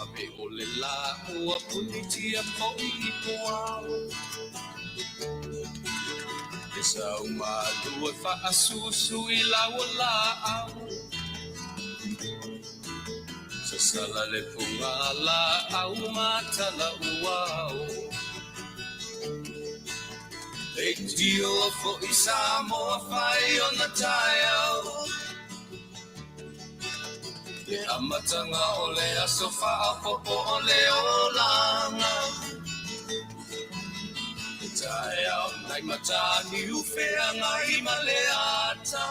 Ave ole la ua punitia po I poao. Esa umalu e whaasusu I lawa lao. Sa sala le punga la au matala uao. E tio fo I Samoa whai o na taiao. E amatanga ole a sofa a popo ole o langa. E taiao nai matani ufea ngai maleata.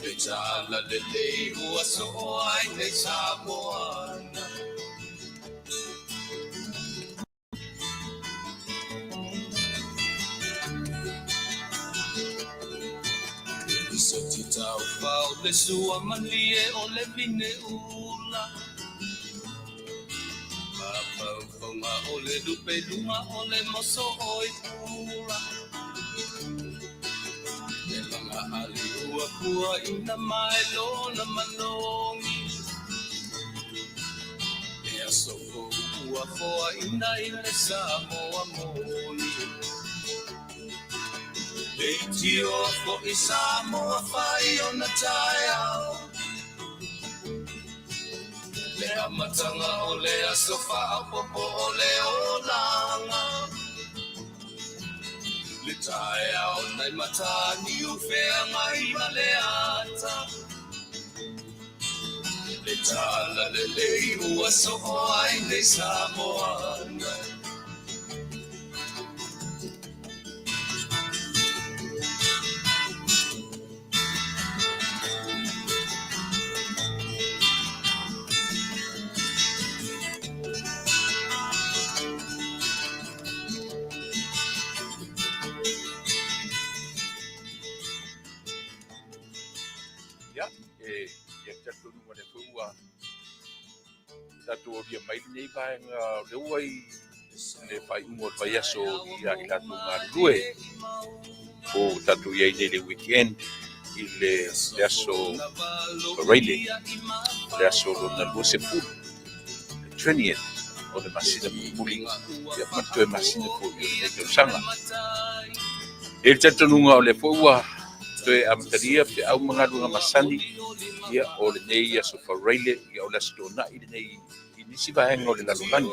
E tala Lenei ua so ai nei Samoana. Soti tau pau le sua malie o le vine ula. Mapau fonga o le lupe luma o le moso oi pula. E langa ali ua kua ina mai lona manongi. E aso ua foa ina I le Samoa moni. E tio fo I Samoa whai o na taiao. Le amatanga o le asofa a popo o le o langa. Le taiao nai matani ufea ngai maleata. Le tala Lenei ua so ai nei Samoana. Tatu o dia mai nei vai le uai le fai ungo vai aso ia I latu ngarue o tatu ia nei le weekend I le aso Vale le aso na lua se fu training o le masina puli ia matu e masina puli e Tausaga e tatu nunga o le fuwa to e amtaria pe au mangalu Masani ia o le nei aso Vale ia o le aso na I nei nisi vaenga o le Lalolagi.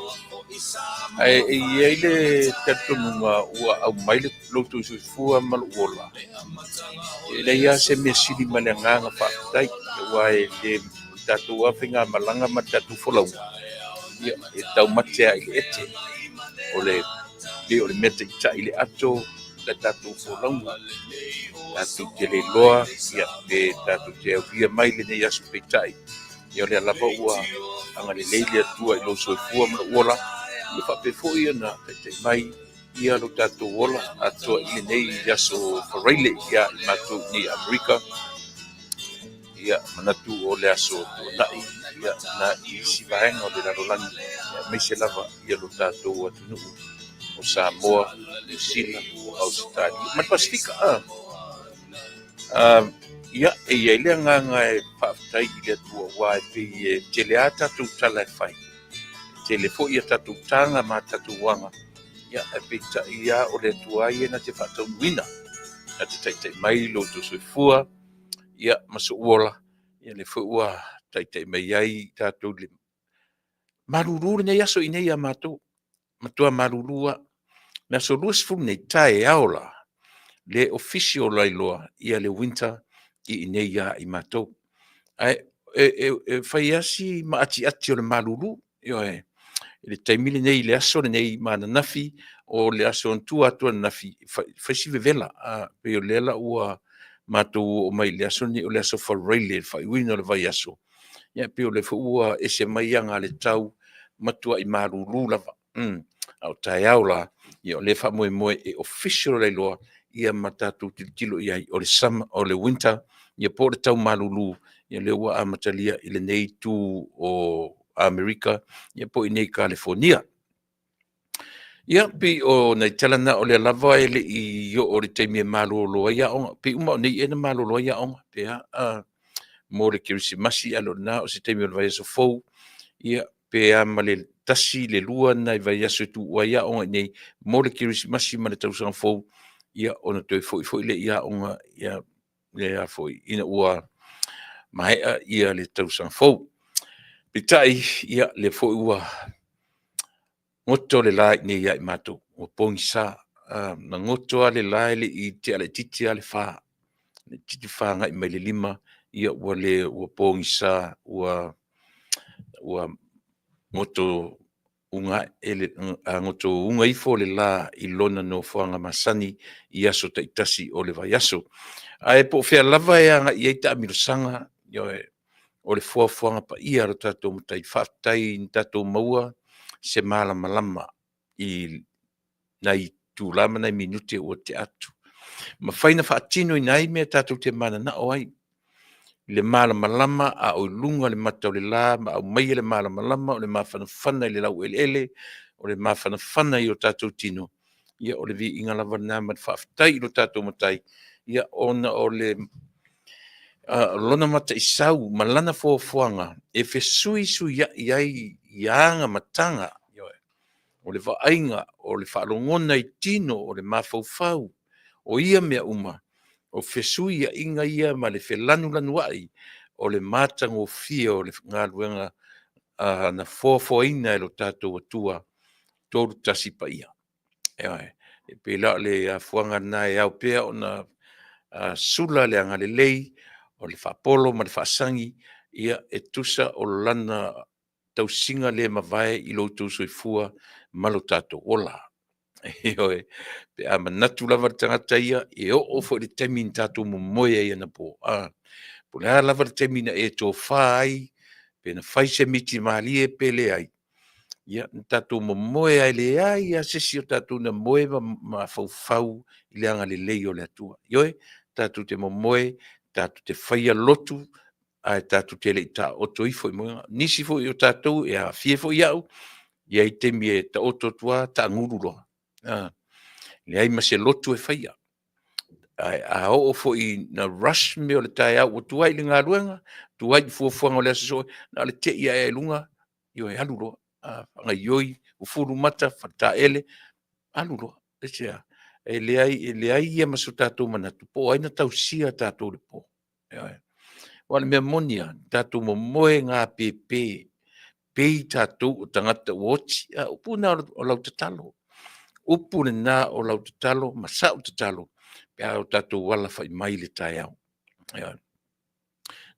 Ai le tatununga ua au maile lotu fua mal uola. Le ia se me sili malanga Faafetai ua e le tatu afinga malanga ma tatu folau. Ia e tau matea I le ete o le mete ita I le ato le tatu folau. Tatu te le loa ia e tatu te via maile ne yasu peitai. Ia le alapa ua anga le leile atua I lo soifua ma uola le whape foi ana te mai ia lo tatou ola atua I Lenei yaso Vale ia I matu ni Amerika ia manatu o le aso Tupa'i ia na I sivaenga o le Lalolagi mai se lava ia lo tatou Taunu'u o Samoa, New Zealand, o Australia ma Pasifika ia e ia le nganga e Faafetai I le atua wa e tele ata tu tala fai tele fo ia tatu tanga ma tatu wanga ia e pita ia o le atua ia na te Taunu'u na te taitai mai lo tu soifua ia maso uola ia le fo ua taitai mai ai tatu le maruru ne yaso I nei amato matua marurua na so lus fu nei tai aola le official lailoa ia le winter I nei ia I mato ai fai asi ma ati o le maruru io le taimile nei le aso nei mananafi o le aso antua atua nafi fai si vevela pe o lela ua mato o mai le aso ni o le aso Vale fai wino le vai aso ia pe o le ua ese mai anga le tau matua I maruru lava au tai aula ia le fa moe e official le loa ia matatu tilo ia o le summer o le winter ia po le tau maruru ia le ua amatalia I Lenei tu o Amerika ia po I nei California Ia pi o nei talana o le lava ele I o le taimi malolo ia onga pi uma nei ena malolo ia onga pe a mo le Kerisimasi alo na o se taimi o vai so fou ia pe a male tasi le lua nai vai aso tu wa ia onga nei mo le Kerisimasi ma le tausaga fou ia ona toi foi le ia onga ia le a foi ina ua mai ia le tausaga fou pitai ia le foi ua ngoto le lai ni ia mato o pongisa na ngoto ale lai le I te ale titi ale fa le titi fa ngai mai le lima ia ua le ua pongisa ua ngoto unga ele ngoto unga ifo le la I lona no fuanga Masani ia so te itasi o le vai aso ai po fea lava ia nga ia ta mirusanga yo o le fuanga pa ia ro tato mutai Faafetai tato maua se malama I nai tu lama nai minute o te atu ma faina faatino I nai me tato te mana na o ai le malama a o lunga le mata o le la ma o mai le malama o le mafana I le lau ele o le mafana I o tato tino ia o le vi inga lava na ma Faafetai I lo tato mutai ia ona o le lona mata I sau malana fofoanga e fe sui iai ianga matanga o le vaainga o le whaalongona I tino o le mafaufau o ia mea uma o fesui ia inga ia ma le lanu ai o le matango fia o le ngā luenga na Fofogaina e lo tātou Atua tolu tasi pa ia. E pela le fuanga na e au pea o na sula le anga Lenei o le whapolo ma le whaasangi ia e tusa o lana tausinga le mawai I loutou soifua malo tātou ola. Eoe, pe a manatu lava tangata ia e o fo le temi tātou mo moia ia na po. Po le lava le temi na e Tofa ai, pe na faise miti mali e pele ai. Ia tātou mo moia le ai, a sesi o tātou na moeva ma fau I le anga le lei o le atua. Ioe, tātou te mo moe, tātou te whaia lotu, ai tātou te le ta oto ifo I moa. Nisi fo I o tātou e a fie fo iau, ia I temi e ta oto tua ta nguruloa. Le ai ma se lotu e whaia. A o fo I na rush me o le tai au o tuai le ngā ruenga, tuai I fuafuanga o le asasoe, na le te ia e lunga, io e aluloa. Nga ioi, o furu mata, whata ele, aluloa. E le ai ia maso tātou manatu, po aina tau sia tātou le po. Wale mea monia, tātou mo moe ngā pepe, pei tātou o tangata uoti, upuna o lau tatalo. Upune na o lau tatalo, masa o tatalo, pea o tātou wala whai mai le tai au.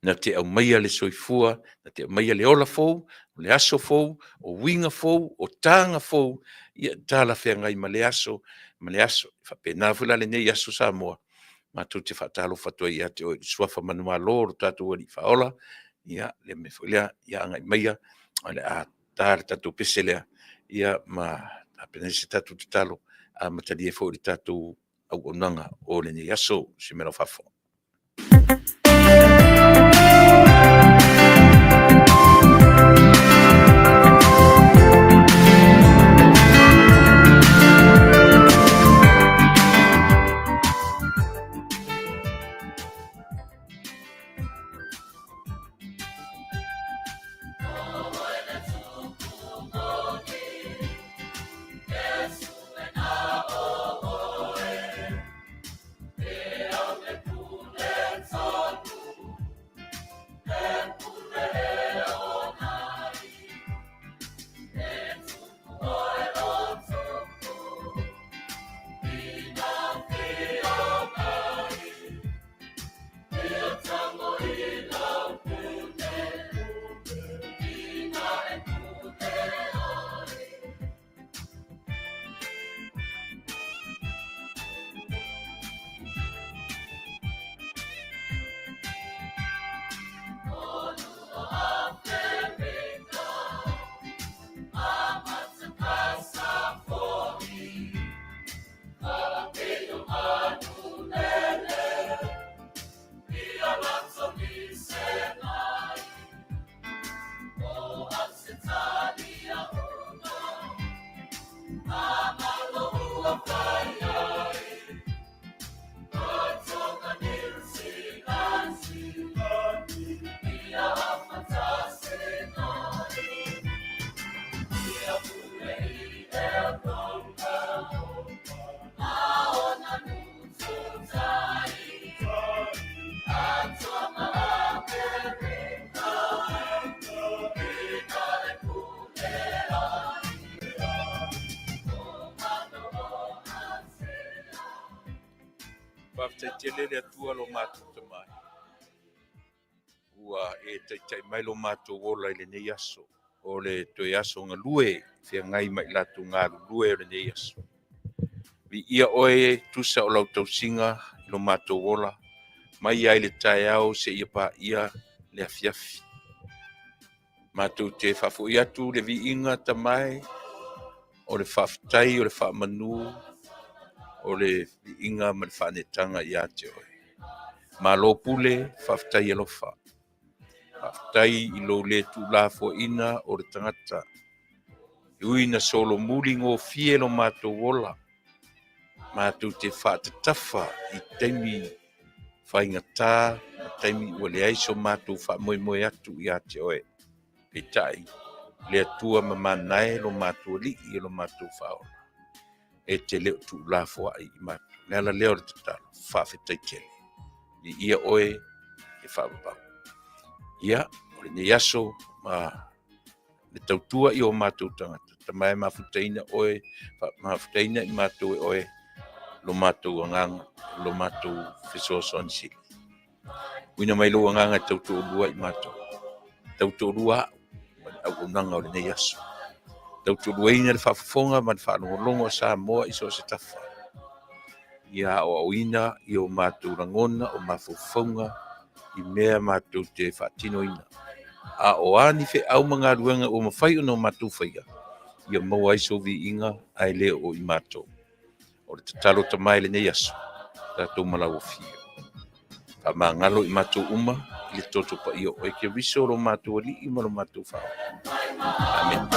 Na te au maia le soifua, na te au maia le ola fou, le aso fou, o winga fou, o tanga fou, ia tala whea ngai ma le aso, whapena fula le nei aso Samoa. Ma tu te whatalo whatua ia te oi suafa manua loro tātou wali whaola, ia le me fulia, ia ngai maia, ale a tāre tātou peselea, ia ma apena se tātou te talo, a matalia fo le tātou au onanga o le nei aso, si mera whafo. Mama tele le atua lo mātou tamai. Ua e taitai mai lo mātou ola i le nei aso. O le toi aso ngā lue, whia ngai mai latu ngā lue o le nei aso. Vi ia oe tusa o lau tausinga i lo mātou ola. Mai ai le tae au se ia pa ia le afiafi. Mātou te whafo i atu le vi inga tamai, o le Faafetai, o le Faamanuia, o le vi inga ma le whanetanga i ate oe. Ma lo pule, Faafetai Alofa. Faafetai i lo le tu la fo ina o le tangata. Uina solo muli ngō fie lo mātou ola. Mātou te Tafa i teimi whaingata, ma teimi ua le aiso mātou whaamoemoe atu i ate oe. Faafetai, le atua ma manae lo mātou li i lo mātou whaola. E te leo tu la fo ai i mātou. Nela leo le tatalo, Faafetai tele. I ia oe e whaapapau. Ia, o le nei aso, ma le tautua i o mātou tangata. Tamai mawhutaina oe, mawhutaina i mātou e oe, lo mātou anganga, lo mātou whesoso ansili. Uina mai lo anganga tautua lua i mātou. Tautua lua au unanga o le nei aso. Tautua lua ina le whafafonga, ma le whanongolongo a Samoa i so se Tafa. Ia o auina i o mātou rangona o mawhafonga i mea mātou te whaatino ina. A o ani fe au mga ruanga o mawhai o no mātou whaia. Ia maua iso vi inga ai leo o i mātou. O le tatalo tamai le nei aso. Tātou malau o fio. Ka maa ngalo i mātou uma, i le toto pa i o e ke riso lo mātou ali i malo mātou whao. Amen.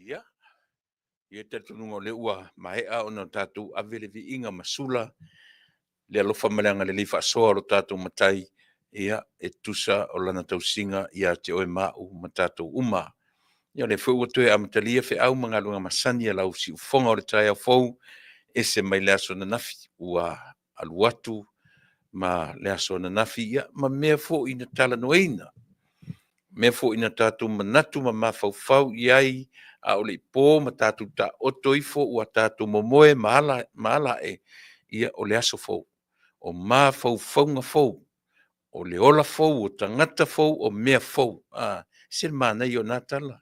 Ia, ia te tununga le ua mahea o na tātou ave le vi inga masula, le alofa maleanga le lifa asoa o tātou matai, ia e tusa o lana tausinga ia te oe mau ma tātou uma. Ia le fau atoe amatalia fe au mga lunga Masani lau si ufonga o le tai au fau, e se mai le aso na nafi, ua aluatu, ma le aso na nafi, ia ma mea fo ina Talanoaga. Mea fo ina tātou manatu ma mawhauwhau iai a o le pō ma tātou ta otoifo ua tātou momoe maala e ia o le aso fau. O mawhauwhaunga fau. O le ola fau, o tangata fau, o mea fau. Sir mana i o nātala.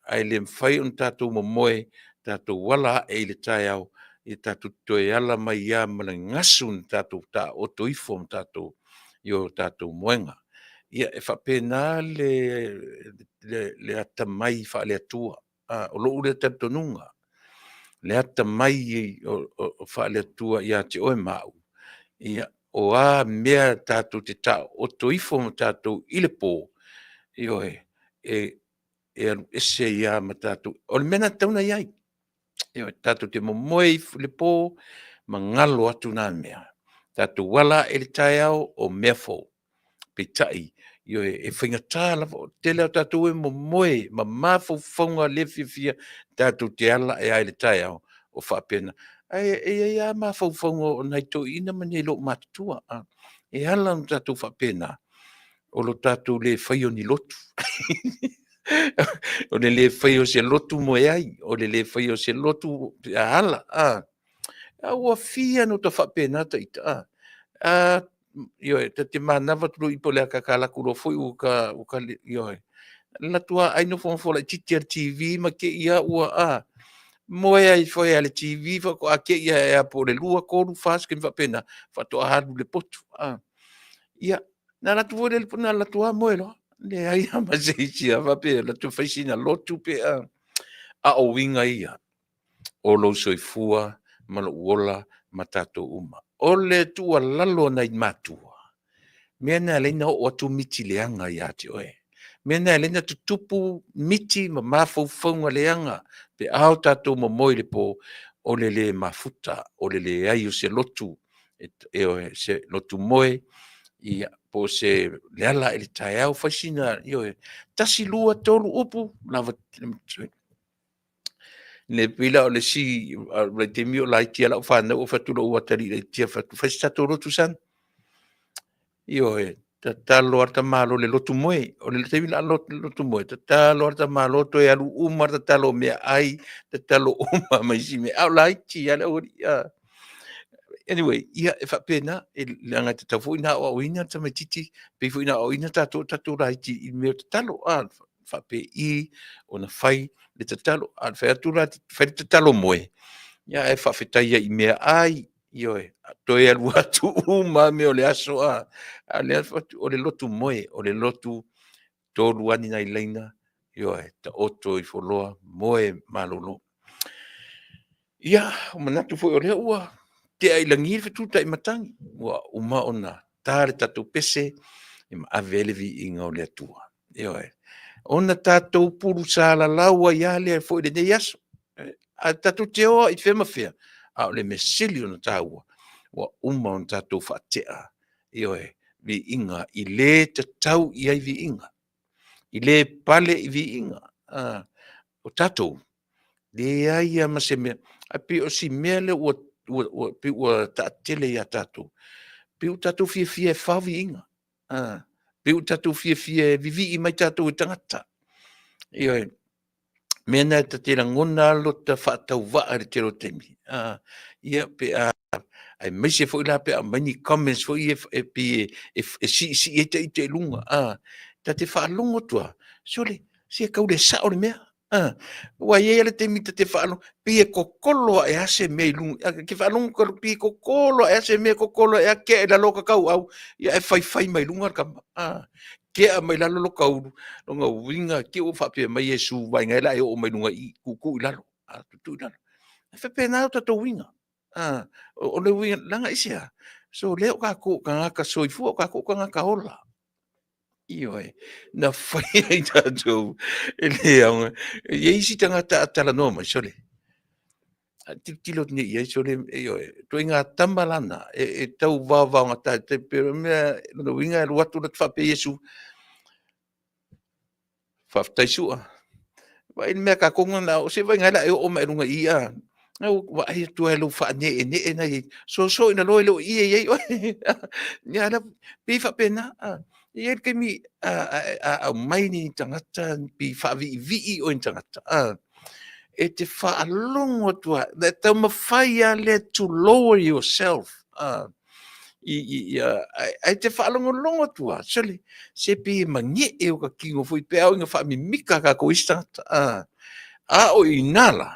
Ai le mwhai on tātou momoe, tātou wala e le tai au, i tātou toe ala mai ia mala ngasun tātou ta otoifo ma tātou i o tātou moenga. Ia e whapena le ata mai wha le atua. O loo le tatonunga. Le ata mai o wha le atua ia te oe mau. Ia o a mea tātou te ta o toifo ma tātou i le pō. Ioe e se ia ma tātou. O le mena tauna iai. Ioe tātou te momoe i le pō ma ngalo atu nā mea. Tātou wala e le tai au o mea fō. Faafetai yo e whaingatā lava o tele o tātou e momoe ma mawhauwhaunga le whiawhia tātou te ala e aile tai au o whapena. E a mawhauwhaunga o nei tō ina mani lo mātua. E ala no tātou whapena o lo tātou le whaio ni lotu. O le whaio se lotu mo e ai, o le whaio se lotu a ala. A ua fia no ta whapena taita. Yo te manawa tulu ipo le kakala kuro foi u ka yo la tua ai no fon fola TV ma ke ia ua moe ai foi ale TV fa ko ake ia po le lua ko lu fas ke va pena fa to ha le potu ia na la tua le na la tua moelo le ai ma se ia va pe la tu faisina lotu pe a o winga ia o lo soifua ma lo wola ma tātou uma. O le tua lalo nei matua. Mea nea leina o atu miti leanga i ati oe. Mea nea leina tutupu miti ma mawhauwhaunga leanga. Pe au tātou ma moi le po o le mafuta, o le ai o se lotu. E oe se lotu moe. I po se leala e le tae au whaisina. I oe tasi lua tolu upu. Lava ne pila o le si le te mio lai tia la whana o whatula ua tari le tia whatu whaisitato rotu san. Io ta talo arta malo le lotu moe, o le te mila lotu moe, ta talo arta malo to e alu uma ta talo mea ai, ta talo uma mai si me au lai tia le ori. Anyway, ia e whapena, e langa te tau fuina o ina ta mai titi, pe fuina o ina tato rai ti i meo ta talo, whape I, o na whai, le ta talo, whai atura, whai ta talo moe. Ia e Faafetai I mea ai, ioe, toi alu atu uma me o le aso le o le lotu moe, o le lotu tolu ani nai leina, ioe, ta oto I foloa, moe malolo. Ia, o manatu foi o lea ua, te ai langi fetu tai matangi, ua uma ona, tare tatu pese, ma avele vi inga o le atua. Ioe, ona tatou puru sa la laua ia le foi le nei aso. A tatu te oa I whema whea. A le mesili ona tāua. Wa uma on tatou whaatea. Ioe, vi inga. I le te tau I ai vi inga. I le pale I vi inga. O tatou. Le ai ama se mea. A pi o si mea le pi ua taatele ia tatou. Pi o tatou fie whau vi inga. Pi o tatou fie vivi I mai tatou I tangata. Ioe, mena ta te langona lo ta whaatau waa re te rotemi. Ia pe ai mai se fo ila pe a mani comments fo I si e te lunga. Ta te whaalongo tua. Sole, si e kaule sa o le mea. Wa ye le te mita te whaalongo. Pe e kokolo e ase me lunga. Ke whaalongo ka pe e kokolo e ase me kokolo e a ke e la loka kau au. Ia e whai mai lunga kama. Ke a mai lalo lo kauru, longa winga ke o whapea mai e su vai ngai lai o mai lunga I kuku I lalo, tutu I lalo. E whapea nao tato winga, o le winga langa ASEA. So leo ka ko ka ngaka soifu, ka ko ka ngaka hola. Io na whai ai tato, e lea, e isi tangata atalanoa mai sole. Tilo ni ia sole, to inga tambalana, e tau vava ngata, te pero mea, no winga e watu na whapea Yesu, Faafetai sua. Wa il mea ka konga na o se vai ngai la e o mai runga ia. Au wa ai tu e lo fa ne na so ina lo ia ni ala pi fa pena. Ia ke mi a mai ni tangata pi fa vi o tangata. E te fa alongo tua that te mawhai a le to lower yourself. Ai te whaalongo tua, sole, se pi mangi e o ka kingo fui pe au inga whaami mika ka ko istata. O inala,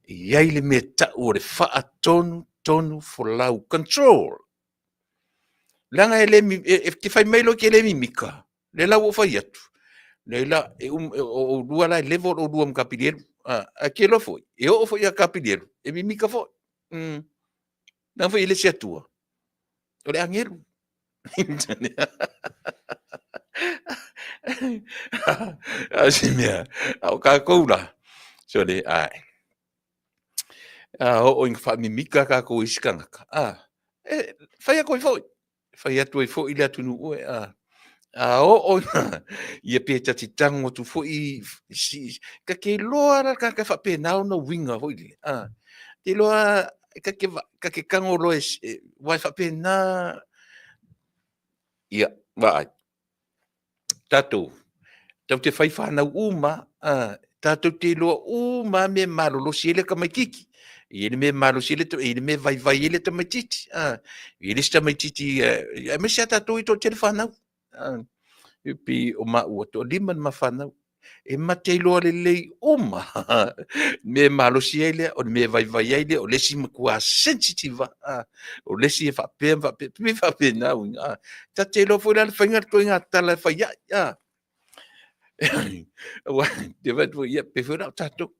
iai le me ta o le wha tonu for lau control. Langa e te whai mailo ke le mi mika, le lau o whai atu. Le la, o rua lai level o rua mkapirielu. A ke lo foi, e o foi a kapirielu, e mi mika foi. Nang foi ele se atua. O le angelu. Asi mea, au ka koula. So le, o inga whaamimika ka kou iskangaka. Whai a koe foi. Whai atu e foi le Taunu'u o ia pe tati tango tu foi ka ke loa ka whapenau na winga foi le. Te loa ka ke kango loe wai whapena ia, vai. Tatou, tau te whai whanau uma, tatou te loa uma me malolo si ele ka mai kiki. Ele me malo si ele me vai ele ta mai titi. Ele sta mai titi, me se tatou I to te whanau. Pi o ua to lima ma whanau. E matei loa le lei uma. Me malo si ele, o me vai ele, o lesi makua sensitive. O lesi e whapea, me whapea nau. Ta te loa fwela le whainga to inga tala whaia. Wa te va tu ia pe fora tato.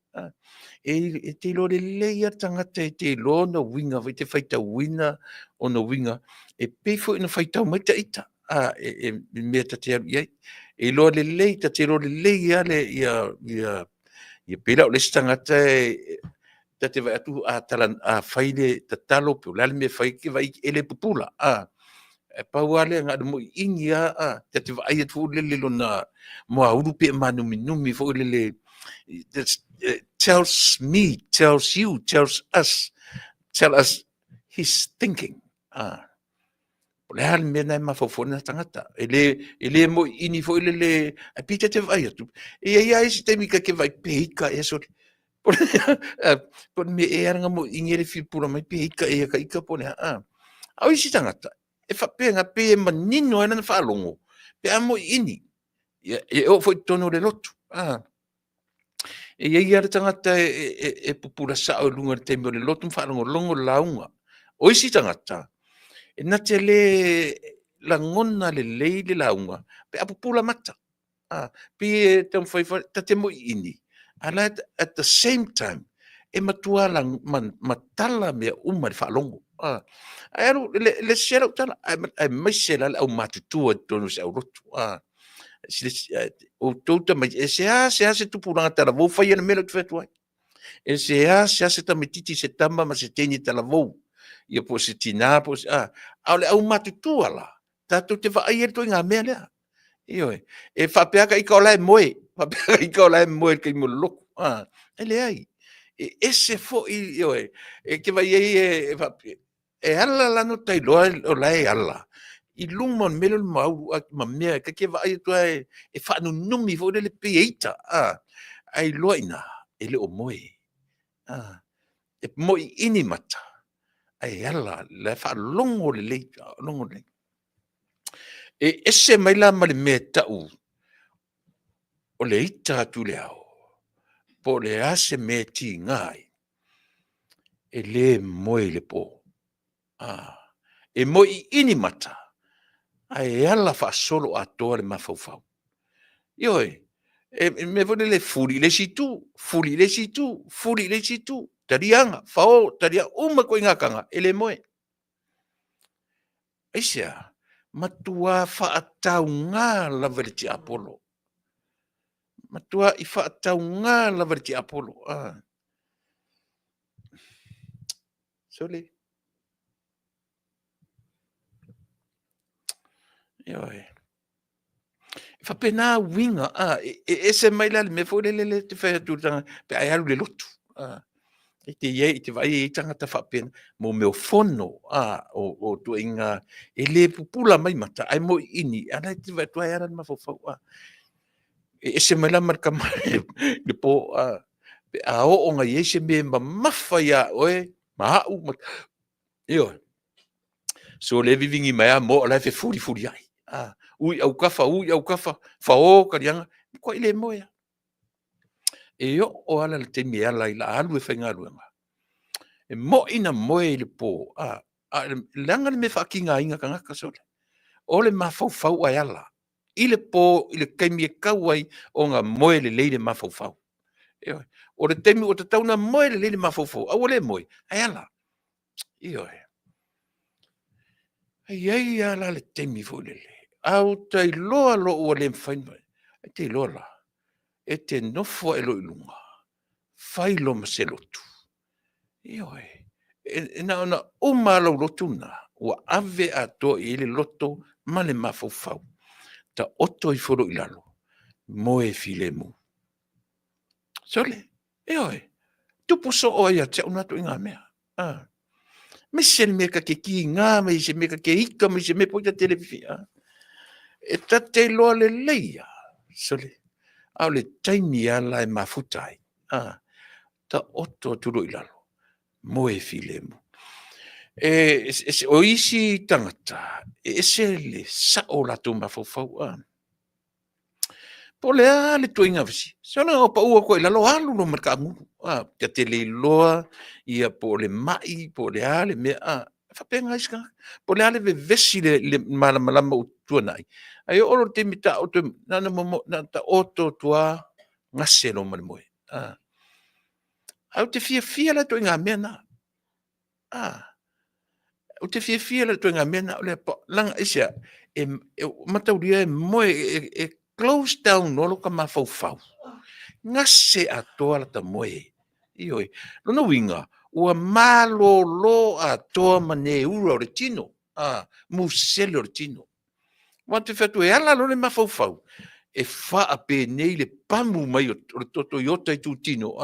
E te lo le leia tangata e te lo no winga vai te faita wina o no winga e pe fo ina faita mai ta ita. Me ta te ia e lo le lei ta te lo le leia le ia pela o le tangata ta te vai atu a tala a faile ta talo pe la me fai ki vai ele pupula e pauale nga mo ingia te te vai tu le lona mo uru pe manu minumi fo le that tells me, tells you, tell us his thinking. Le hal me na mafofona tangata. Ele mo ini fo le a pita te vai atu. E ia isi te mika ke vai peika e so. Pon me e anga mo ingere fi pura mai peika e ka ika pone Au isi tangata. E fa penga pe manino e na fa longo. Pe amo ini. E o foi tono le lotu. E ia ia tangata e pupura sa o lunga te mo le lotu fa longo launga. O isi tangata. E na te le la ngona le le launga. Pe apupula mata. Pe te mfai ta te mo ini. And at the same time, e matua lang matala me uma fa longo. Aero le selo tala ai mai sela au matutua tonu sa rotu. O tota mai se tupuranga tala vou fai ana mele tu ai. Se tamititi se tamba ma se teni tala vou. Ia po se tina po se au le au matutua la. Tato te va ai to nga mele. Io e fa peaka I ka lai moe. Fa peaka I ka lai moe ke mo loko. Ele ai. Ese fo io e ke vai e fa e alla la no tai lo o lai alla. I lumon mele mau ma mea ke vai to e fa no numi fo le peita ai loina ele o moe e moi ini mata ai alla le fa longo le longo le e ese mai la male meta o le ita tu le au po le ase me ti ngai e le moe le po e moi ini mata ai alla fa solo atore ma fau io e me vole le furi le situ tarianga fao taria uma ko ngakanga ele moe ASEA matua fa atau nga la verti apolo matua I fa atau nga la verti apolo sole io fa pena winga ese mai la me fo le te fa tu pe ai alu le lotu e te vai I tangata fa pena mo me fono o tu inga ele pupula mai mata ai mo ini ana te vai tu ai ara ma fo ese mai la marka mai le po pe a o nga ese me mafa ya oe ma io so le vivingi mai mo la fe furi ai ui au kafa fa o karianga ko ile moya e yo o ala le temi ala ila alu e whainga ruanga e mo ina moe le po langa le me whakinga inga ka ngaka sole o le mafau ai ala ile po ile kaimi e kauai o nga moe le leile mafau o le temi o te tauna moe le leile mafau au le moe ai ala iyo ai ala le temi fo lele au tai loa lo o le mfainwa e te loa la e te nofo e lo ilunga fai lo maselotu io e na uma lo lotuna ua ave a to I le loto ma le mafau ta oto I foro ilalo mo e filemu sole io tupu so o ia te una to inga mea me se me ka ke ki nga me se me ka ke ika me se me po ta televi e ta te lo le leia sole au le taimi ala e mafutai ta oto turo ilalo mo e filemu o isi tangata se le sa o la to mafau po le ale to inga visi so na o pa ua ko ilalo alu no merka ngu te te le loa ia po le mai po le ale me fa penga iska po le ale ve vesi le malama utua nai Ai oro te mita o te nana momo na ta oto tua ngase no mani moe. Au te fia la to inga mena. O te fia la to inga mena o le po langa isia matauria moe close down no lo ka mafau. Ngase atoa la ta moe. Ioi. Lona winga ua malolo atoa mane ura o le tino. Musele o le tino. Wa te fatu e ala lone mafau. E faa pe nei le pamu mai o le toto iota i tu tino.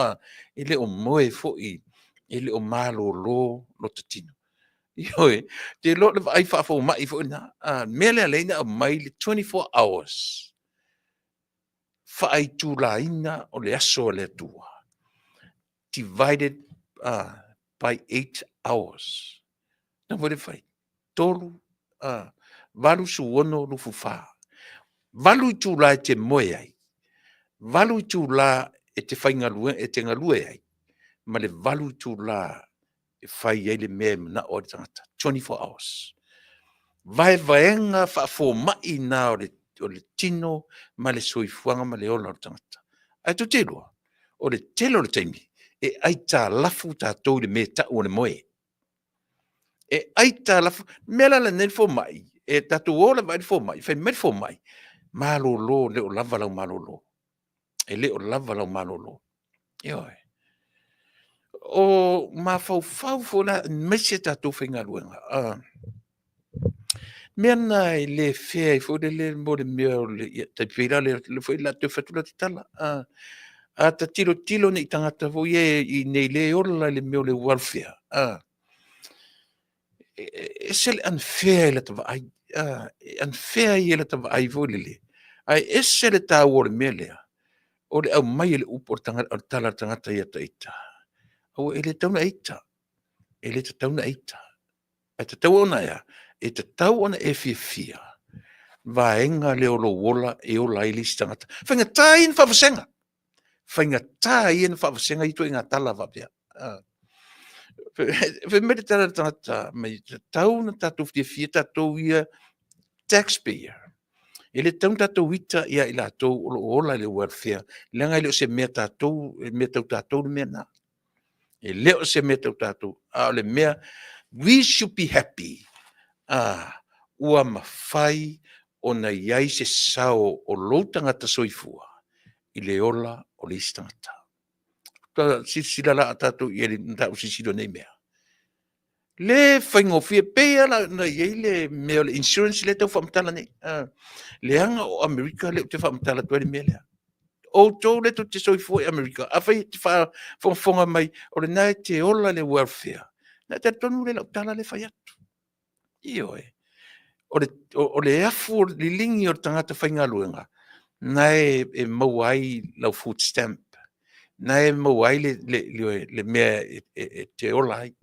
E le o moe foi. E le o malolo lo te tino. Ioi. Te lo le ai faa fau mai foi na. Mele aleina o mai le 24 hours. Faa i tu la ina o le aso le tua. Divided by 8 hours. Na vole fai. Tolu. Valu suono lu fufa. Valu i tu la te moe ai. Valu i tu la e te fai ngalue e te ngalue ai. Ma le valu i tu la e fai ai le mea na o le tangata. 24 hours. Vai vaenga fa fo mai na o le tino ma le soifuanga ma le ola o le tangata. Ai tu telua. O le telo le taimi. E ai ta lafu ta tau le mea ta o le moe. E ai ta lafu. Mela le nel fo mai. E tatu ola vai fo mai. Fai med fo mai. Malolo le o lava lau malolo. E le o lava lau malolo. Ioi. O mafau fo na mese tatu whinga luenga. Mena i le fea i fo le mo le mea o le ta pira le fo la te fatula ti tala. A ta tilo ni tangata fo ye i nei le ola le mea o le welfare. E sel unfair le tava ai. Unfair i le tava ai fo le. Ai ese le ta o le mea lea. O le au mai le upo tala tangata ia ta ita. O ele tauna eita. Ele te tauna eita. E te tau ona ea. E te tau ona e fia. Vaenga le olo wola e o lailis tangata. Whainga tai in whawhasenga. Whainga tai in whawhasenga i tu inga tala wapea. Whaimere tala tangata. Mai te tau na tatu fia tatu ia taxpayer. Ele taun tatou ita ia i latou o ola le welfare. Lenga leo se mea tatou le mea na. E leo se mea tatou. Le mea, we should be happy. Ua mawhai o na iai se sao o loutanga ta soifua. I le ola o le istangata. Sila la tatou i ele tau sisilo nei mea. Le whaingofia pea na iei le mea le insurance le tau whamtala nei. Le anga o Amerika le te whamtala tuare mea lea. O tō le to te soifua i Amerika. A whai te whafonga mai o le nai te ola le welfare. Na te tonu le lau tala le whai atu. Io e. O le afu li lingi o tangata whainga luenga. Nai e mauai lau food stamp. Nai e mauai le mea te ola ai.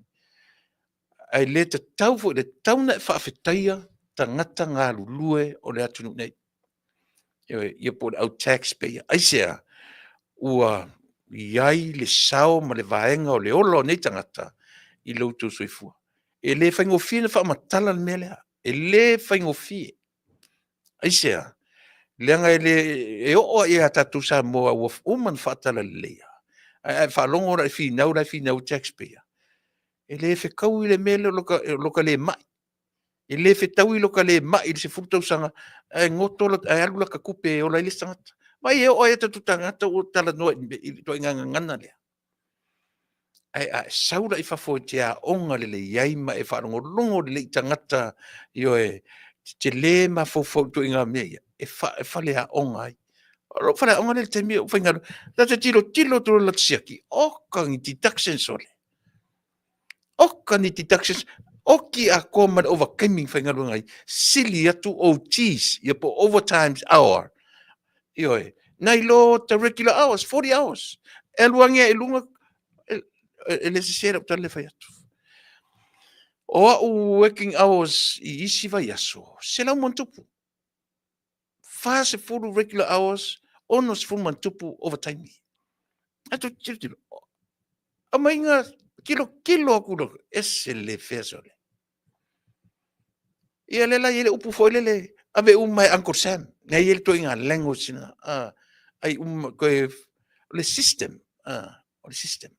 Ai le te tau fo le tauna e Faafetaia tangata ngā lulue o le atunu nei. Ia po le au taxpayer. ASEA ua iai le sao ma le vaenga o le olo nei tangata i loutou soifua. E le whaingofie na whaamatala le mea lea. E le whaingofie. ASEA. Leanga e o e a tatu sa moa ua uman whaatala le lea. Ai whaalongo rai whinau taxpayer. E le whekau i le mele loka le mai. E le whetau i loka le mai i se furutausanga. E ngotola, e alula ka kupe o lai le sangata. Mai e o e tatu tangata o tala noa i to inga ngana lea. Ai saura i whafo te a onga le iai ma e wharongo longo le tangata i o e te le ma fofo to inga mea. E whale a onga ai. Whale a onga le te mea o whaingaru. Tata tilo tolo la tsiaki. Oka ngi deduction sole. Oka ni deductions, oki a koma overcoming whaingaru ngai, silly atu OTs, ia po overtimes hour. Ioi, nai lo the regular hours, 40 hours. E luangia e lunga, e le se sera utale whai atu. O au working hours i isi vai aso, se lau mantupu. Wha se furu regular hours, ono se furu mantupu overtime. Atu tiro. A mainga, kilo akuro, ese le whea sole. Ia le la ile upu foi le Ave mai Uncle Sam. Ngai el to inga language na. Ai ko the system. The system.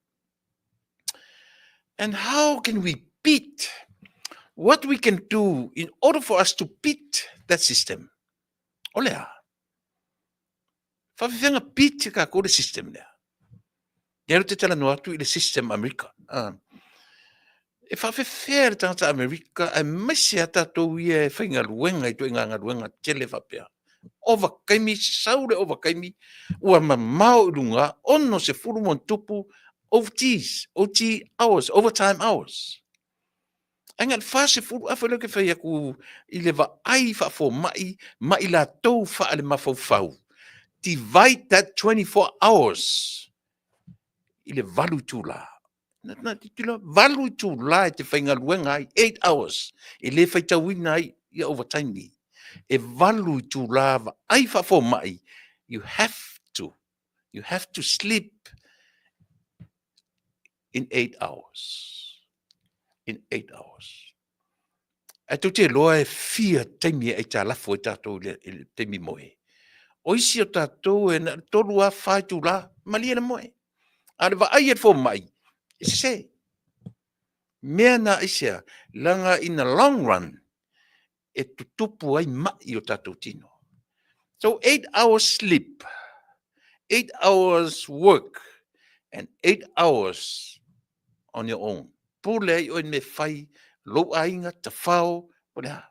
And how can we beat what we can do in order for us to beat that system? Olea. Whawhiwhenga beat ka ko the system lea. Nero te tala no atu i the system Amerika. E whawhiwhea tangata Amerika ai maisi ata tō ia e whainga ruenga i tō inga ruenga tele whapea. Ova kaimi, saure ova kaimi, ua mamau i runga, ono se furu mon tupu, OTs, OT hours, overtime hours. Ainga fase furu awhelo ke whaia ku i le wa ai whafo mai la tau whaale mawhau. Divide that 24 hours i le valu tūla. Na titula valu tūla e te whainga luenga ai 8 hours. I le whaitawina ai i overtime ni. E valu tūla wa ai whafo mai. You have to sleep in 8 hours. In 8 hours. E tu te loa e fia teimi e ta lafo e tātou le teimi moe. O isi o tātou e na tolu a whai tūla, malia na moe. Ale wa ai e fo mai. E se. Mea na isia, langa in the long run, e tutupu ai mai o tātou tino. So 8 hours sleep, 8 hours work, and 8 hours on your own. Pule ai o me whai, lo ainga ta whao, o le ha.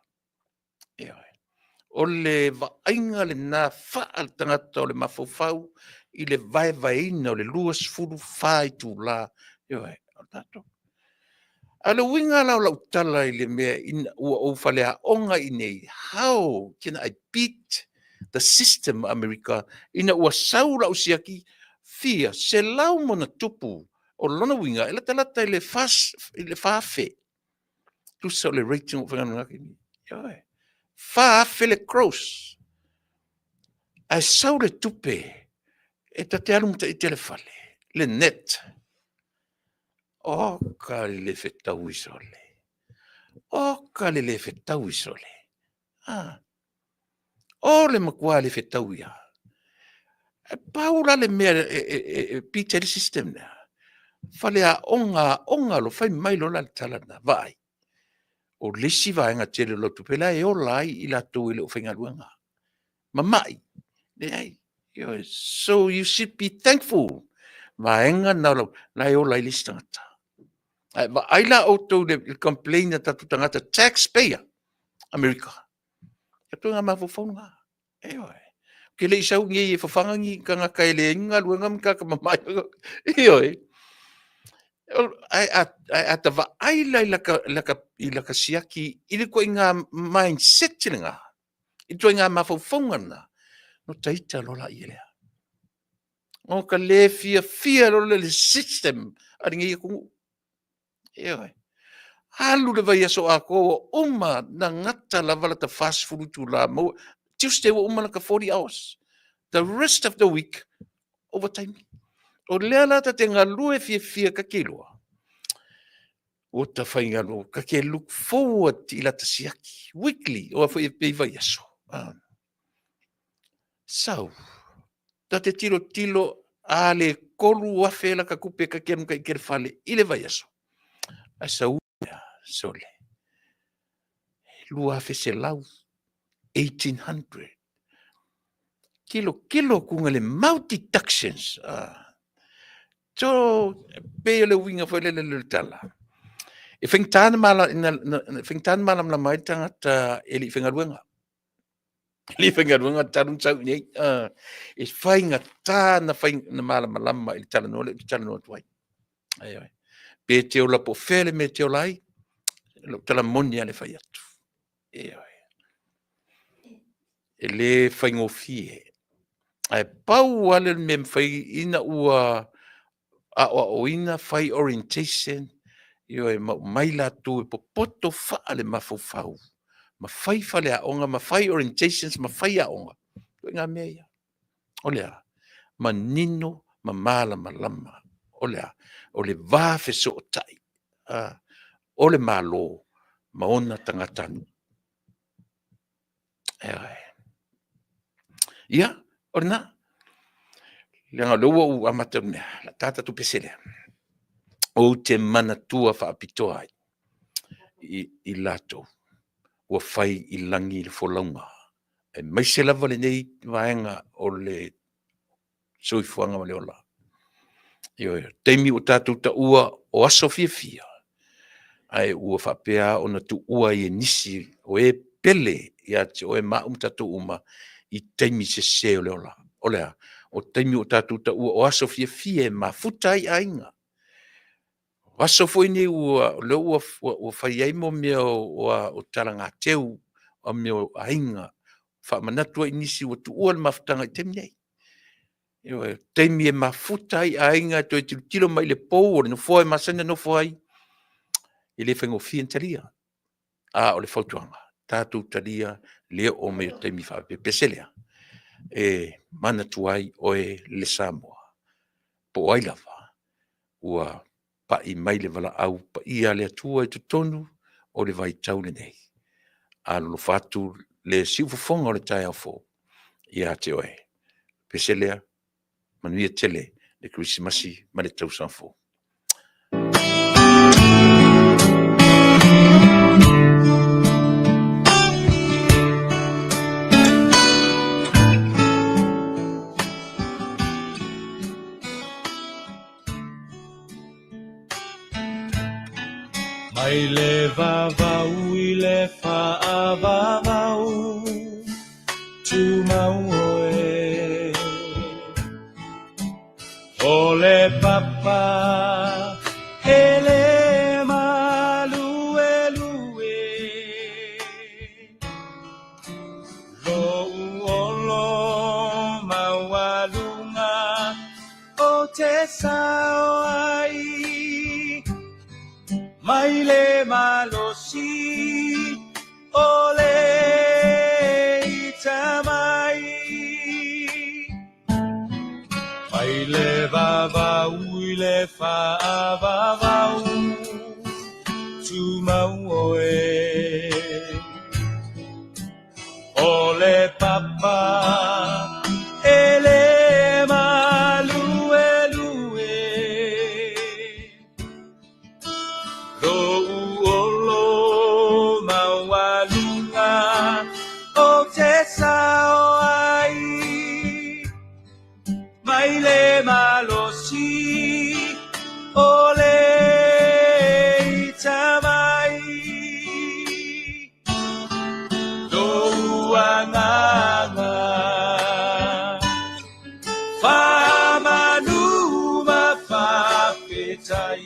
O le vainga le nā whaal tangata o le mawhawhau, i le vaevaina o le luas furu whai tū la. O tātou. A le winga lau lau tala i le mea ina ua o whalea onga i nei, how can I beat the system America ina ua saura o siaki fia se lau mona tupu o lona winga e lata lata i le whaafe. Tu sa o le rating o whanganunga ki ni. Faafe le cross. Ai saura tupe e tate alumuta i tele whale, le net. O ka le whetau isole. O ka le whetau isole. O le makua le whetau ia. E paura le mea Peter system na. Whale a onga lo whai mai lo la talana, vai. O lesi vaenga tele lo tupela e o lai i la tō ile o whainga luanga. Mamai. So you should be thankful. Vaenga na lo, lai o lai lisi tangata. Ma aila o tō le complain na tatu tangata taxpayer Amerika. Ia tō ngā mawhawhau ngā. Ke le isau ngi e whawhangangi ka ngā kaile inga luanga mkaka mamai. Ai ata va aila i laka siaki i le koe ngā mindset tine ngā. I tō ngā mawhawhau ngā. No taita lola i lea. O ka le fia lola le system aringa i kungu. Halu le vai aso a ko uma na ngata la vala ta fast food tu la mo Tuesday wa uma ka 40 hours. The rest of the week overtime. O lea la ta te ngā lue fia ka kiloa. O ta whainga lo ka ke look forward i la ta siaki. Weekly o a whai vai aso. So, ta te tilo a le kolu a whela ka kupe ka kenu ka ikere whale i le vai aso. A sau sole. Lua fe se lau 1800. Kilo kunga le multi-deductions. So, pe le winga fo le tala. E whengtana malam la mai tangata e li whengaruenga. Li whengaruenga tarun tau nei. E whainga tāna whainga malam malama i tala noa tuai. Pe te ola po whele me te olai. Tala moni ale whai atu. E le whaingo fie. Ai pau ale me whai ina ua a ina whai orientation. E mai la tu e popoto whaale mawhawhau. Ma whai whale a onga, ma whai orientations, ma whai a onga. Tui ngā mea ia. Olea, ma nino, ma mala, ma lama. Olea, o le vāwhe so o tai. O le malo, ma ona tangatanu. Ia, orna. Langa loa u amata mea, la tata tu pesele. O te mana tua whaapitoa i lato. Ua whai i langi le wholaunga. E maise lava le nei vaenga o le soifuanga ma le ola. Teimi o tātou ta ua o aso fia. Ai ua whapea o na tu ua i nisi o e pele i ate o e maum tātou uma i teimi se o le ola. Olea, o teimi o tātou ta ua o aso fia e mafuta i ainga. Waso foi ni ua whai ai mo mea o taranga teu o mea o ainga. Faamanatua i nisi o tu ua le mafutanga i teimi nei. Teimi e mafuta i ainga to e tilo mai le pou o le nofo e masana nofo ai. I le whengo fien talia. O le whautuanga. Tātou talia leo o mea teimi whape peselea. E mana tuai o e le Samoa. Po ai lava. Ua pa i mai le wala au pa i ale atua i tutonu o le vai tau Lenei. Lo fatu le siufofonga o le tai au fo. Ia te oe. Peselea, Manuia tele, le Kerisimasi, ma le Tausaga fo. Mai le vavau I le whaavavau tu mau oe o le papa e le malue lue lo uolo maualunga o te sao ai mai le malosi o le itamai mai le vavau I le whaavavau tu mau oe o le papa e le malue lue lo uolo maualunga o te sao ai mai le malosi o le itamai lo uanganga Faamanuia Faafetai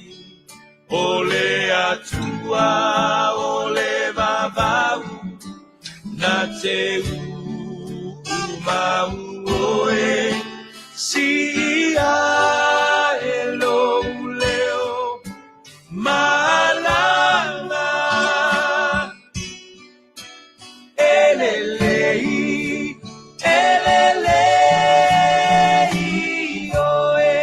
o le Atua o le vavau na te umau oe si a e lo leo malanga elelei oe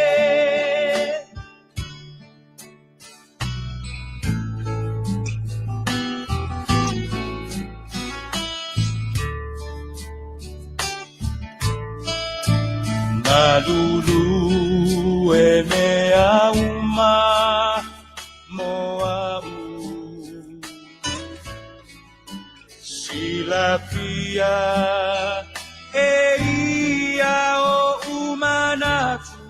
Malulu e mea uma moau Silapia e ia o umanatu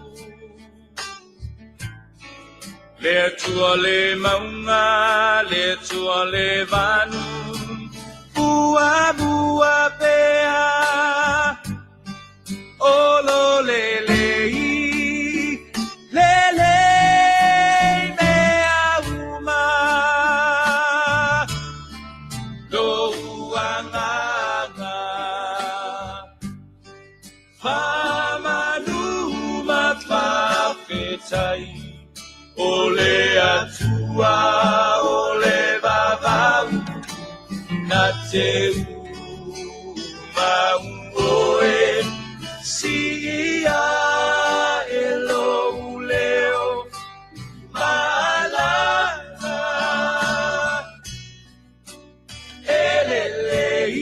Le atua le maunga le atua le vanu Bua bua pea Olo lelei, lelei mea uma, do uanganga, Faamanuia Faafetai, ole atua, ole vavau, na te umauoe. Si a elo leo malanga elelei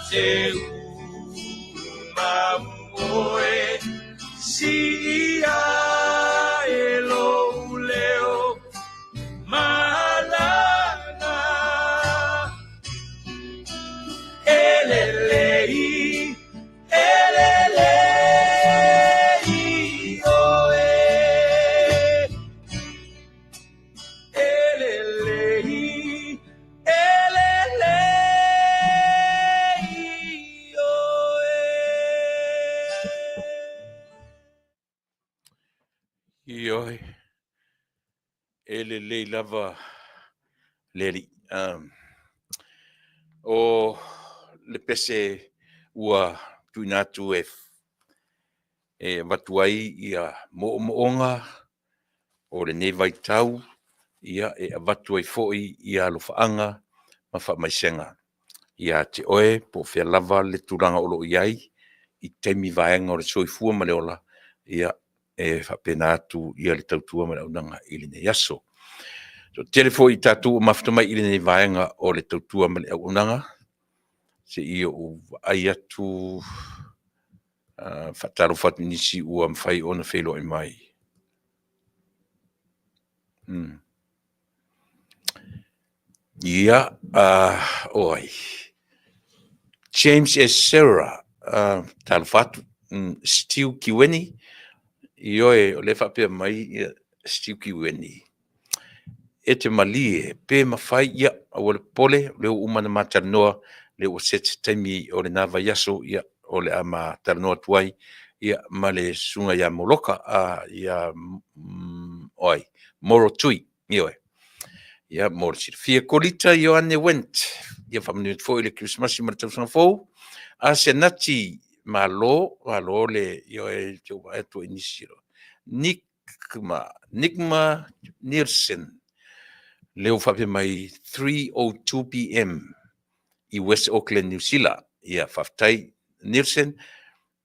te umamoe si ia elo leo malana elelei oe elelei Ioi, ele lava leri. O le pese ua tuinatu e watuai ia moonga o le nei vai tau ia e watuai foi ia alofaanga ma whamaisenga. Ia te oe po fia lava le turanga olo iai I teimi vaenga o le soifua ma le ola ia e whapena atu ia le tautua ma le aunanga I le nei aso. So telefo I tatu o mafta mai I le nei vaenga o le tautua ma le aunanga se ia o ai atu whataro whatu nisi ua mwhai o na whelo I mai. Ia, oi. James S. Serra, talo whatu, Steve Kiweni, ioe o le whapea mai Steve Kiweni. E te malie, pe mawhai ia o le pole, leo umana matanoa, leo o set taimi o le nava yaso, ia o le ama taranoa tuai, ia ma le sunga ia moloka, ia oi, moro tui, ioe. Ia moro sir. Fia kolita io ane went, ia whamanuia fo I le Kerisimasi ma le Tausanga fo, ASEA nati malo le ioe tau atu inisiro. Nikma Nielsen, leo whape mai 3:02 p.m. I West Auckland, New Zealand. Ia Faafetai Nielsen.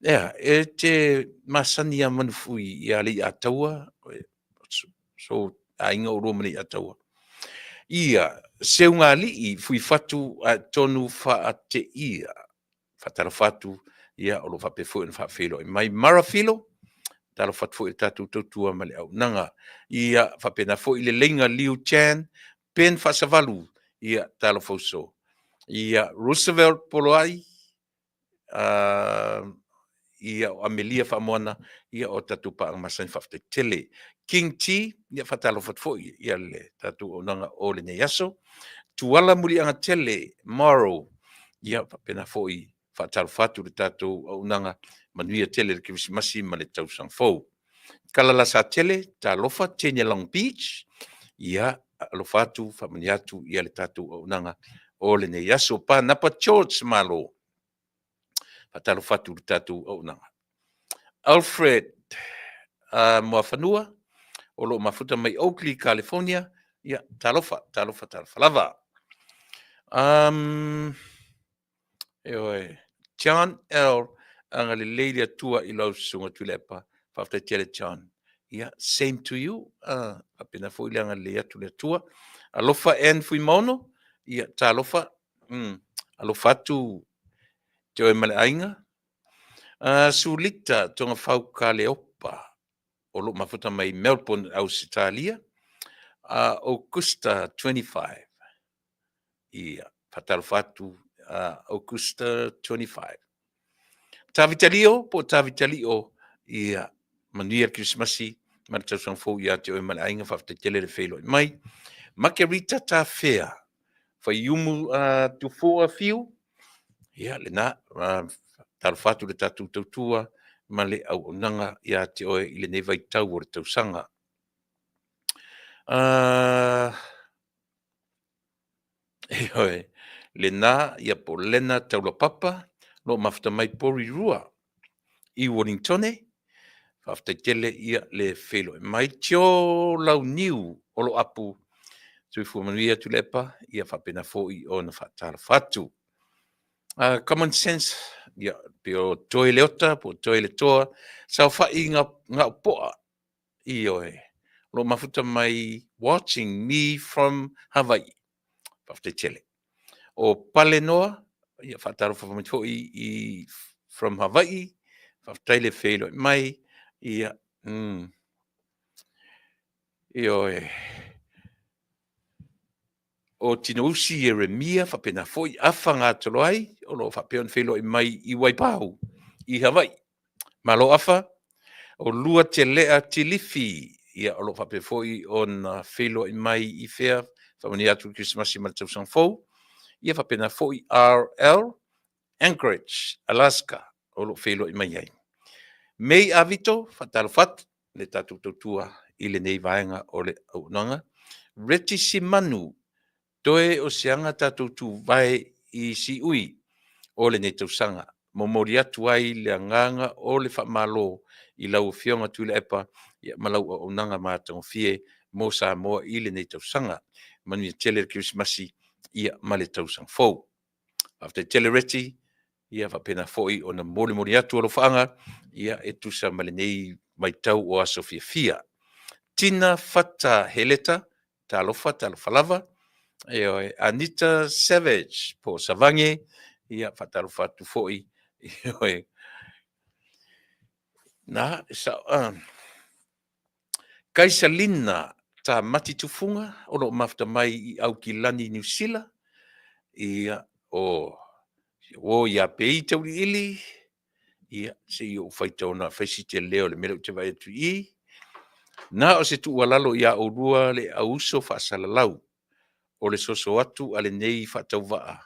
Ia, e te Masani a manufui ia li Atua. So, a inga o romani Atua. Ia, seunga li I fui fatu a tonu wha te ia. Fatara fatu, ia o lo whape fo in whawhelo. I mai marafilo, talo fatu fo I tatu tautua male au. Nanga, ia whapena fo I le lenga Liu Chan, pen whasavalu, ia talo fo so. Ia Roosevelt Poloai, ia o Amelia Whamoana, ia o tatu paang Masani Faafetai tele. King T, ia whatalo fatu fo ia le tatu o nanga o le nei aso. Tuala muri anga tele, Morrow, ia whapena fo I whatalo fatu le tatu o nanga Manuia tele le Kerisimasi ma le Tausanga fo. Kalala sa tele, ta Alofa, Tenya Long Beach, ia Alofa atu, Faamanuia atu, ia le tatu o nanga o le nei aso pa napa George malo. Fatalo fatu le tatu o nanga. Alfred Moafanua, o lo mafuta mai Oakley, California, ia talofa lava. John L. anga le lady Atua I lau sunga Tuilaepa, Faafetai tele John. Yeah, same to you. Apena fo I anga le atu le Atua. Alofa en fui mono. Yeah, ta alofa. Alofa tu te oe male ainga. Sulita tonga Faatalanoaga. O lo mafuta mai Melbourne, Australia. Augusta 25. Yeah, Fatalfatu, Augusta 25. Tavitalio, po tavitalio, ia Manuia Kerisimasi, ma le Tausanga fo ia te oe male ainga Faafetai tele le whelo I mai. Makerita ta fea, whai umu tu fua fiu, ia le na, talfatu le tatu tautua, ma le au onanga ia te oe I le nei vai tau o le Tausanga. Eoi, le na ia po lena taulapapa, lo mafuta mai pori rua, I Wellingtone, Faafetai tele ia le whelo. Mai tio lau niu o lo apu, tui Faamanuia Tuilaepa, ia whapena fo I o na whatala fatu. Common sense, ia pe o toe leota, po toe le toa, sau whai ngā poa, I oe. Lo mafuta mai watching me from Hawaii, Faafetai tele. O pale noa, ia whaatarofa mai fo'i I from Hawaii, Faafetai le whelo mai, ia, ioe, o tino usi Jeremia, whapena fo'i afa ngā tolo ai, o lo whapeon whelo mai I Waipau, I Hawaii. Malo afa, o lua te lea tilifi, ia o lo whape fo'i o na whelo mai I whea, whamani atu Kerisimasi ma tau Sanfou, ia whapena fo'i RL, Anchorage, Alaska, o lo whelo mai ai. Mei avito, whatalofat, le tatu tautua I Lenei vaenga o le aunanga, Reti Simanu, toe o seanga tatu tu vai I si ui, o le nei tausanga, momori atu ai le anganga o le whamalo I lau whionga Tuilaepa, ia malau o aunanga mātango fie, mo Samoa I le nei tausanga, Manuia tele Kerisimasi, ia male tausang fou. After tele reti, ia whapena fo'i o na mori atu o lo whaanga, ia e tusa male nei mai tau o aso fia. Tina Fata Heleta, ta Alofa, ta Alofa lava, Anita Savage, po Savange, ia Faatarofa atu fo'i, na, Kaisalina, ta mati tufunga, o lo mafta mai I au kilani New Zealand, ia o ia pei tau ili, ia se I o whaitau na whaisi te leo le mele te vai atu I, na o se tu walalo ia o rua le auso whaasalalau, o le soso atu ale nei whaatau waa,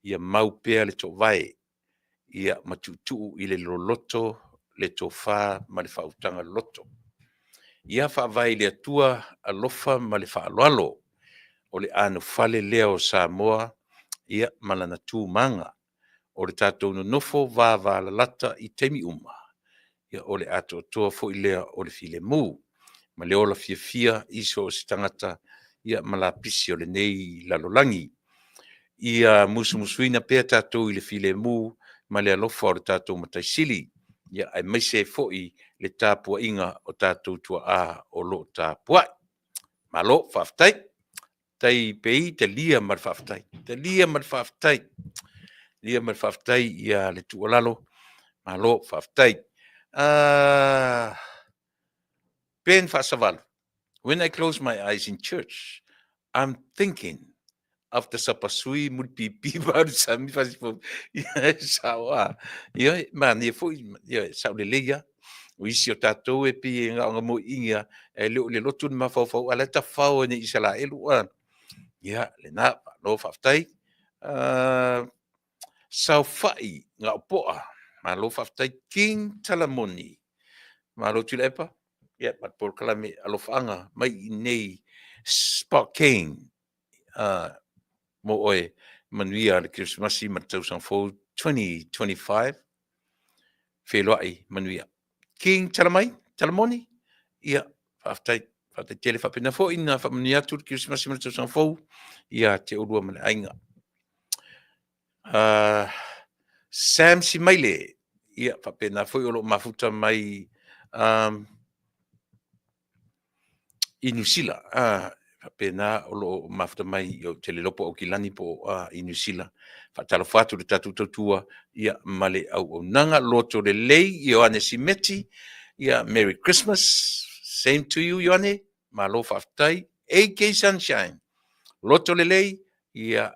ia mau pea le to vai, ia matutu I le loloto, le Tofa ma le whautanga loto. Ia whaavai le Atua Alofa ma le whaaloalo, o le anu fale leo Samoa, ia malana tū manga, o le tātou no nofo vā lalata I temi uma, ia o le ato toa fo I lea o le file mū, ma le ola fia iso o si tangata, ia malapisi o le nei Lalolagi, ia musuina pea tātou I le file mū, ma le alofa o le tātou mataisili, ia ai maise fo'i le tāpua inga o tātou tua a o lo tāpua. Malo, Faafetai, tai pei te lia mar Faafetai, lia mar Faafetai ia le tualalo, malo, Faafetai. Ben Fasavalu, when I close my eyes in church, I'm thinking of the sapasui mulpipi baru sami fasipo sawa ia mani fo ia sauleleia o isi o tatou e pi nga mo inga e le lotu ma fo ala ta fao ni isala elu ia le na no Faafetai sau fai nga poa ma lo Faafetai king talamoni ma lo Tuilaepa ia pat Polokalame Alofa mai nei Spokane mo oe Manuia le Kerisimasi ma tau Sanfou 2025 wheloai Manuia. King talamoni, ia Faafetai tele whapena fo ina whamania tu le Kerisimasi ma tau Sanfou, ia te urua ma le ainga. Sam Simaile, ia whapena fo olo mafuta mai I New Zealand, pena o lo mafuta mai o te le lopo o kilani po I New Zealand. Whaatalofa atu le tatu tautua ia male au nanga loto le lei Ioane Simeti ia Merry Christmas. Same to you Ioane. Malo Faafetai. AK Sunshine. Loto le lei ia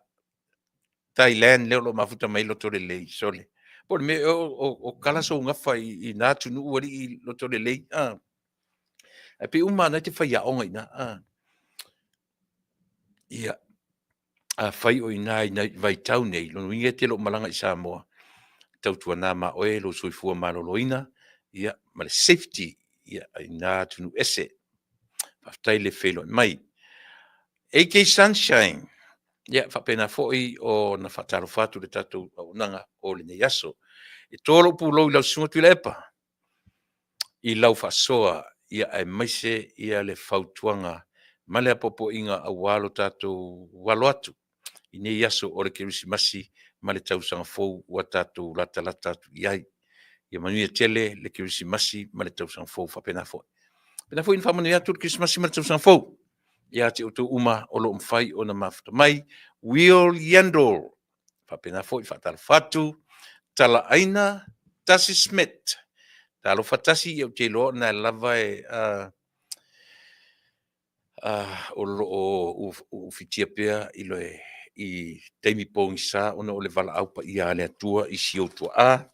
Thailand leo lo mafuta mai loto le lei. Sole. Po me o kalaso ngafa I nā Taunu'u I loto le lei. E pe umana te whaia onga ina. Ia, whai o ina vai tau nei, lono inge te lo malanga I Samoa, tautua nā ma oe lo soifua maloloina, ia, ma le safety, ia, ina tunu ese, Faafetai le whelo mai. AK Sunshine, ia, whapena foi o na whatarofatu le tatou au nanga o le nei aso, e tōlo pūlou I lau sunga Tuilaepa, I lau whasoa, ia, ai maise, ia le whautuanga, male apopo inga a walo tātou walo atu. I nei aso o le Kerisimasi ma le tausanga fou ua tātou lata atu iai. Ia Manuia tele le Kerisimasi ma le tausanga fou whapena foi. Pena foi in Faamanuia atu le Kerisimasi ma le tausanga fou. Ia te utu uma o lo mwhai o na mafuta mai. Will Yandol. Whapena fo I whatalawhatu, tala aina, tasi smet. Ta alofa tasi I o te loa na lava o lo fitia pea I loe I teimi pōngi sa ona o le wala aupa I a le atua I si o tua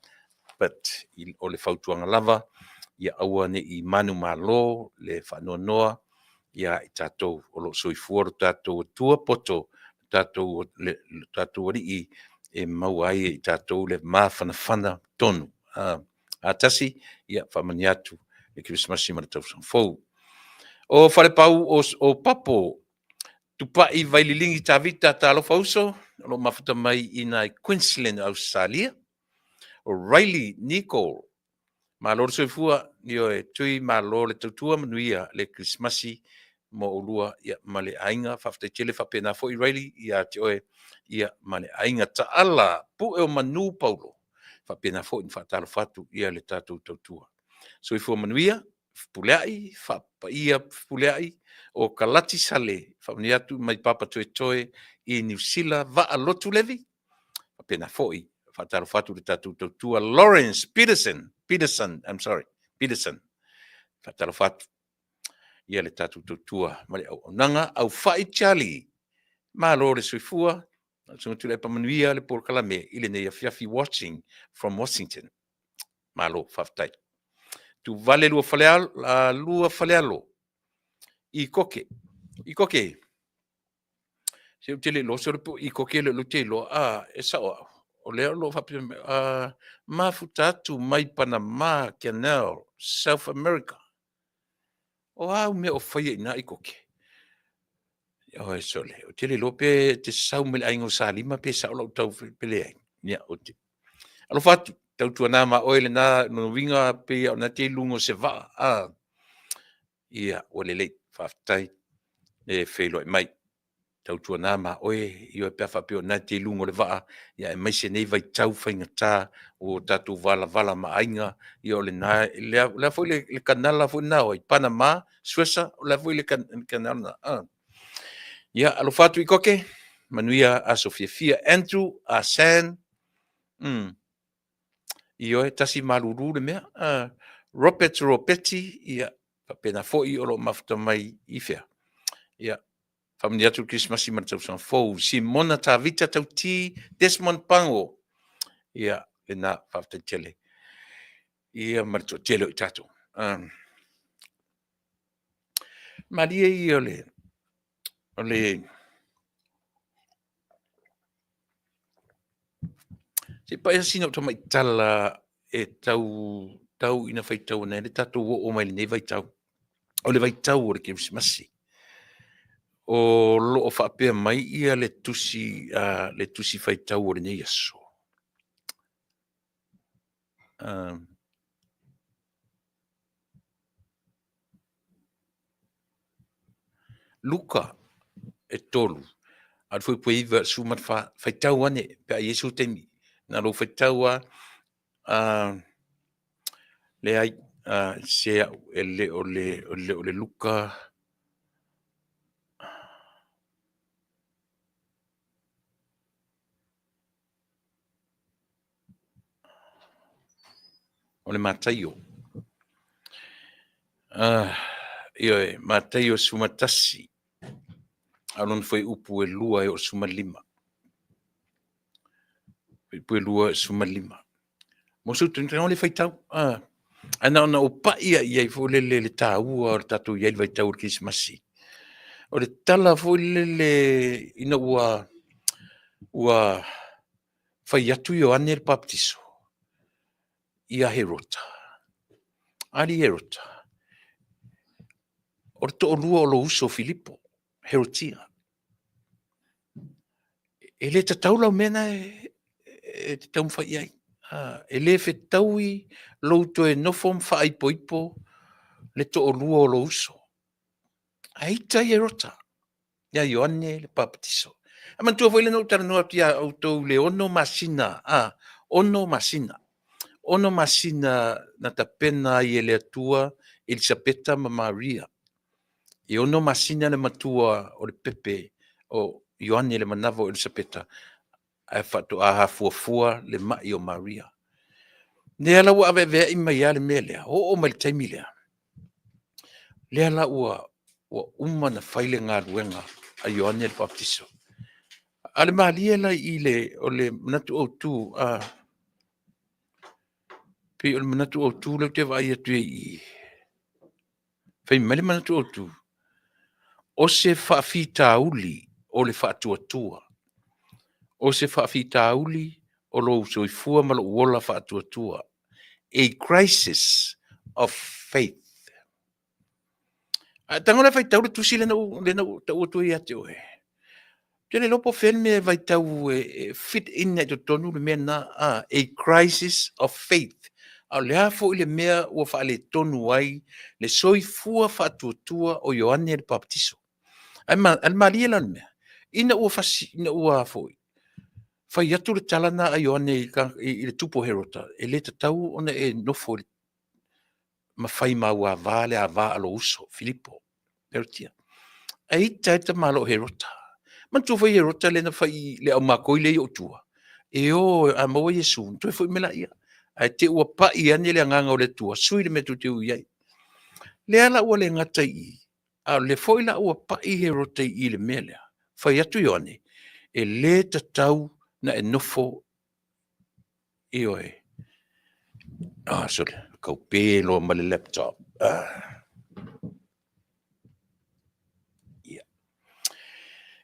but o le whautuanga lava, ia aua ne I manu malo, le whanoanoa, ia I tātou o lo soifua tātou tua poto, tātou ori I mau ai I tātou le mawhanawhana tonu. A tasi, ia Faamanuia atu, le Kerisimasi ma le Tausanga fou. O whare pau o papo, Tupa'i vaililingi tāwita tā Alofa uso, lo mafuta mai ina I Queensland, Australia. O Riley Nicole, ma lor soifua, io tui ma lor le tautua Manuia, le Kerisimasi, mo olua, ia ma le ainga, Faafetai tele whapena fo I Riley, ia te oe, ia ma le ainga ta ala, pu o manu paulo, whapena fo in whatalawhatu, ia le tātou tautua. Soifua Manuia, puleai, whapaia puleai, o kalati sale, Faamanuia atu mai papa toe I New Zealand, va a lotu levi, whapena fo I, whatalawhatu le tātou tautua, Lawrence Peterson, whatalawhatu, ia le tātou tautua, mare au nanga, au whai Charlie, ma lo le soifua, Tuilaepa Manuia le Polokalame, I Lenei Afiafi watching from Washington, ma lo Faafetai. Tu Vale lua falealo, I koke, se utele lo sorpo I koke le lutelo, e sao, o leo lo whapena, mafutatu mai Panama Canal, South America. O au me o whaia ina I koke. O e sole, o tele lope te sau me aingo sa lima pe sao lau tau pele ai. Nia o te. Alofa atu, tau tua nā ma oele nā no winga pe au na te lungo se va. Ia, o le lei, Faafetai, e whelo mai. Tau tua nā ma oe, I o e peafa pe o na te lungo le va. Ia, e mai se nei vai tau whainga tā, o tātou vala ma ainga, I o le nā, lea foi le kanala foi nā, o I Panama, Suesa, o lea foi le kanala. Ia, alofa atu I koke, Manuia a Sofiafia, Andrew, a San, I oe tasi maluru le mea, Ropetti, ia, pena foi o lo mafuta mai I fea. Ia, Faamanuia atu Kerisimasi ma le Tausanga fou, Simona Tavita tauti, Desmond Pango, ia, le nā Faafetai tele. Ia, ma le tele o I tātou. Maria I ole, se pai sino to mai tala e tau ina fai tau nei le tatu o mai nei vai tau. O le vai tau o le Kerisimasi. O lo o whapea mai ia le tusi fai tau o le nei aso. Luka e tolu. Ad foi pui iwa sumat fai tau ane pe a Yesu temi. Na lo fai tau le ai se o le Luka o le Mataio. Io Mataio sumatasi. Alon foi upu e lua e o sumalima. Upu e lua e sumalima. Mosutu nitanga le fai tau. Ana ona o paia ia I fo le tāua o le tatu ia vai tau Kerisimasi. O le tala fo le ina ua fai atu I o ane le baptiso. Ia herota. Ali herota. O le to lua o lo uso Filipo. Herotia. E le tataula mena e te tau mwhai ai. E le fe taui louto e nofo mwhai poipo le to o lua o lo uso. A ita I rota. Ia Ioane le baptiso. A mantua foi le no tara noa tia autou le ono masina. Ono masina. Ono masina na tapena I le atua Elisabeta ma Maria. E ono masina le matua o le pepe o Ioane le manavo Elisabeta. ai fatu aha fuafua le mai o Maria. Ne ala ua ave vea ima ia le mea lea, o ma le taimi lea. Le ala ua uma na faile ngā ruenga a Ioane le Baptiso. Ale malia la i le, o le manatu o tu, pe o le manatu o tu le te vai atu i. Fai mele manatu o tu. O se whaafitauli o le whaatuatua. O se whaafitauli o lo soifua ma lo uola whaatuatua. A crisis of faith. Tangona fai tau le tusi le nau tau atu i ate oe. Tene lopo whenme vai tau fit in na tonu le mea na a crisis of faith. A lea fo i le mea ua wha le tonu ai le soifua whaatuatua o Ioane le Baptiso. Al maria lan mea. Ina ua fasi, ina ua foi. Fai atu le talana a Ioane i le tupo herota. E le tau ona e nofo ma fai maua Vale a va alo uso, Filippo. Pertia. A ita eta malo herota. Man tu fai herota le na fai le au makoi le i o tua. E o a maua Yesu, tu e fai mela ia. A te ua pa i ane le anganga o le tua. Sui le metu te uiai. Le ala ua le ngata i. A le foi la ua pa i herota i le melea. Fai atu Ioane. E le tatau na e nofo i oe. Sorry. Kau pelo ma le laptop.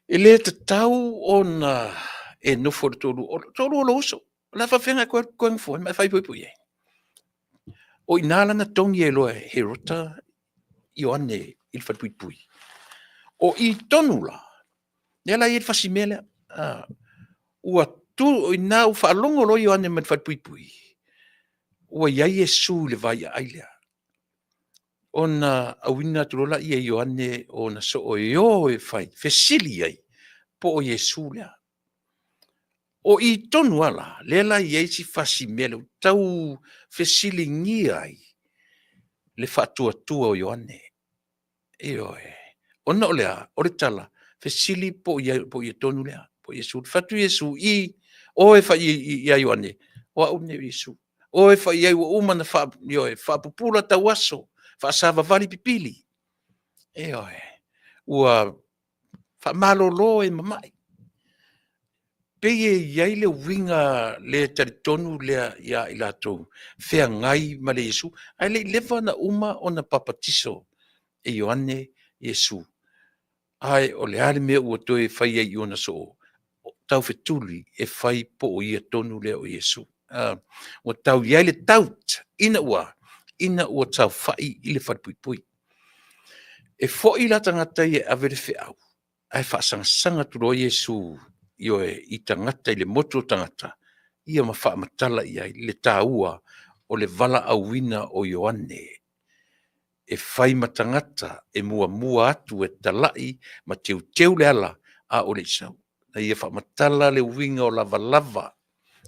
E le tatau ona e nofo le tolu o lo uso. La fa fenga koe ngfo, ma fai pui e. O inala na tongi e loa herota Ioane il fa pui. O i tonu la. Nela i fasimele. Ua tu o ina u fa longo lo Ioane ma fa pui. Ua ia Yesu le vai ailea. Ona awina tulola ia Ioane ona so o io e fai. Fesili ai. Po o Yesu lea. O i tonu ala. Lela i eisi fasimele. Tau fesili ngia ai. Le fatuatua o Ioane. E oe. Ona o lea. O le tala. Fesili po i tonu lea. Po Yesu. Fatu Yesu i. O e fai i Ioane. O au ne Yesu. O e fai iai ua umana whaapupula tau aso, whaasava vali pipili. E oe, ua whaamalolo e mamai. Peye iai le winga le taritonu lea ia i latou, whea ngai ma le Yesu, ai le lewa na uma o na papatiso e Ioane Yesu. Ai o le ale mea ua toe whai ai ona so, tau whetuli e whai po o ia tonu lea o Yesu. O tau iai le taut, ina ua tau whai i le whatpui. E fo i la tangata i e avere whiau, ai whaasanga turo Yesu i oe i tangata i le moto tangata, ia ma whaamatala i ai le tāua o le vala auina o Ioane. E whai matangata e mua atu e talai ma teu le ala a o le isau. Na ia whaamatala le winga o lava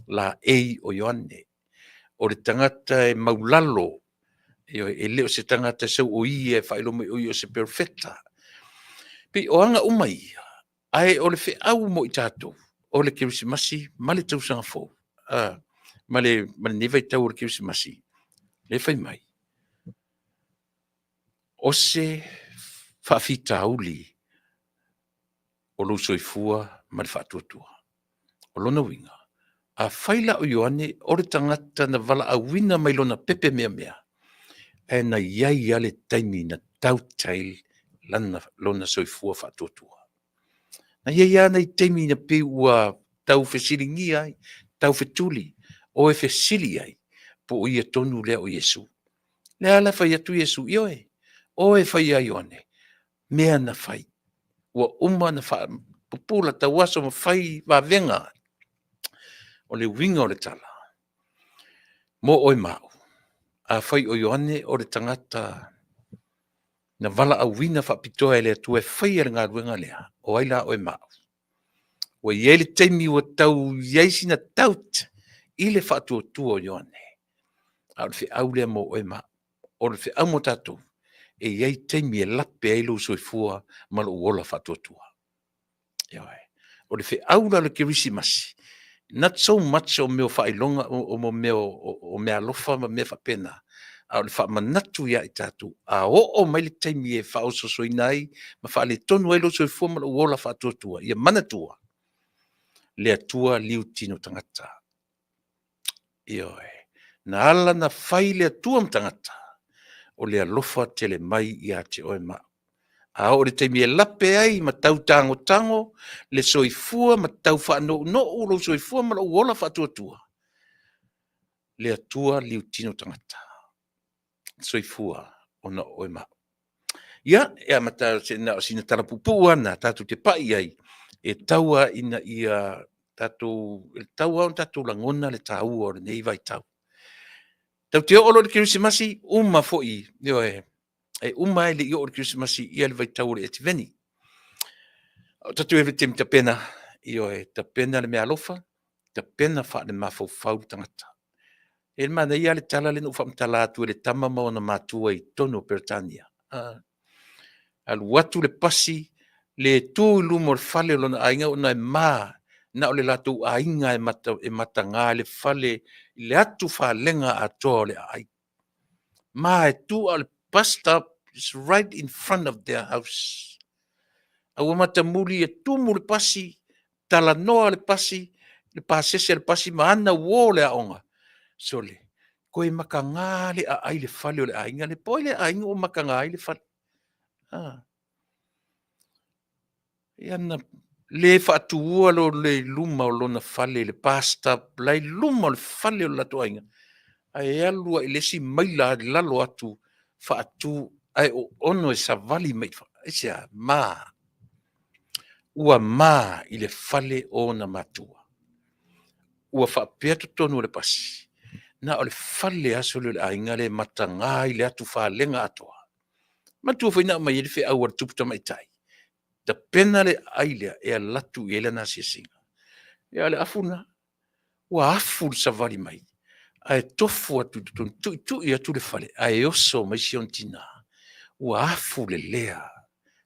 la ei o Ioane. O le tangata e maulalo, e leo se tangata sau o ia e whailome o ia se perfecta. Pi o anga umai, ai o le whiau mo i tātou, o le Kerisimasi, ma le Tausaga fōu, ma le nevai tau o le Kerisimasi, le whai mai. O se whaafitauli o lo soifua ma le whaatuatua. O lona winga. A whaila o Ioane, o le tangata na wala a wina mai lona pepe mea. E na iai ale taimi na tautail lona soifua whaatotua. Na iai ana i taimi na pe ua tau whesiringi ai, tau whetuli, o e whesili ai, po o ia tonu lea o Yesu. Lea ala whai atu Yesu, ioe, o e whai a Ioane, mea na whai, ua uma na wha, pupula tau aso ma whai wavenga, o le winga o le tala. Mo oi mau. A whai o Ioane o le tangata na wala a wina whapitoa e lea tu e whai e ngā ruenga lea. O aila oi mau. Wa iele teimi o tau iaisi na taut i le whaatua tua o Ioane. A le whi au lea mo oi mau. O le whi au mo tātou. E iei teimi e lape e lo soifua ma lo uola whaatua tua. Ioe. O le whi au la le Kerisimasi. not so much o meo whailonga o meo o mea alofa ma mea whapena. A o le whamanatu ia i tātou. A o mai le taimi e whaososoi nai, ma wha le tonu e lo soi fua ma o ola whatuatua. Ia manatua. Le atua liu tino tangata. Ioe. Na ala na whai le atua mtangata. O le alofa tele mai ia te oe ma. A o le taimi e lape ai ma tau tango, le soifua ma tau whaano no o lo soifua ma o ola whatuatua. Le atua liu tino tangata. Soifua o na oe ma. Ia, ea mata o sina tarapupu ana, tatu te pai ai, e taua ina ia tatu, e taua on tatu langona le tau o le nei vai tau. Tau te olo le Kerisimasi, uma foi, e uma ele i o le Kerisimasi, ia le vai tau le eti veni. Tatu e te pena, ta pena le mea alofa, ta pena wha le mafau fau tangata. E mana ia le tala le no wha mtala atu le tama maona matua i tono Peritania. Al watu le pasi, le tū lumo le fale o lona ainga o na e maa, na o le latu ainga e mata ngā le fale, le atu whalenga a toa le ai. Maa e tū al bus stop is right in front of their house. Awa mata muli e tū mo le pasi, tala noa le pasi, le pasese le pasi, ma ana wō le aonga. Sole, koe maka ngā le a ai le fale o le ainga, le poi le ainga o maka ngā ai le fale. Iana le whaatua lo le luma o lona fale le pasta, lai luma o le fale o lato ainga. Ai alua i lesi maila lalo atu whaatu, ai o ono e savali mai wha. Isia, maa. Ua maa i le fale o na matua. Ua whaapea tonu le pasi. Na o le fale aso le ainga le matanga i le atu whalenga atoa. Matua whaina mai e le au ar tuputa mai tai. Ta pena le ailea e a latu e le nasi singa. E ale afuna, ua afu le savali mai. A e tofu atu tu i atu le fale, a e oso mai sion tina. Ua afu le lea.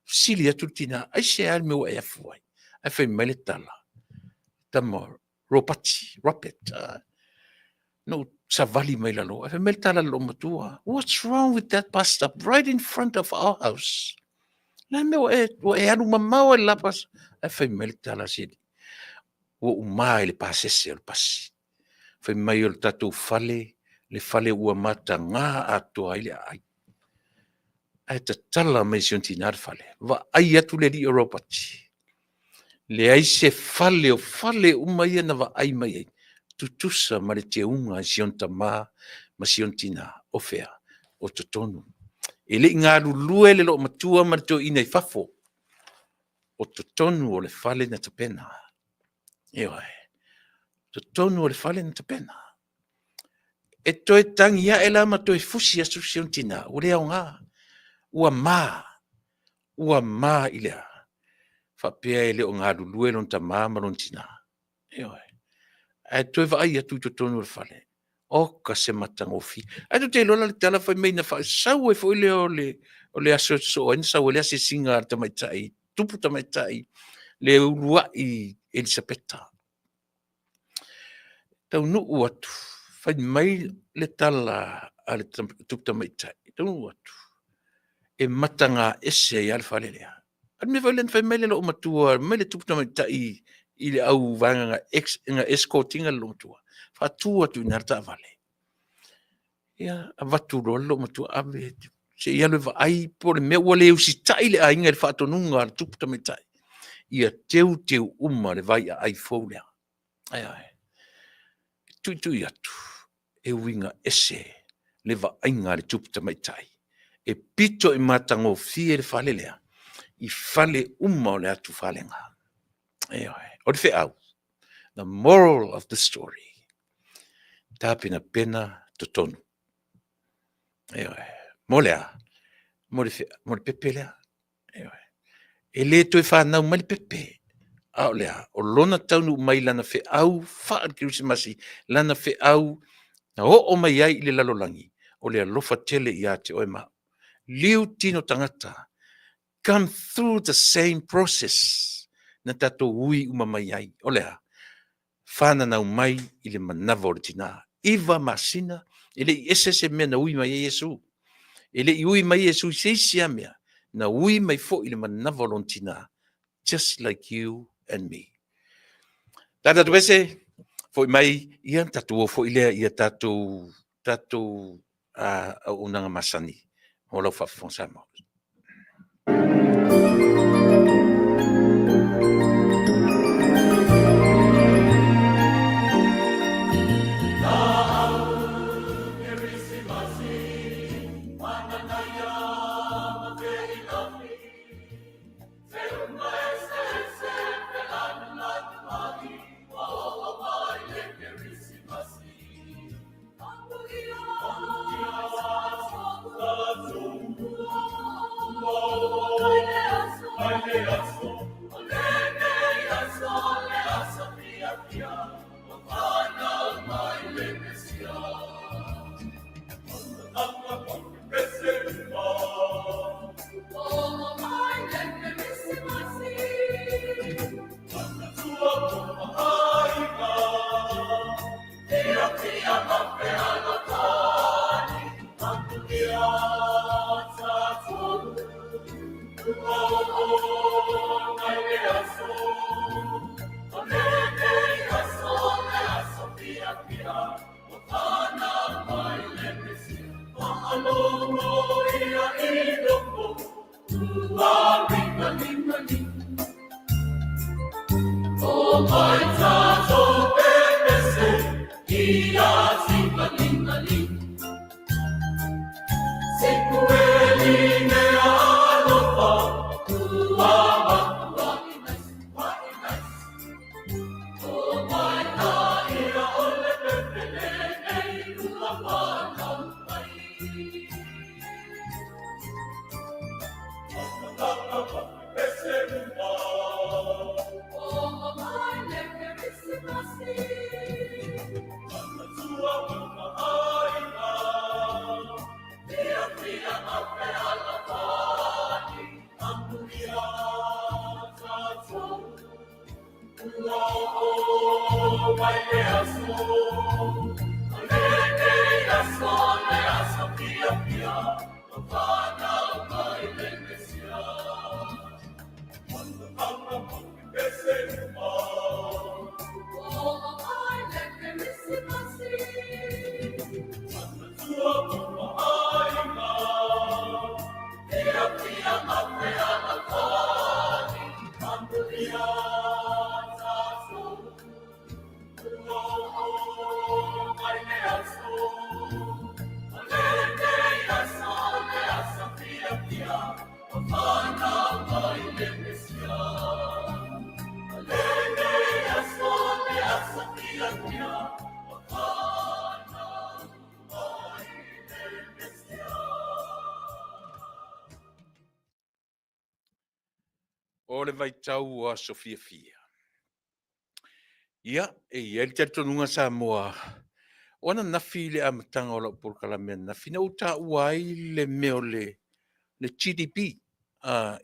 Sili atu tina, ai se al meu e afu ai. Ai fai mai le tala. Tama ropati, ropet. No savali mai lalo. Ai fai mai le tala lo matua. What's wrong with that bus stop right in front of our house? Na meu e anu mamau e lapas. Ai fai mai le tala sili. Ua umai le pasese o le pasi. Fai mai o le tatou fale, le fale ua mata ngā atoa ai le ai. Ai ta tala mai sion tina le fale. Va ai atu le li Europati. Le ai se fale o fale umai na va ai mai ai. Tutusa ma le te unga sion tama ma sion tina o fea o totonu. E le ngā lulue le lo matua ma le to ina i fafo. O totonu o le fale na tapena. Ewa e. Totonu o le fale na tapena. E toi tangi ia e la ma toi fusi asu sion tina. O le au ngā. Ua mā i lea. Whapea e le o ngā lulue lon ta mā maron tina. Ewa e. E toi va ai atu totonu o le fale. O ka se matangofi. E tu te lola le tala fai mei na wha. Sau e fo ile o le aso so. Eni sau e le ase singa tamaitai. Tupu tamaitai. Le urua i Elisabeta. Taunu'u atu. Fai mai le tala a le tupu tamaitai. Taunu'u atu. E matanga ese i alfa le lea. Anu me fai mai le lo matua. Mai le tupu tamaitai i le au vanga nga escortinga lo matua. Fatua tu narta vale. Ia avatu lo matua ave. Se ia le va ai por me wale usi tai le ainga le fatonunga le tupu tamaitai. Ia teu uma le vai ai fōlea. Ai. Tui atu. E winga ese le va ainga le tupu tamaitai. E pito i matango fie le fale lea. I fale uma o le atu falenga. Ai. O le fe au. The moral of the story. Tāpina pena totonu. Molea. Mo le pepe lea. E le toi whanau mai le pepe. Au lea. O lona taunu mai lana fe au. Whaad Kerisimasi. Lana fe au. Na o mai ai i le Lalolagi. O le alofa tele i ate oe ma. Liu tino tangata. Come through the same process. Na tato ui uma mai ai. O lea. whananau mai i le manawa o le tina. Iwa masina, ele i ese se mea na ui mai e Yesu. Ele i ui mai Yesu se isia mea, na ui mai fo i le manawa o le tina. Just like you and me. Tata tuese, fo i mai, ia tatu o fo i lea, ia tatu unanga masani. O lau whawhonsa mau. O le vai tau a Sofia Fia. Ia, ia li tatonunga Samoa. Ona nafi le amatanga o la Polokalame nafi na uta uai le meo le GDP.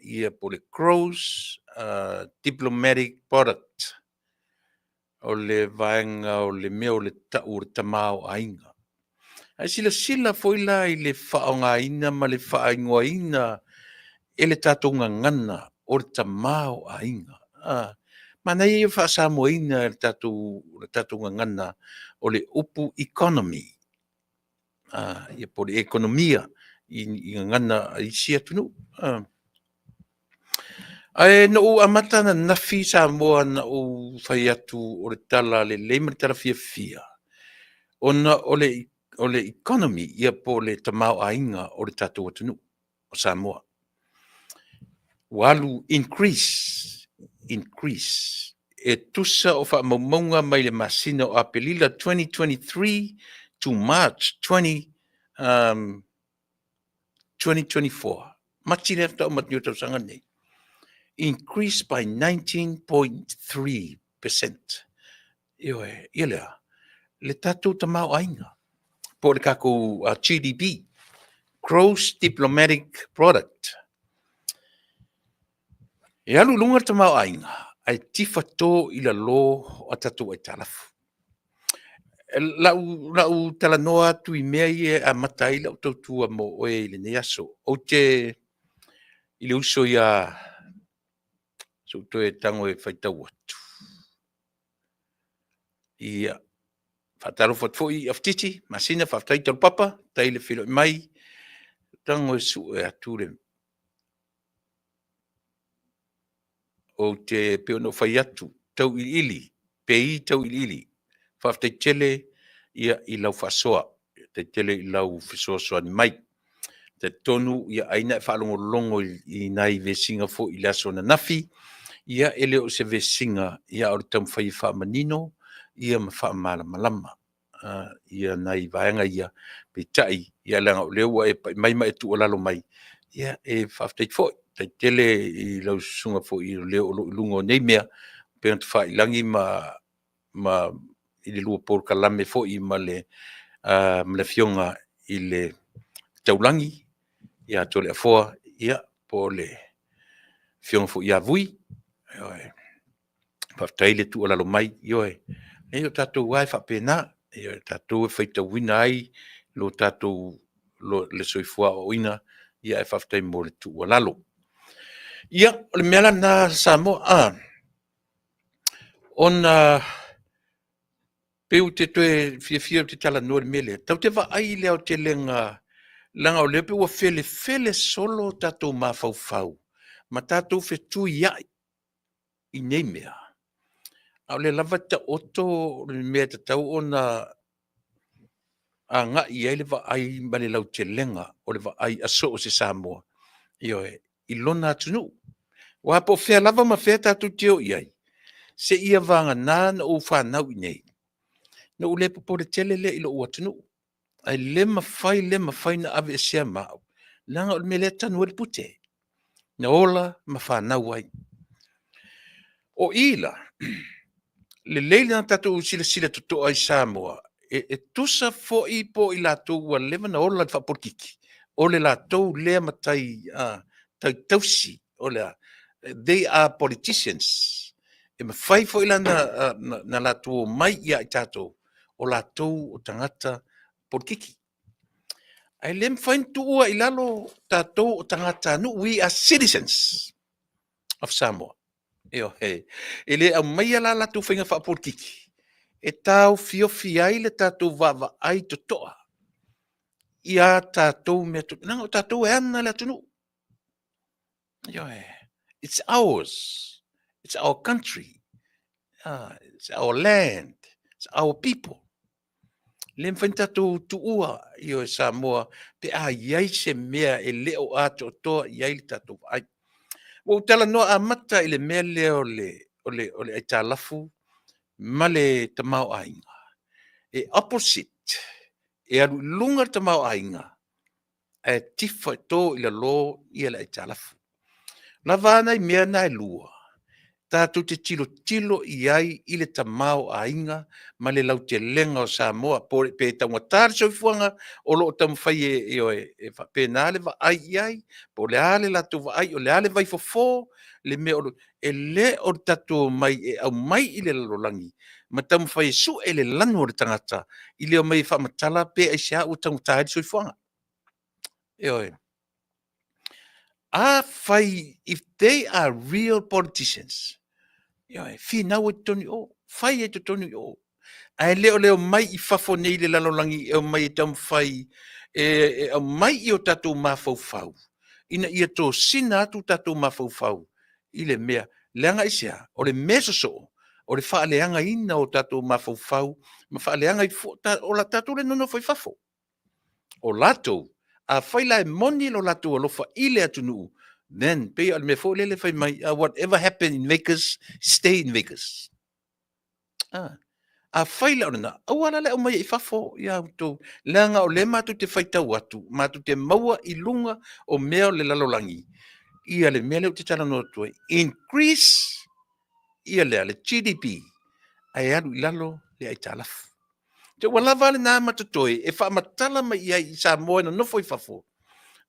Ia po le gross diplomatic product. O le vaenga o le meo le tau le tamao ainga. Ai sila foi la i le whaongaina ma le whaingoaina e le tatonga ngana o le tamao ainga. Mana i e whaasamoina le tatonga ngana o le upu economy. Ia po le ekonomia i ngana i sia tunu. Ai no u amata na nafi Samoa na u whai atu o le tala le leima le tala fia. Ona o le economy ia po le tamao ainga o le tatou atunu o Samoa. Walu increase. E tusa o whaamaunga mai le masina o Apelila 2023 to March 2024. Machi lefta o matniu tau sanga nei. Increased by 19.3%. Ia lea, le tatou tamao ainga. Po le kako GDP, Gross Diplomatic Product. E alu lunga tamao ainga. ai tifa tō i la lō o tatou ai talafu. Lau talanoa atu i mea i a matai lau tautua mo oe i le neaso. O te i le uso i a so toe tango e whaitau atu. I whataro whatfo i aftiti, masina whaftai tau papa, tai le whilo mai, tango e su e ature. O te peo no whai atu, tau i ili, pei tau i ili, whaftai tele ia i lau whasoa, te tele i lau whasoa ni mai. Te tonu ia aina e whalongo longo i nai ve singa fo i laso na nafi, ia ele o se ve singa, ia o tam whai whamanino, ia ma whamala malama. Ia nai vaenga ia, pe tai, ia langa o leua e mai mai tu o lalo mai. Ia e whaftai fo, te tele i lau sunga fo i leo o lungo nei mea, pe anta wha ilangi ma i le lua Polokalame fo i ma le fionga i le taulangi, ia tole afoa, ia po le fionga fo ia vui, whaftai le tu o lalo mai, ioe, e o tatou wai whapena, e o tatou e whaita wina ai, lo tatou le soifua o ina, ia e whaftai mo le tu o lalo. Ia, o le meala na Samoa, ona peu te toe fia te tala noa le mele, tau te wa ai leo te lenga, langa o lepe ua fele solo tatou mawhau, ma tatou fetu iai, i nei mea. Au le lava ta oto le mea te tau ona a nga i le va ai ma le lau te lenga o le va ai aso o se Samoa. Ioe, i lona atunu. Wa po fea lava ma fea tatou teo iai. Se ia vanga nana o whanau i nei. Na ule po le tele le ilo atunu. Ai le mawhai na ave ASEA mao. Langa o le mele tanu le pute. Na ola ma whanau ai. O ila, le leile na tatou sila tuto ai Samoa, e tusa fo i po i lātou ua lewa na ola whapolkiki. O le lātou lea matai tausi, o lea, they are politicians. E mawhai fo i na lātou mai ia i tātou, o lātou o tangata polkiki. Ai le mwhain tuua i lalo tātou o tangata nu, we are citizens of Samoa. Eo he. E le au mai ala la tu whainga whapolkiki. E tau fiofi ai le tātou wawa ai to toa. Ia tātou mea tu. Nanga tātou e ana le atunu. Eo he. It's ours. It's our country. It's our land. It's our people. Le mwhain tātou tuua io e Samoa. Pe a iai se mea e leo ato toa iai le tātou ai. O tala noa a mata i le mea leo o le ai tālafu, ma le tamau ainga. E opposite, e aru lunga tamau ainga, e tifa tō i la lo i le ai tālafu. La vana i mea na e lua, tātou te tilo i ai i le tamau ainga, ma le lau te lenga o Samoa, pe taunga tāre soifuanga, o lo tamu whai e pēnā le va ai i ai, po le ale la tu va ai, o le ale vai fofo, le me o e le o tatou mai e au mai i le Lalolagi, ma tamu whai su e le lanu o le tangata, i le o mai whamatala pe ai sea o tamu tāre soifuanga. Oi. If they are real politicians, fi nau e toni o, fai e toni o. Ai leo mai i fafo nei le Lalolagi e mai e tam fai e mai i o tatou mafau. Ina ia tō sina atu tatou mafau. I le mea, leanga isea, o le mesoso, o le whaaleanga ina o tatou mafau, ma whaaleanga i o la tatou le nono fai fafo. O latou, a whaila e moni lo latou alofa i le atunu, then pe al me fo lele fai mai, whatever happened in Vegas, stay in Vegas. A whaila o na, awala le o mai i fafo, ia utou, leanga o le matu te whaitau atu, matu te maua i lunga o mea le Lalolagi. Ia le mea leo te tala no tue, increase, ia le GDP, ai alu i lalo le ai talafu. Te wala vale nā matatoe, e wha matala mai ia i Samoa na nofo i fafo.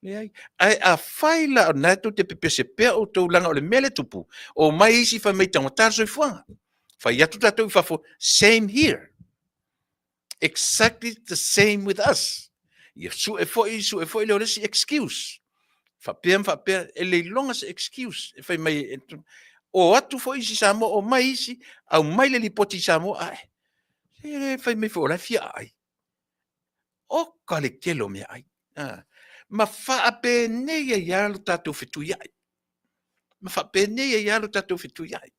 Ai a faila o na tu te pepese pe o tau langa o le mele tupu. O mai isi fa mai tanga taso i fuanga. Fa yatu tato i fafo, same here. Exactly the same with us. Ia su e foi leo lesi excuse. Fa pia, e le longa se excuse. E fai mai, o atu foi isi samo, o mai isi, au mai le lipoti samo, ai. E fai mai fo la fia ai. O kale kelo me ai. Ma fa ape nei e yalu tato fitu yai. Ma fa ape nei e yalu tato fitu yai.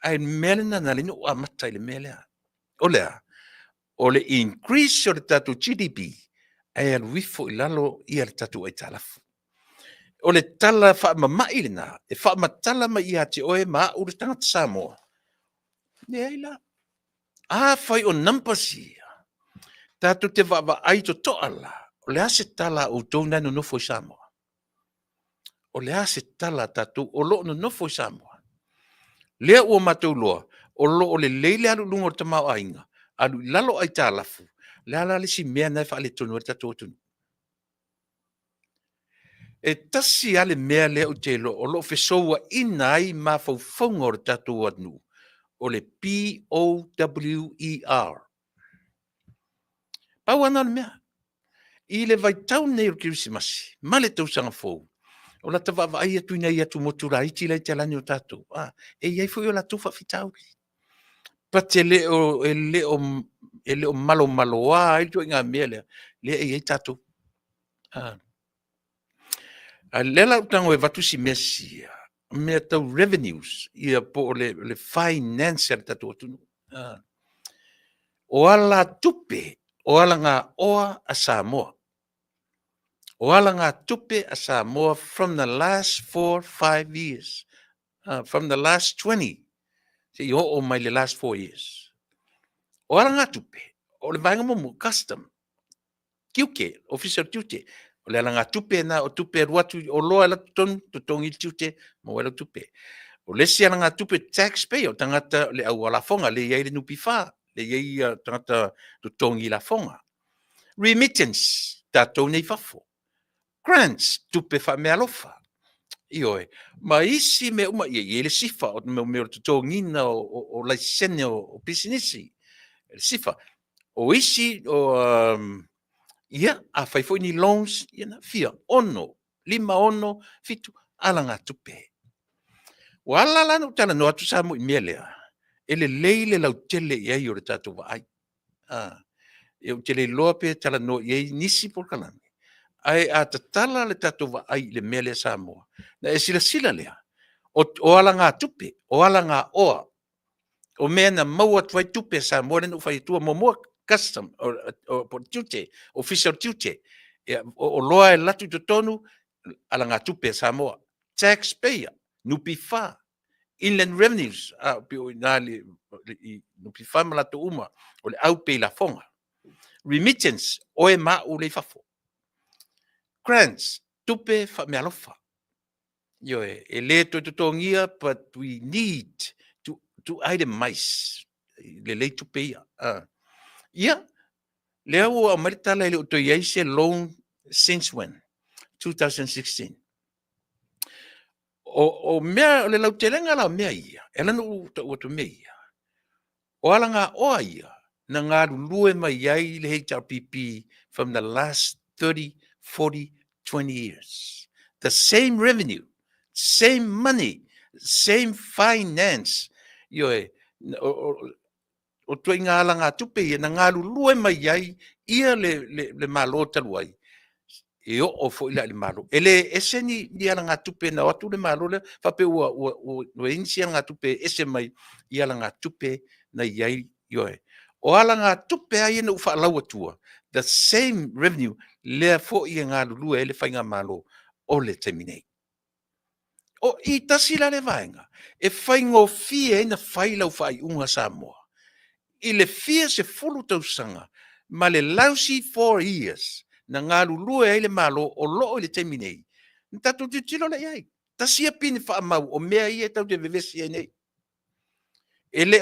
Ai mele na nalino o amata le mele a. O le increase o le tato GDP. Ai al wifo ilalo ia le tato ai talafu. O le tala fa mamai le na. E fa matala ma ia te oe ma uru tangata Samoa. Ne ai la. Fai o nampasi. Tato te va ai to toala. O le ase tala o tau nano nofo i Samoa. O le ase tala tatu o lo no nofo i Samoa. Lea ua matou loa, o lo o le leile alu lunga o tamau ainga, alu lalo ai tālafu, le ala le si mea nai whaale tonu e tatou tonu. E tasi ale mea lea o te lo, o lo fesoua ina ai ma faufaunga o le tatou anu, o le POWER. Pau ana le mea, i le vai tau nei o Kerisimasi, ma le Tausaga fou. O la tawa ai atu nei atu motura iti lai te lani o tatou. E iai foi o la tufa fitauri. Pate ele o malo ai tu ngā mea lea. Lea e iai tatou. A lela utango e vatusi mesi. Mea tau revenues. Ia po le finance al tatou atunu. O ala tupe. O ala ngā oa a Samoa. O ala ngā tupe a Samoa from the last 4-5 years. From the last 20. Se i o mai le last 4 years. O ala ngā tupe. O le vaenga momu custom. Kiuke, official tiute. O le ala ngā tupe na o tupe ruatu o loa la tonu, to tongi tiute, mo wala tupe. O le si ala ngā tupe taxpayer, o tangata le au ala fonga, le iai le nupi wha, le iai tangata to tongi la fonga. Remittance, tatou nei fafo. Grants, tupe wha me alofa. Ioe, ma isi me uma, ie le sifa, o me to tongina o laisene o businessi. Le sifa. O isi, ia, a fai foi ni loans, ia fia, 5 fitu, ala ngā tupe. O ala lana o tala no atu sa mo i melea. Ele leile lau tele i ai o le tatou wa ai. E o tele loa pe tala no i ai nisi Polokalame. Ai a tatala le tatou wa ai le melea Samoa. Na e sila lea. O ala ngā tupe, o ala ngā oa. O mea na maua tuai tupe Samoa le no fai tua momoa custom, o tiute, official tiute. O loa e latu to tonu, ala ngā tupe Samoa. Taxpayer, nupi wha. Inland revenues, nupi wha malatu uma, o le au pei la fonga. Remittance, oe ma u le fafo. Grants, tupe wha me alofa. Yoe, e le to tongia, but we need to itemize. Le tupe ia. Ia, lea ua maritala ele o to iaise loan since when? 2016. O mea, le lau telenga la mea ia. E lana o to mea ia. O ala ngā oa ia. Na ngā lue mai iai le HRPP from the last 30, 40, 20 years. The same revenue, same money, same finance. Ioe, o tui ngā ala ngā tupe ia, na ngā lue mai iai ia le malo taluai. E o fo ila le malo. Ele ese ni ala ngā tupe na watu le malo le, fape ua inisi ala ngā tupe ese mai i ala ngā tupe na iai ioe. O ala ngā tupe ai na ufa lau atua. The same revenue lea fo i ngā lulua ele whai ngā malo o le teminei. O i tasila le vaenga. E whai ngō fie ina whai lau whai unga Samoa. I le fia se fulu tausanga, ma le lausi 4 years, na ngā lulua ele malo o loo le teminei. Ntatu te tilo le iai. Tasia pini wha mau o mea ia tau te vevesi nei. Ele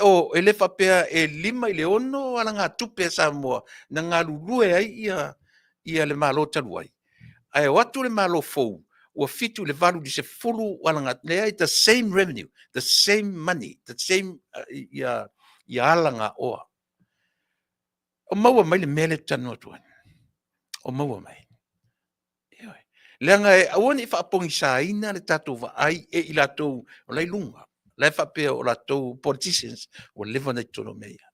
whapea e 5 i le 1 ala ngā tupe Samoa, na ngā lulua ai ia le malo taluai. Ai watu le malo fou, ua fitu le valu di se fulu walanga lea the same revenue, the same money, the same ia alanga oa. O maua mai le mele tanu atuan. O maua mai. Leanga e awani whaapongi sa ina le tatou wa ai e i latou o lai lunga. Lai whapea o latou politicians o lewa nei tono meia.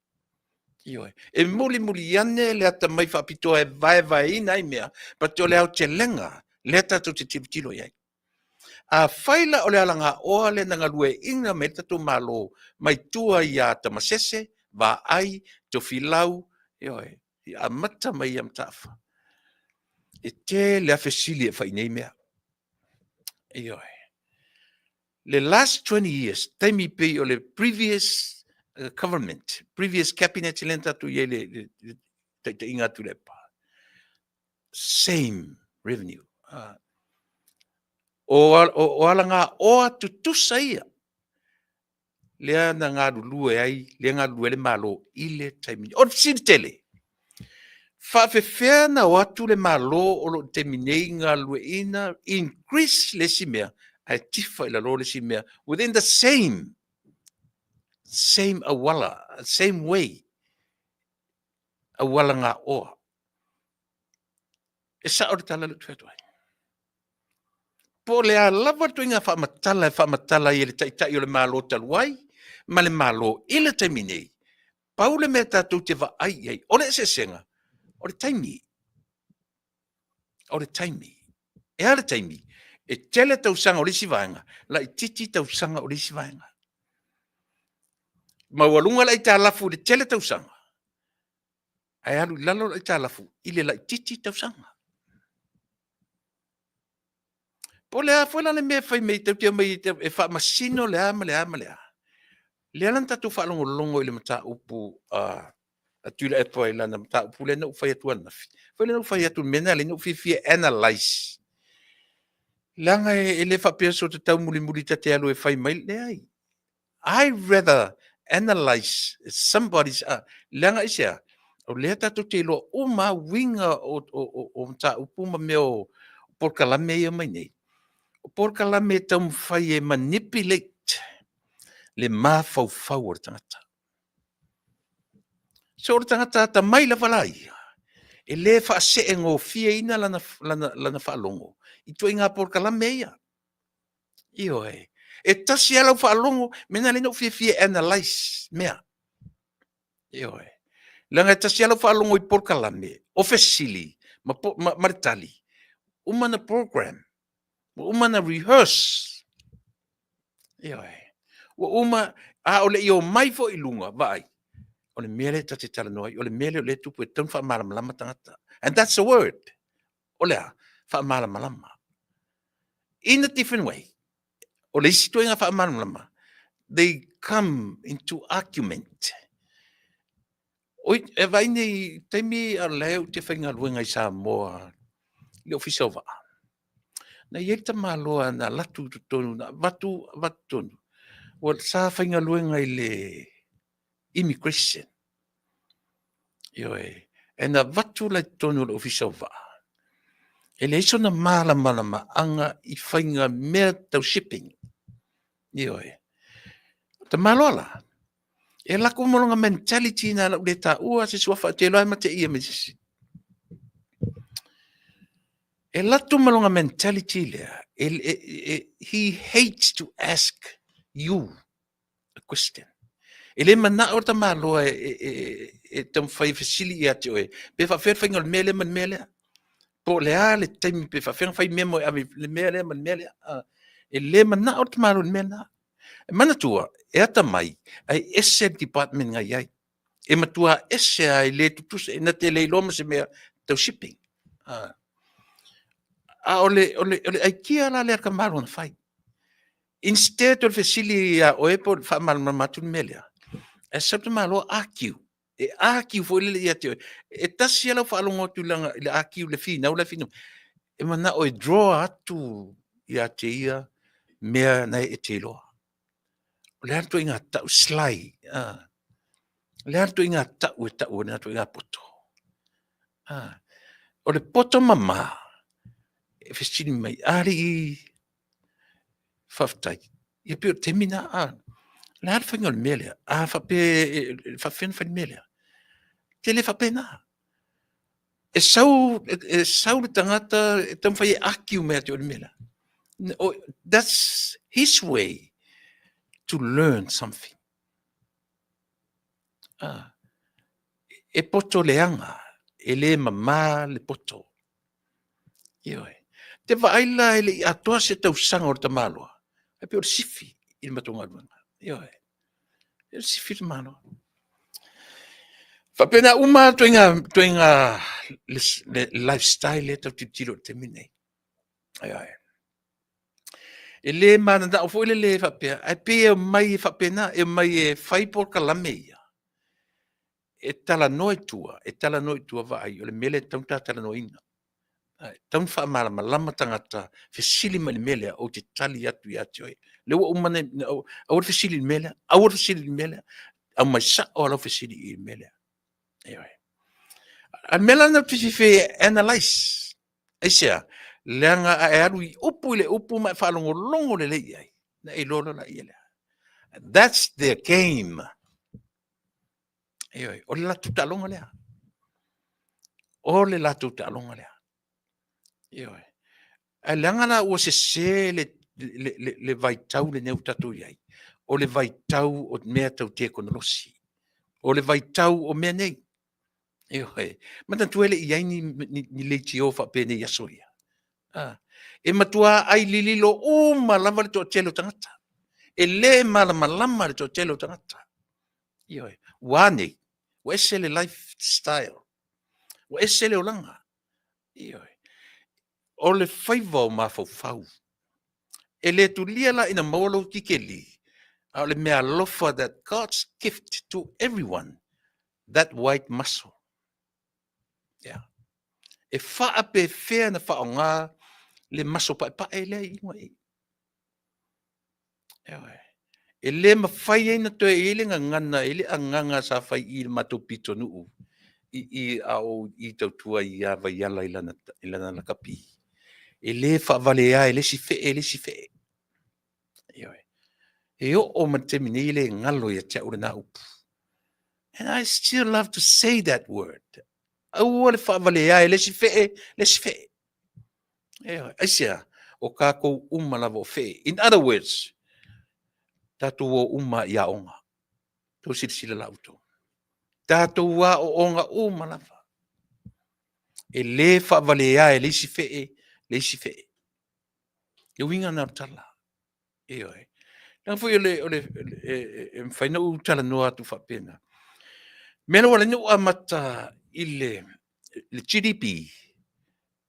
E muli ane le ata mai whaapitoa e vai ina i mea, pa te o le au te lenga, le tatou te tilo iai. A whaila o le alanga oa le nanga lue inga me tatou malo, mai tua i a tamasese, va ai, to filau, i a mata mai am tafa. E te le afesili e whainei mea. The last 20 years, taimi pei o le previous government, previous cabinet lenta tu ye te inga Tuilaepa. Same revenue. O alanga o tu tusa ia. Lea na ngā lue ai, lea ngā lue le malo ile taimi. O sintele. Faafetai na watu le malo o lo teminei ngā lue ina, increase le simea. Ai tifa ila lo le simea within the same awala, same way. Awala ngā oa. E sa o tala le tuatua. Po le a lava tu inga whaamatala i le taitai o le malo taluai, ma le malo i le taiminei. Pau le mea tātou te wa ai, o le sesenga, o le taimi. O le taimi. E a le taimi. E tele tausanga o le sivaenga, la i titi tausanga o le sivaenga. Ma walunga la i tā lafu le tele tausanga. Ai alu lalo la i tā lafu, ile la i titi tausanga. Po lea fuela le mea fai mei tau tia mei e wha masino lea ma lea. Lea lan tatu wha longo i le mata upu a Tuilaepa i lana mata upu le na ufai atu anafi. Fai le na ufai atu mena le na ufifia analyze. Langa e le wha pia so te tau muli ta te alu e fai mai lea ai. I rather analyze somebody's langa isea. O lea tatu te lo uma winga o mata upu ma meo Polokalame ia mai nei. O Polokalame tau mwhai e manipulate le mafau o le tangata. So o le tangata ta mai la walai. E le wha se e ngō fia ina lana whaalongo. I tua inga Polokalame ia. Io e. E tasi ala whaalongo, mena le no fia analyze mea. Io e. Langa e tasi ala whaalongo i Polokalame. Officially. Maritali. Umana program. Umana rehearse. Io e. Uma ole io mai fo i lunga vai. Ole mele tati talanoi, ole mele ole tupu e tun fa malama tangata. And that's the word. Ole fa malama. In a different way. Ole isi inga fa malama. They come into argument. Oi e vai nei teimi a leo te whainga luenga i Samoa. I official va. Na ieta maloa na latu tonu na vatu tonu. Wat sa whainga luenga i le immigration. Ioe. E na vatu lai tonu le official va. E le iso na malama anga i whainga mea tau shipping. Ioe. Ta maloala. E lako molonga mentality na la uleta ua se suafa te loa ma te ia me sisi. E latu malonga mentality lea. He hates to ask you a question. Ele mana o ta malo e tam fai fasili ia te oe. Pe fa fer fainga mele man mele. Po le ale taimi pe fa fer fai memo a le mele man mele. Ele mana o ta malo mele. E mana tua e ata mai ai ese department ngai ai. E matua ese ai le tutus e na te le loma se mea tau shipping. Ole ai kia la le ka malo na fai. Instead of fasili o e po fa mal matu mele. E sabta malo argue. E argue fo le ia te. E tasi ala fa alongo tu langa le argue le fina o le fina. E mana o draw atu ia te ia mea na e te loa. Le atu inga tau slai. Le atu inga tau na atu inga poto. O le poto mama. fesili mai ari Faafetai ia pe te mina la whainga le mele whapen mele te le whapena e sau le tangata e tam whai aki mea te o le mele. That's his way to learn something. E poto leanga, e le mama le poto. Ioi. Te vaaila ele atua se Tausaga o le tamaloa. E pe o le sifi i le matonga luanga. Ioi. E le sifi le maloa. Whapena uma toinga le lifestyle e tau titiro te minei. Ioi. E le mana da ofo le whapea. E pe e mai e whapena, e mai e whai Polokalame ia. E tala noi tua vai, o le mele taunta tala noina. Taun wha malama tangata, fesili mani mele o te tali atu i atu e. Lewa umane, awar fesili mele, au mai sa o alau fesili i mele. Al mele na pisi fe Analyst. ASEA, leanga a aru i upu mai whalongo longo le lei ai. Na e lolo la i ele. That's their game. O le latu talonga lea. O le latu talonga lea. A langana o se le vaitau le neu tatu iai. O le vaitau o mea tau te konolosi. O le vaitau o mea nei. Mata tuele iai ni leiti o whapene i asoia. E matua ai lililo o malama le to telo tangata. E le malama le to telo tangata. Wane. O ese le lifestyle. O ese le olanga. O le whaiva o mawhau. E le tu lia la ina maolo kikeli. O le mea Alofa that God's gift to everyone. That white muscle. E wha pe whea na wha o ngā le muscle pa e le ingoa e. E le mawhai e na toe e le ngana e le anganga sa whai i le mato pito nuu. I tautua i a vai ala i lana na kapi. E le Vale e le si fe. E o matemine i le ngalo i a tia ure na upu. And I still love to say that word. Au le Vale e le si fe. ASEA o kako umalawa o fe. In other words, tatu o i a onga. Tau sila lauto. Tatu wa o onga umalawa. E le Vale e le si fe. E winga na tala. Nang foi ole faina u tala noa tu whapena. Mena wala nu amata le GDP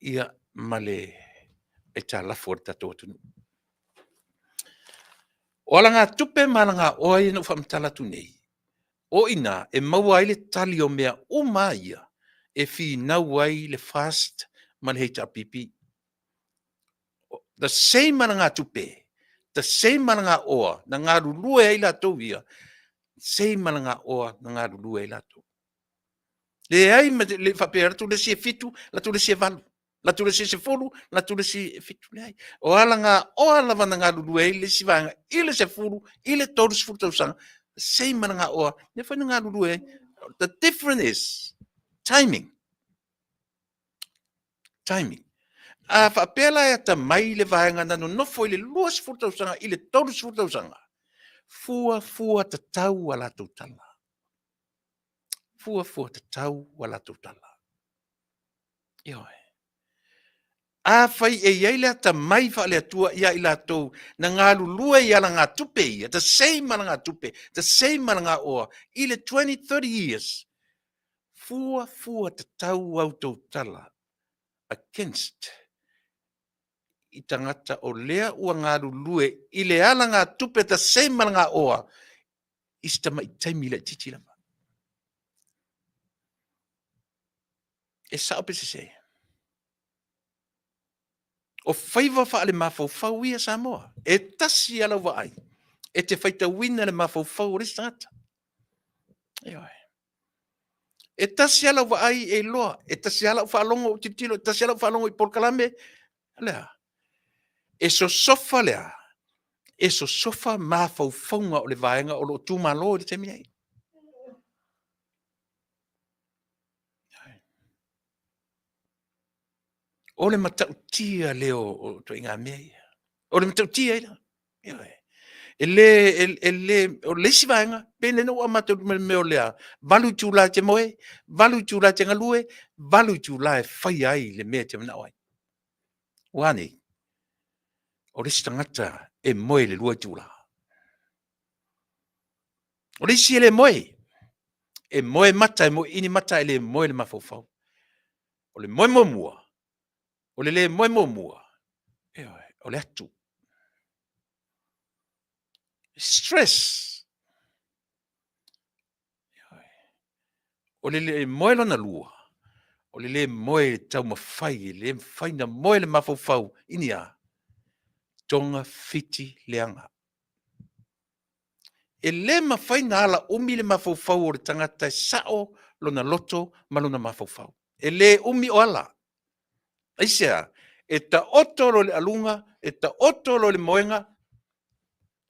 ia male e tala for tato tunu. O ala ngā tupe mala ngā oai no whamtala tu nei. O ina e maua le tali o mea o maia e fi nau ai le fast male hei tapipi. The same mana ngā tupe. The same mana ngā oa na ngā rulue ai la tau ia. Same mana ngā oa na ngā rulue ai la tau. Le ai le whapea ratu le si e fitu, la tu le si e valu. La tu le si e furu, la tu le si e fitu le ai. O ala ngā oa lava na ngā rulue ai le si vanga i le se furu, i le toru si furu tausanga. Same mana ngā oa. Ne whai na ngā rulue ai. The difference is timing. A whapela e ta mai le vaenga nano nofo i le lua si furu tausanga, i le toru si furu tausanga. Fua ta tau ala tau tala. Fua ta tau ala tau tala. A whai e iaila ta mai wha le atua ia i la tau na ngā lulua i ala ngā tupe ia. The same mana ngā tupe. The same mana ngā oa. I le 20-30 years. Fua ta tau au tau tala. Against i tangata o lea ua ngā lulue i le ala ngā tupe the same mana ngā oa. I sta mai taimi le titi lama. E sao pe se. O whaiva wha le mawhau ia Samoa. E tasi ala wa ai. E te whaita wina le mawhau restata. E tasi ala wa ai e loa. E tasi ala wha alongo o titilo. E tasi ala wha alongo i Polokalame. Lea. E so sofa lea. E so sofa ma faufaunga o le vaenga o lo tūmalo i le te minei. O le matau tia leo o to inga mea. O le matau tia ila. O le si vaenga, pene no a matau meo lea. Valu tūla te moe, valu tūla te ngalue, valu tūla e whai ai le mea te manawai. Wani, o le stangata e moe le lua tūla. O le si ele moe. E moe mata, e moe ini mata, e le moe le mafofau. O le moe momua. O le moe momua. O le atu. Stress. O le moe lona lua. O le moe tau mawhai, le mawhai na moe le mafofau. Ini a. Tonga fiti leanga. E le mawhai na ala umi le mafofau o le tangata sao lona loto ma lona mafofau. E le umi o ala. ASEA, e ta oto lo le alunga, e ta oto lo le moenga,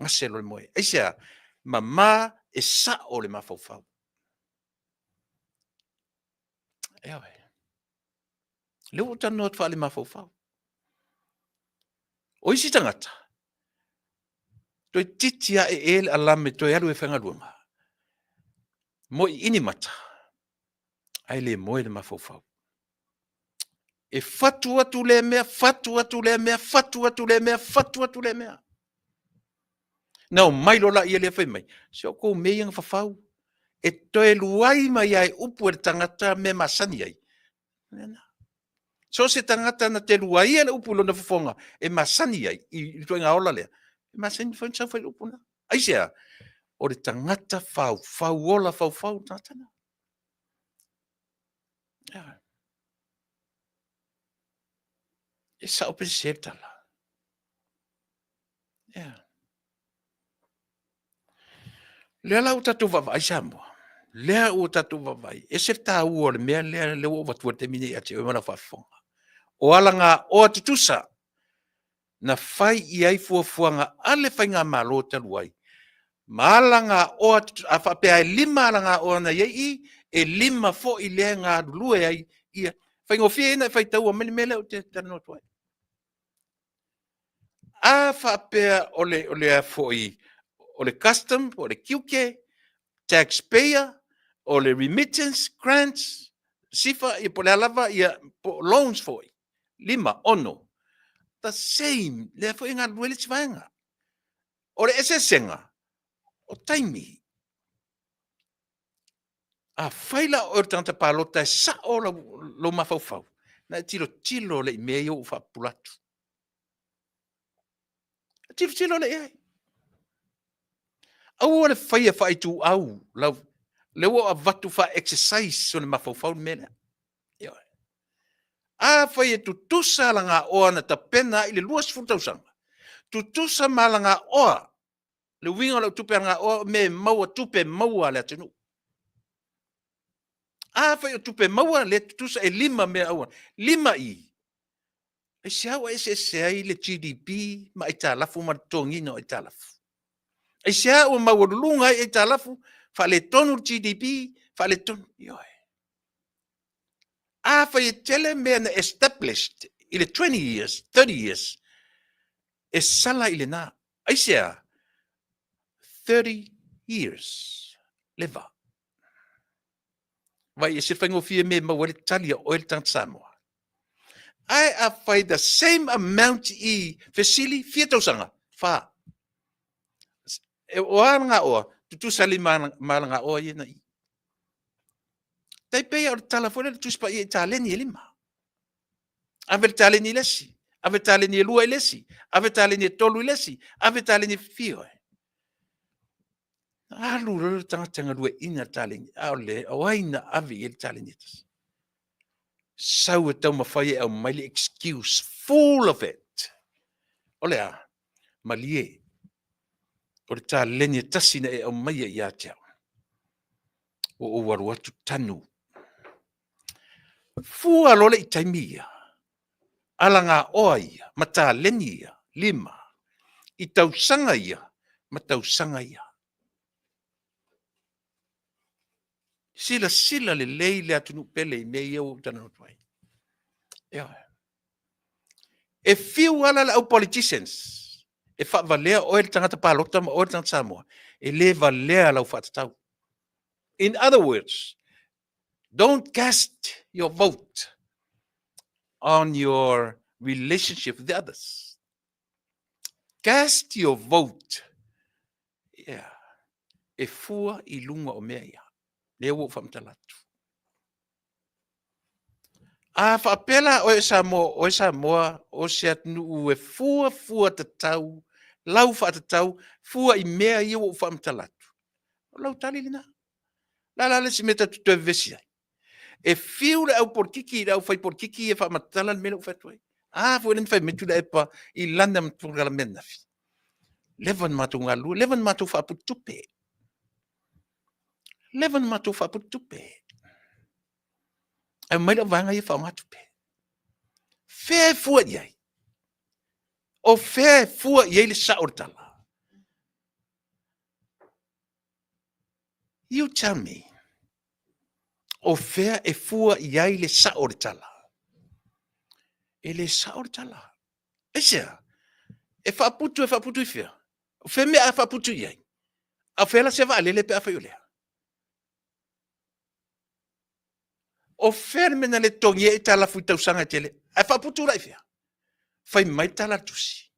ngase lo le moe. ASEA, mama e sa o le mafaufau. Ewe. Le o tanu atu fa le mafaufau. O isi tangata. Toi titia e ele alame toi alu e whangaruanga. Mo I ini mata. Ai le moe le mafaufau. E fatu atu le mea, fatu atu le mea, fatu atu le mea, fatu atu le mea. Nau mai lola ia le whai mai. Se o kou mei ang whawhau. E toe luai mai ai upu e tangata me Masani ai. So se tangata na te luai e le upu lona whafonga. E Masani ai. I toi ngā ola lea. E Masani whain sa whai upu na. ASEA. O le tangata whau ola whau tātana. E sa ope se tala. Lea lau tatu vavai Samoa. Lea o tatu vavai. E se tā ua le mea lea le o watua te mine ati o mana whafonga. O ala ngā o atutusa. Na whai I ai fuafuanga ale whai ngā malo taluai. Maala ngā o atutusa. A whapea e lima ala ngā o ana iei e lima fo I lea ngā lue ai. Ia. Whai ngofia ina whai taua mene mele o te tano tuai. A whapea o le a fo I. O le custom, o le kiuke, taxpayer, o le remittance, grants, sifa, I po le alava, I po loans foi. Lima, ono. The same, le foi ngā luele tivaenga. O le esesenga, o taimi. A whaila o tanta palota e sa o lo mawhauwhau. Na tilo le mea o whapulatu. Tilo le ai. Au le whaia whai tu au, le o a vatu wha exercise so le mawhauwhau mena. A whaia tu tusa la ngā oa na ta pena I le luas futausanga. Tu tusa ma la ngā oa, le winga la tupe ngā oa me maua tupe maua le atenu. A whaia tupe maua le tusa e lima me aua, lima I. E siawa e se ai le GDP ma I ta lafu ma tongina o I ta lafu. E sea o maurulunga e talafu, fa le tonu GDP, fa le tonu. A fa e tele mea na established, I le 20 years, 30 years, e sala I le na. ASEA, 30 years, leva. Vai e se whaingo fie me mawale talia o el tang Samoa. Ai a fai the same amount I fesili fie tausanga, fa. E o nga o tu sali malanga o ye na I tai pe o telefone tu spa I taleni lima ave taleni lesi ave taleni lua lesi ave taleni tolu lesi ave taleni fio alu tanga lua ina taleni ole o aina ave il taleni so to ma fai o my excuse full of it ole a malie o le taleni tasina e o mai ia tia o waru atu tanu. Fua lole I taimia. Alanga oa ia, mataleni ia, 5. I Tausaga ia, ma Tausaga ia. Sila lelei le atunu pele I mea ia o Taunu'u ai. E fiu ala le au politicians, e whaavalea o le tangata pālota ma o le tangata Samoa, e le valea lau whaatatau. In other words, don't cast your vote on your relationship with the others. Cast your vote. E fua I lunga o mea ia. Le wo whamtalatu. A whaapela o Samoa, o se atunu e fua tatau, lau whaatatau, fua I mea ia wo whamtalatu. Lau tali lina. La le si meta tutu e vesi ai. E fiu le au porkiki, le au fai porkiki e whaamatala le mena u whatoi. Fua le mwhai metu le epa I landa Polokalame nafi. Levan matu ngalu, levan matu whaaputupe. Levan matu whaaputupe. Ai mai la vanga I whaamatupe. Fair fua iai. O fair fua iai le saortala. You tell me. O fair e fua iai le saortala. E le saortala. ASEA. E whaaputu I fea. O fair mea a whaaputu iai. A fair la se va alele pe a whaiolea. O fair mena le tongi e tala fui Tausaga tele. A whaaputu rai fea. Whai mai tala tusi.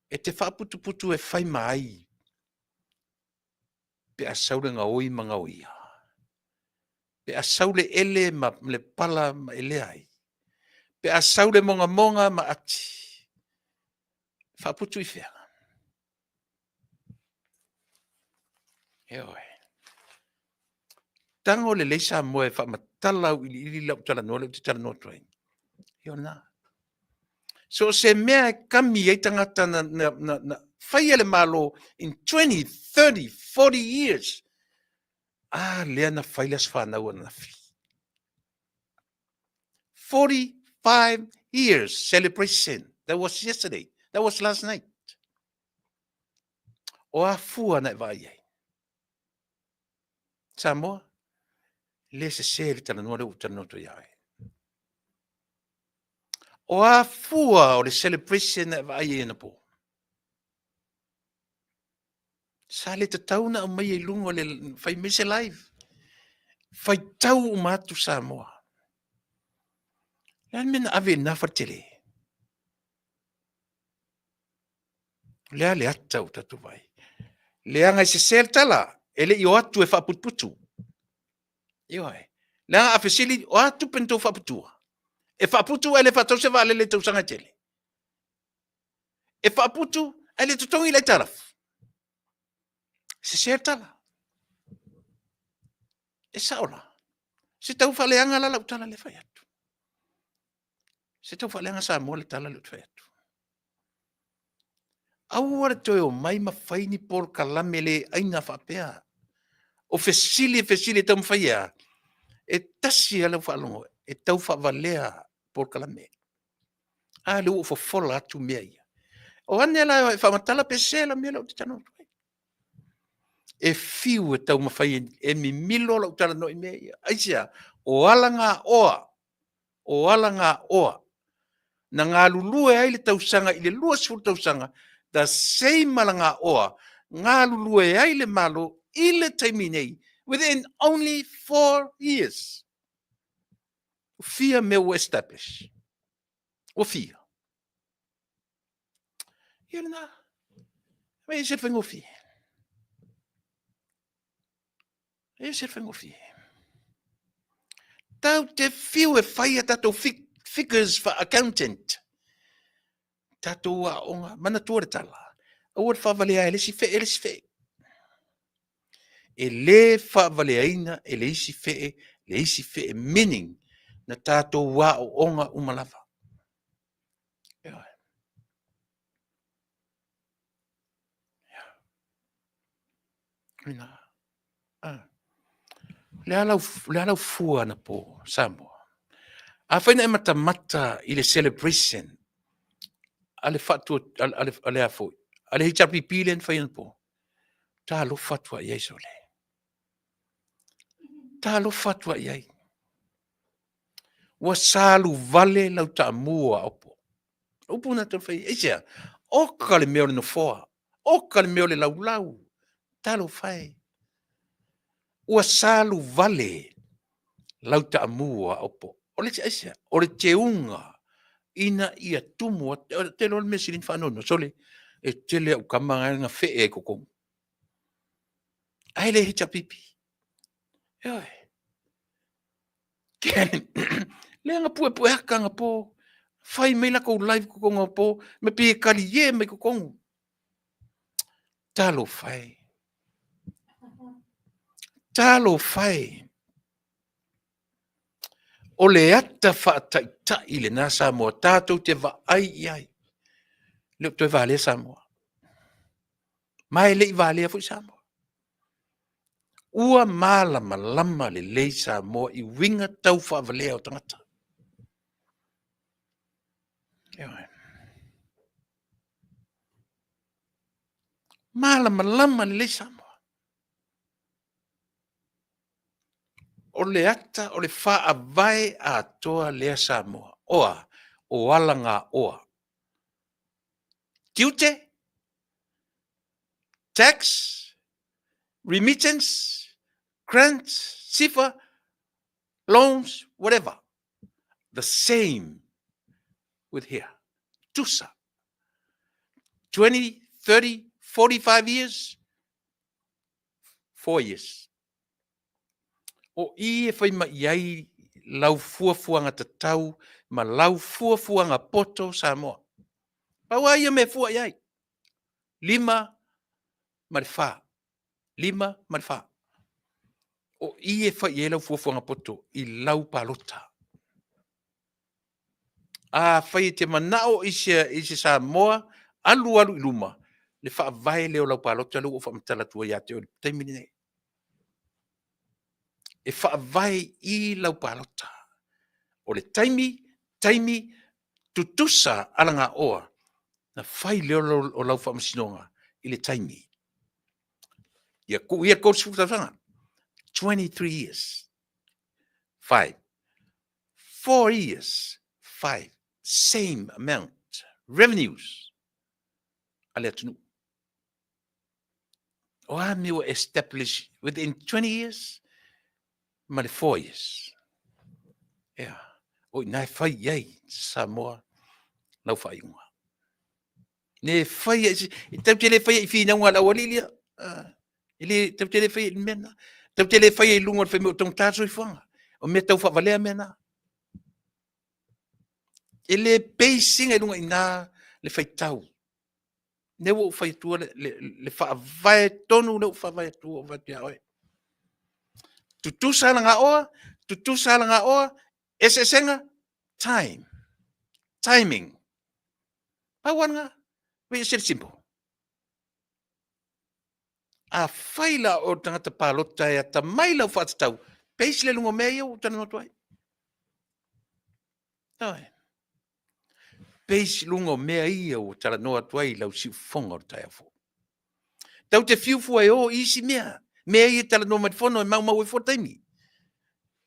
E te whaaputu e whai mai. Pe a saure ngā oi ma ngā oia. Pe a saure ele ma le pala ma ele ai. Pe a saure monga ma ati. Whaaputu I fea. Eoi. Tango le leisa moe whaamatalau ili lau Talanoa le Talanoa tuai. Iona. So se mea kami e tangata na whai ele malo in 20, 30, 40 years. Lea na whai las whanau na fi. 45 years celebration. That was yesterday. That was last night. O a fua na vai ai. Samoa. Le se le Talanoa le Talanoa tuai ai. O a fua o le celebration na vai ai na po. Sa le te tauna o mai e lungo le fai mise live. Fai tau o matu Samoa. Lan mena ave na fatele. Lea le ata o tatu vai. Lea ngai se sel tala. Ele I o atu e whaputputu. Io ai. Lea a fesili o atu pento whaputua. E whaputu ele whatau se vale le Tausaga tele. E whaputu ele tutongi le taraf. Se sel tala. E saola. Se tau whaleanga la lau tala le whai atu. Se tau whaleanga Samoa le tala le whai atu. Aua toi o mai mawhaini Polokalame le aina whapea. O fesili tau mwhaia. E tasi ala whalongo. E tau whavalea Polokalame. Le ua fofola atu mea ia. O ane ala e whamatala pesela mea lau te tano. E fiu e tau mawhai e mi milo lau tala noi mea ia. ASEA. O ala ngā oa. O ala ngā oa. Na ngā lulue ai le Tausaga I le lua sifuru Tausaga. The same malanga oa, ngā lulue ai le malo, I le taiminei, within only 4 years. Fia me o establish. O fia. Ia na. Me se whengo fia. E se whengo fia. Tau te fiu e whaia tatou figures for accountant. Tatou a onga, mana tuare tala. Aua le whavalea ele si fe. E le whaavaleaina e le isi fe, meaning na tātou wā o onga umalawa. Le alau fua na po Samoa. A whaina e mata i le celebration. Ale fatu, ale afo. Ale hichapi pilen whaina po. Ta lo fatua iai sole. Ta lo fatua iai. Wa salu vale lau ta mua opo. Upu na te whai, eisea, o ka le meo le no foa. O ka le meo le lau. Ta lo whai. Ua salu vale lau ta mua opo. O le te eisea, o le te unga. Ina ia tumu, te lo le mesirin whanono, sole, e tele au kamanga nga whe e kokong. Ai le hita pipi. Eoi. Le anga pue haka nga po. Whai mei la kou live kokonga po. Me pie kali ye me kokong. Talo whai. Talo whai. O le ata whaatai le nā Samoa. Tātou te wa ai iai. Leo toi Vale Samoa. Mai le i Vale a fui Samoa. Ua malama le lei Samoa i winga tau whaavalea o tangata. Malama le lei Samoa. O le ata o le whaavai a toa lea Samoa. Oa, o alanga oa. Kiute, tax, remittance, grants, sifa, loans, whatever. The same with here. Tusa. 20, 30, 45 years, 4 years. O i e whai ma iai lau fuafuanga tatau, ma lau fuafuanga poto Samoa. Paua ia me fua iai. 5 ma le wha. 5 ma le wha. O i e whai e lau fuafuanga poto i lau palota. A whai te manao i se Samoa, alu i luma. Le wha vai leo lau palota, lau o wha mtala tua ia te o le taimini nei. E wha vai i lau palota. O le taimi, tutusa alanga oa. Na whai leo o lau wha masinonga i le taimi. Ia coach futawanga. 23 years. 5. 4 years. 5. Same amount. Revenues. Ale atunu. O ami o establish within 20 years. Male 4 years. Yeah. O nai whai iai Samoa. Lau whai unga. Ne whai i tau te le whai i whina unga lau alilia. Ili tau te le whai i mena. Tau te le whai i lunga whai me o tong tāso i whanga. O me tau whavalea mena. Ele pacing e lunga i nā le whai tau. Ne wo whai tua le whaavai tonu le whaavai tua o vatia oe. Tutusa langa oa, esenga, time. Timing. Pawanga, we is simple. A whaila o tangata pālota e ta maila o whatatau. Peis le lunga mea o tana notuai. Ai. Peis lunga mea ia o tala noa tuai lau si fonga o tai afo. Tau te fiufua e o isi mea. Mea ia tala noa matifono e mau e fotaimi.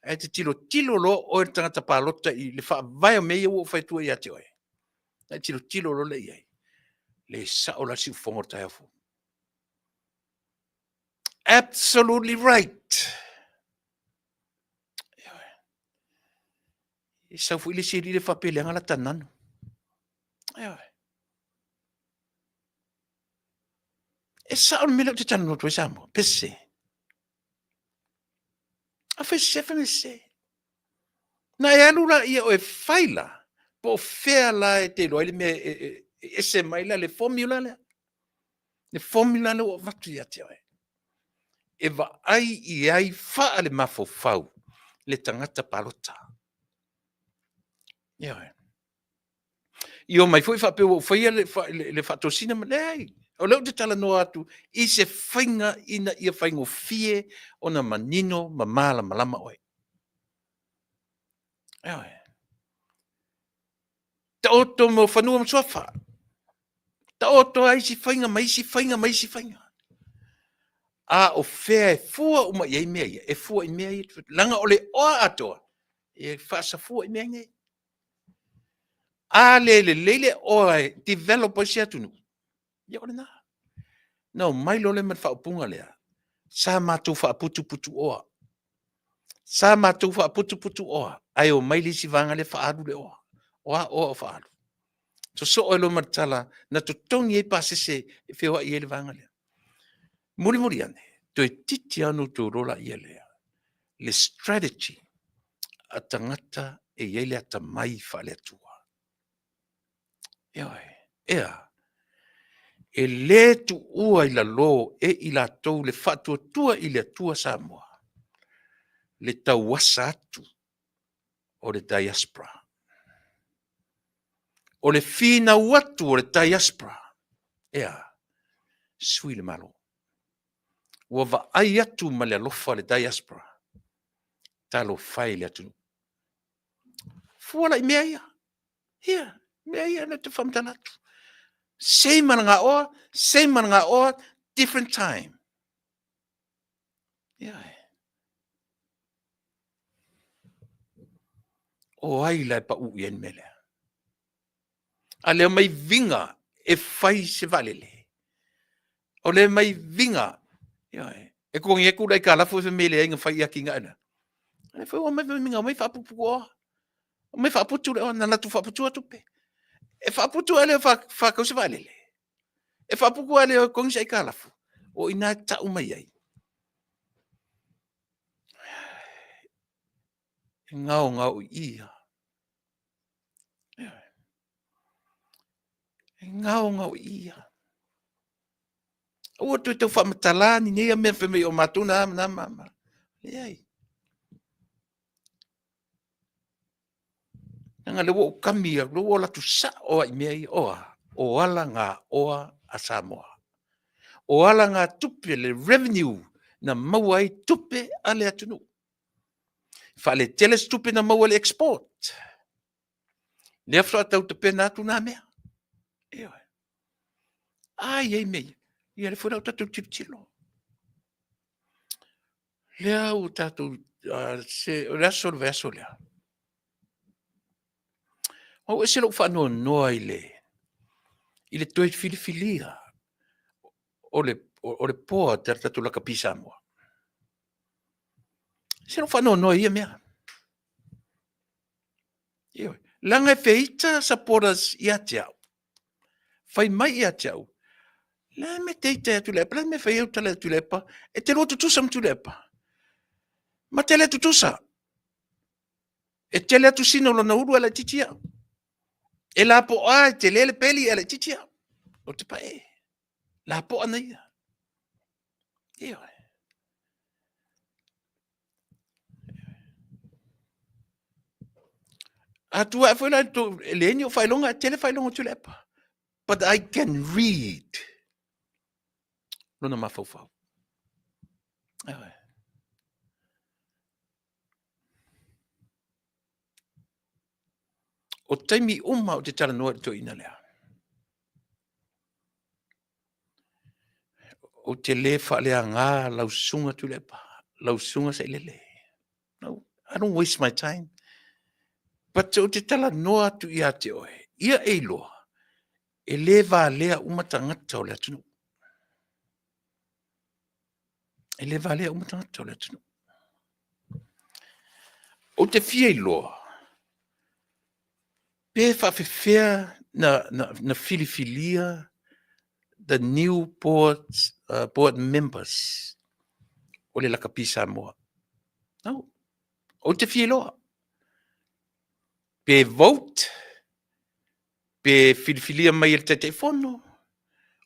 E te tilo lo o tangata pālota i le wha vai o mea o whaitua i ate oe. E tilo lo le iai. Le sa o la si fonga o tai afo. Absolutely right. I sau fu ile siri le whapele anga la tanano. E sa o mele o te tano noto e Samoa. Pese. A whai sefene se. Na e alura ia o e whaila. Po whea la e te loa ile me e se maila le formula le. Le formula le o vatu ia te oe. E va ai i ai wha le mafo fau. Le tangata palota. Ia. Io mai foi fa pe o foi le fatosina ma lei. O leo te tala no atu i se whainga ina ia whaingo fie o na manino ma mala malama oe. Ia. oto mo whanua mo sofa. Ta oto ai si whainga, mai si whainga. O whea e fua uma i mea ia, e fua i mea ia, langa ole oa atoa, e Fasa fua i mea ngai. Leile oa developer si atunu. Ia ole nā. No, mai lole man whaupunga lea. Sa mātou whaaputu oa. Sa mātou whaaputu oa. Ai o mai lisi vanga le whaaru le oa. Oa whaaru. So oilo martala, na to tongi e pasese e whiwa i ele vanga lea. Muri ane, to e titi anu to rola i elea. Le strategy, a tangata e ele ata mai whale atua. Ea. E le tu ua i la lo e i la tau le whatua tua i le atua Samoa. Le tau wasa atu o le diaspora. O le fina watu o le diaspora. Ea, sui le malo. Ua va ai atu ma le alofa le diaspora. Talo fai le atu. Fuala i mea ia. Ia, mea ia na te whamtanatu. Same mana oa, different time. Ia. O ai lai pa ui en mele. A leo mai vinga e fai se valele. O le mai vinga. E kongi e kura i ka lafu se mele inga fai aki nga ana. E fai o mai vinga, mai whapupu o. O mai whaputu le o, nana tu whaputu atu pe. E whaputu ale o whakau se valele. E whapuku ale o kongi sa i ka lafu. O ina tau mai ai. Ngau ia. Ngau ia. O tu te whamatala ni nea mea wheme o matuna na mama. Ei. Nga le wo kamia, le wo la tu sa o i mea i oa. O ala ngā oa a Samoa. O ala ngā tupe le revenue na maua i tupe ale atunu. Whale teles tupe na maua le export. Lea wha tau te pena atu nā mea. Ewa. Ei mei. Ia le whanau tatu tiro. Lea u tatu se raso verso lea. O e se lo whanau noa i le toi filifilia. O le poa te tatu laka pisa moa. Se lo whanau noa ia mea. Ewa. Langa e feita supporters i atiau. Fai mai i atiau. La me teita e Tuilaepa, la me fai eu tala e Tuilaepa, e te loa tutusa ma Tuilaepa. Ma tele tutusa. E tele atu sino lo na uru ala titia. E la po a te lele peli ala titia. O te pae. La po ana ia. Ewa. Atua e foi la to leni o failonga, tele failonga Tuilaepa. But I can read. Lona mafofau. Ewa. O taimi uma o te tala noa to ina lea. O te le whalea ngā lausunga Tuilaepa. Lausunga sa ilele. No, I don't waste my time. But o te tala noa tu ia te oe. Ia e loa. E le lea umatangata o le atunu. E le lea umatangata o le atunu. O te fia i loa. Pe whawhewhea na filifilia the new board members o le lakapi Samoa. No. O te fia i loa. Pe vote, pe filifilia mai el te fono,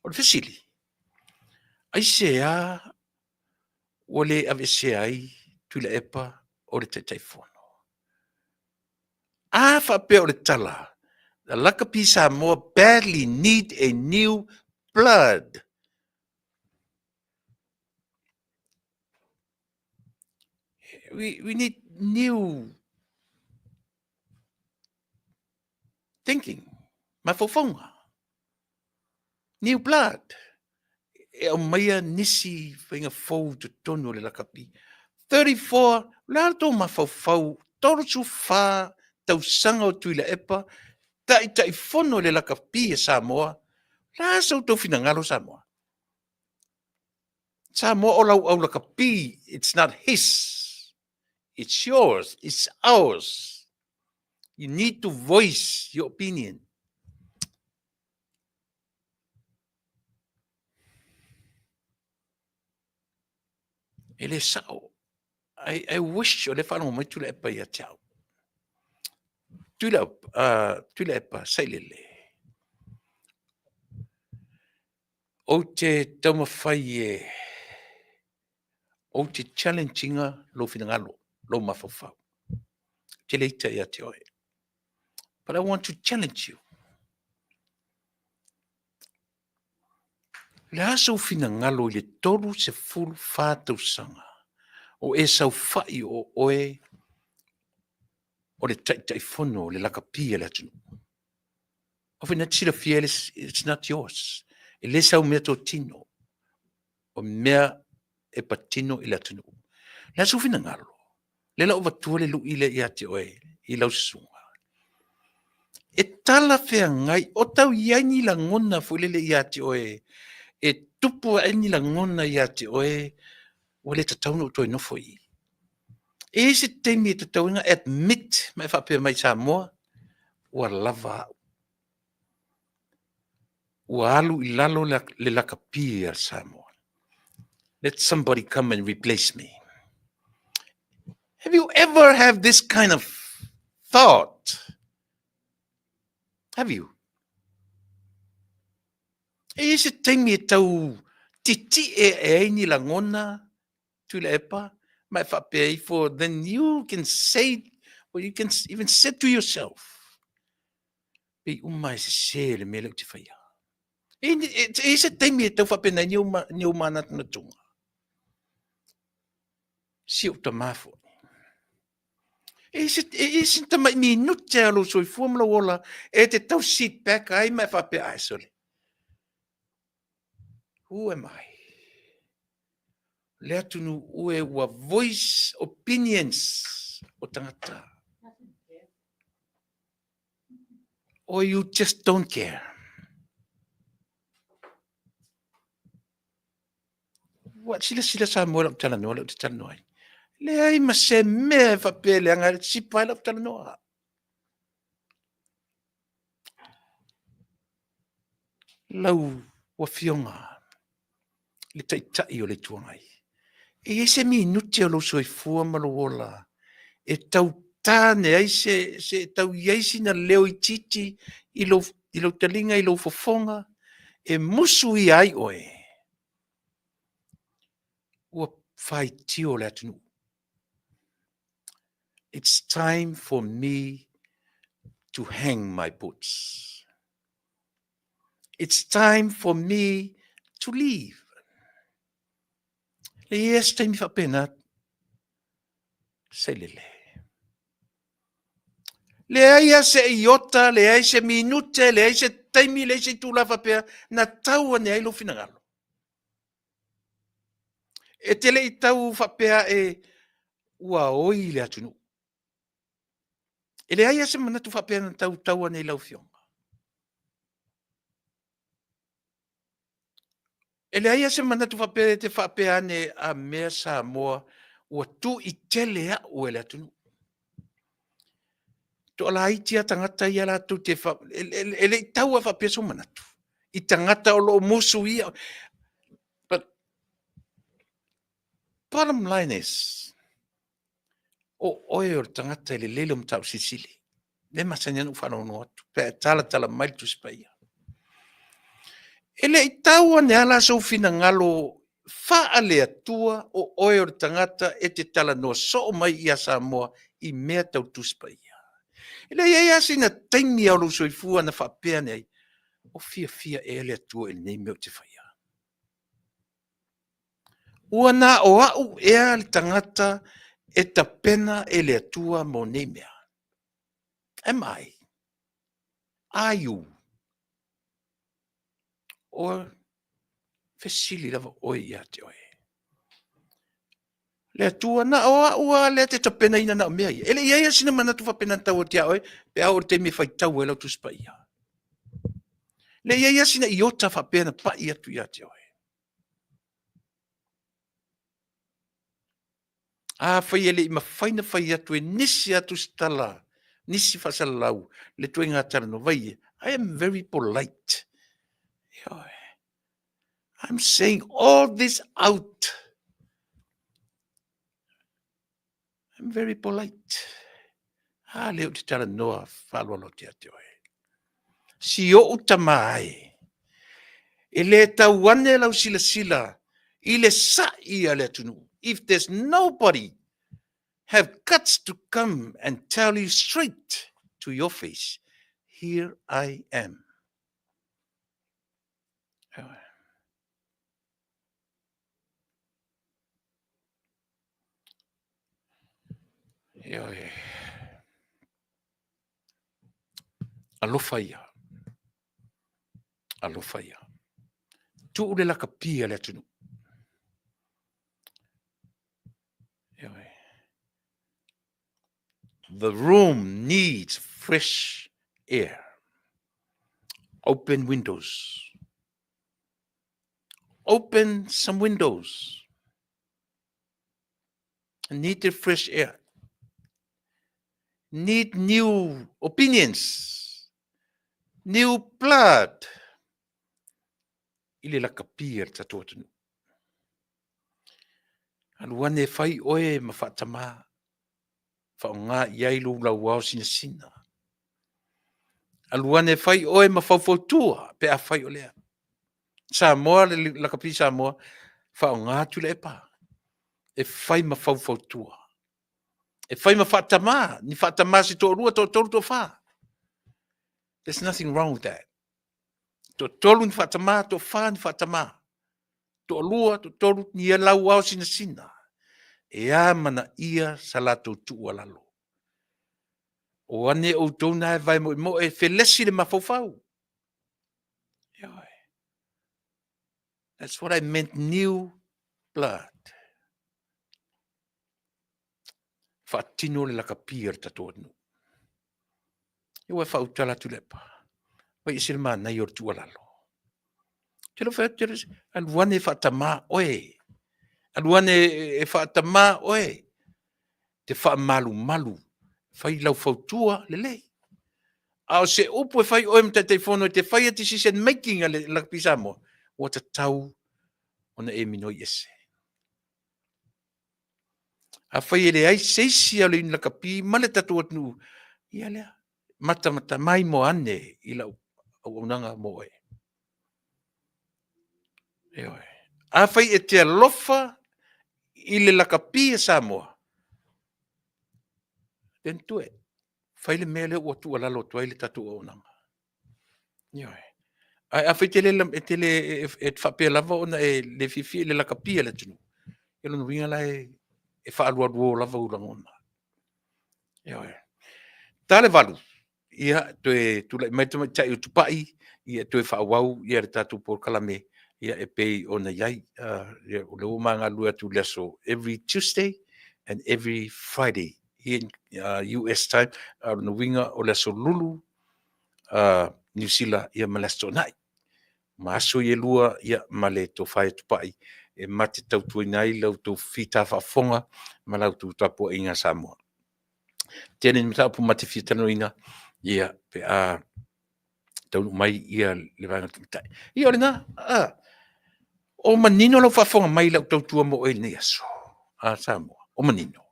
o le fesili. ASEA o le ASEA i Tuilaepa o le te fono. Whape o le tala. The lakapi Samoa badly need a new blood. We need new thinking. Mafofonga. New blood. E o maia nisi whainga fau te tonu le lakapi. 34, lato mafau torosu wha tausanga o Tuilaepa, tai fono le lakapi e Samoa, la sau tau fina ngalo Samoa. Samoa o lau au lakapi, it's not his, it's yours, it's ours. You need to voice your opinion. Ele sao. I wish o le whanau mai Tuilaepa ia tiao. Tuilaepa, sailele. O te taumawhai e, o te challenginga lo finangalo, lo mafawhau. Te leita ia te oe. But I want to challenge you. Le aso finangalo i le toru se fulu whātausanga. O e sau whai o oe o le tai whono le lakapia le atunu. O whina tira fiele, it's not yours. E le sau mea tō tino. O mea e patino i le atunu. Le aso finangalo. Le lau watua le lui le ia te oe, i lau sunga. E tala whea ngai, o tau iani la ngona fulele ia te oe, e tupu aini la ngona ia te oe, o le tataunu o toi nofo i. E se teimi e tatauinga admit, mai whapea mai Samoa, ua lava au. Ua alu i lalo le lakapi a Samoa. Let somebody come and replace me. Have you ever have this kind of thought? Have you? E se teimi e tau titi e ni la ngona Tuilaepa, mai whapea for then you can say, or you can even say to yourself, pe umai se le mele te whaia. E se teimi e tau whapea na ni umana na tunga. Si o ta mafo. E se ta mai minute alo soi fuamla wola, e te tau sit back ai mai whapea ai sole. Who am I? Le atunu ue ua voice opinions o tangata. Or you just don't care. What sila Samoa lau talanoa lau te talanoa. Le ai ma se mea whapele anga sipai lau talanoa. Lau wa fionga. Le taitai o le tuangai. E ese minuti o lo soifua malowola. E tau tāne ai se tau iaisi na leo i titi i lo talinga i lo fofonga. E musu i ai oe. Ua whai tio le atunu. It's time for me to hang my boots. It's time for me to leave. Le yes time whapena. Sei lele. Le aia se iota, le aia se minute, le aia se taimi, le aia se tūla whapea, na taua ne ailo finangalo. E tele i tau whapea e ua oi le atunu. E le aia se manatu whapea na taua ne lau fionga. E le aia se manatu whapea te whapea ne a mea Samoa ua tu i tele a ue le atunu. To ala itia tangata ia la tu te fa ele taua fa peso manatu I tangata o lo musu ia. But bottom line is o oe o tangata ele lele mtau sisili le masanya no fa no atu pe tala mai tu spaia ele taua ne ala so fina ngalo fa ale atua o oe o tangata e te tala no so mai ia Samoa I mea tau tu spaia. Ele ia sina taimi au lo soifua na whapea nei. O fia e le atua e nei meo te whaia. Ua nā o au ea le tangata e ta pena e le atua mo nei mea. Am I? Are you? o fesili lava oi ia te oe. Le atua na ua le te tapena ina na mea ia. Ele ia sina mana tu whapena tau te oe, pe au te me whai tau e lau tu spa ia. Le ia sina iota whapena pa ia tu ia te oe. Whai ele ima whaina whai atu e nisi atu stala, nisi whasalau, le tue ngā tarano vai. I am very polite. Ia. I'm saying all this out. I'm very polite. Leo te tara noa whalwalo te ate oe. Si o utamai. E le tau ane lau sila sila. I le sa ia le tunu. If there's nobody have guts to come and tell you straight to your face, here I am. Alofa ia. Alofa ia. Tu ule laka pia le tunu. The room needs fresh air. Open windows. Open some windows. Need fresh air. Need new opinions. New blood. Ile la kapia tatua tunu. Aluane fai oe ma fatama. Whaonga iai lu lau wau sina sina. Aluane fai oe ma faufotua pe a fai olea. Samoa la kapi Samoa whaonga Tuilaepa. E fai ma faufotua. E fai ma fatama. Ni fatama si tō rua tō Tofa. There's nothing wrong with that. Tō tolu ni fatama, tō wha ni fatama. Tō rua, tō tolu ni e lau wau sina sina. E a mana ia salato tua lalo. O ane o tōna e vai mo e whelesi le mafofau. That's what I meant, new blood. Whaatino le laka pia tatonu. Iwa e whautala Tuilaepa. Wai isir maa nei o tua lalo. Tero whaatira, aluane whaatama oe. Aluane e whaatama oe. Te whaamalu malu. Whai lau whautua lelei. Ao se upo e whai oe mta te whono te whai a decision making a le laka pisa mo. Wata tau ona e minoi ese. A whai ele ai seisi ale in laka pi male tatu atnu. Ia lea. Mata mai mo ane i lau au unanga mo e. Eoe. A whai e te alofa i le laka pi e Samoa. Den tue. Whai le mele ua tua lalo tua i le tatu au unanga. Eoe. A whai te le e whapea lava ona e le fifi le laka pi e le tunu. E lonu winga la e whaalua duo lava urangona. Eoe. Tale valu. Ia tule mai tu tai o Tupa'i ia tu whaawau ia le tatu Polokalame ia e pei ona iai ia o le umanga lua tu leso every Tuesday and every Friday here in US time no winga o leso lulu New Zealand ia malesto nai maso ia lua ia male Tofa Tupa'i e mate tau tuinai lau tu fita whafonga ma lau tu tapo inga Samoa tēnei mtapu mate fita noina ia pe a Taunu'u mai ia le vanga tumitai. Ia ole na, o manino lau whafonga mai lau tautua mo e nei aso. Samoa, o manino.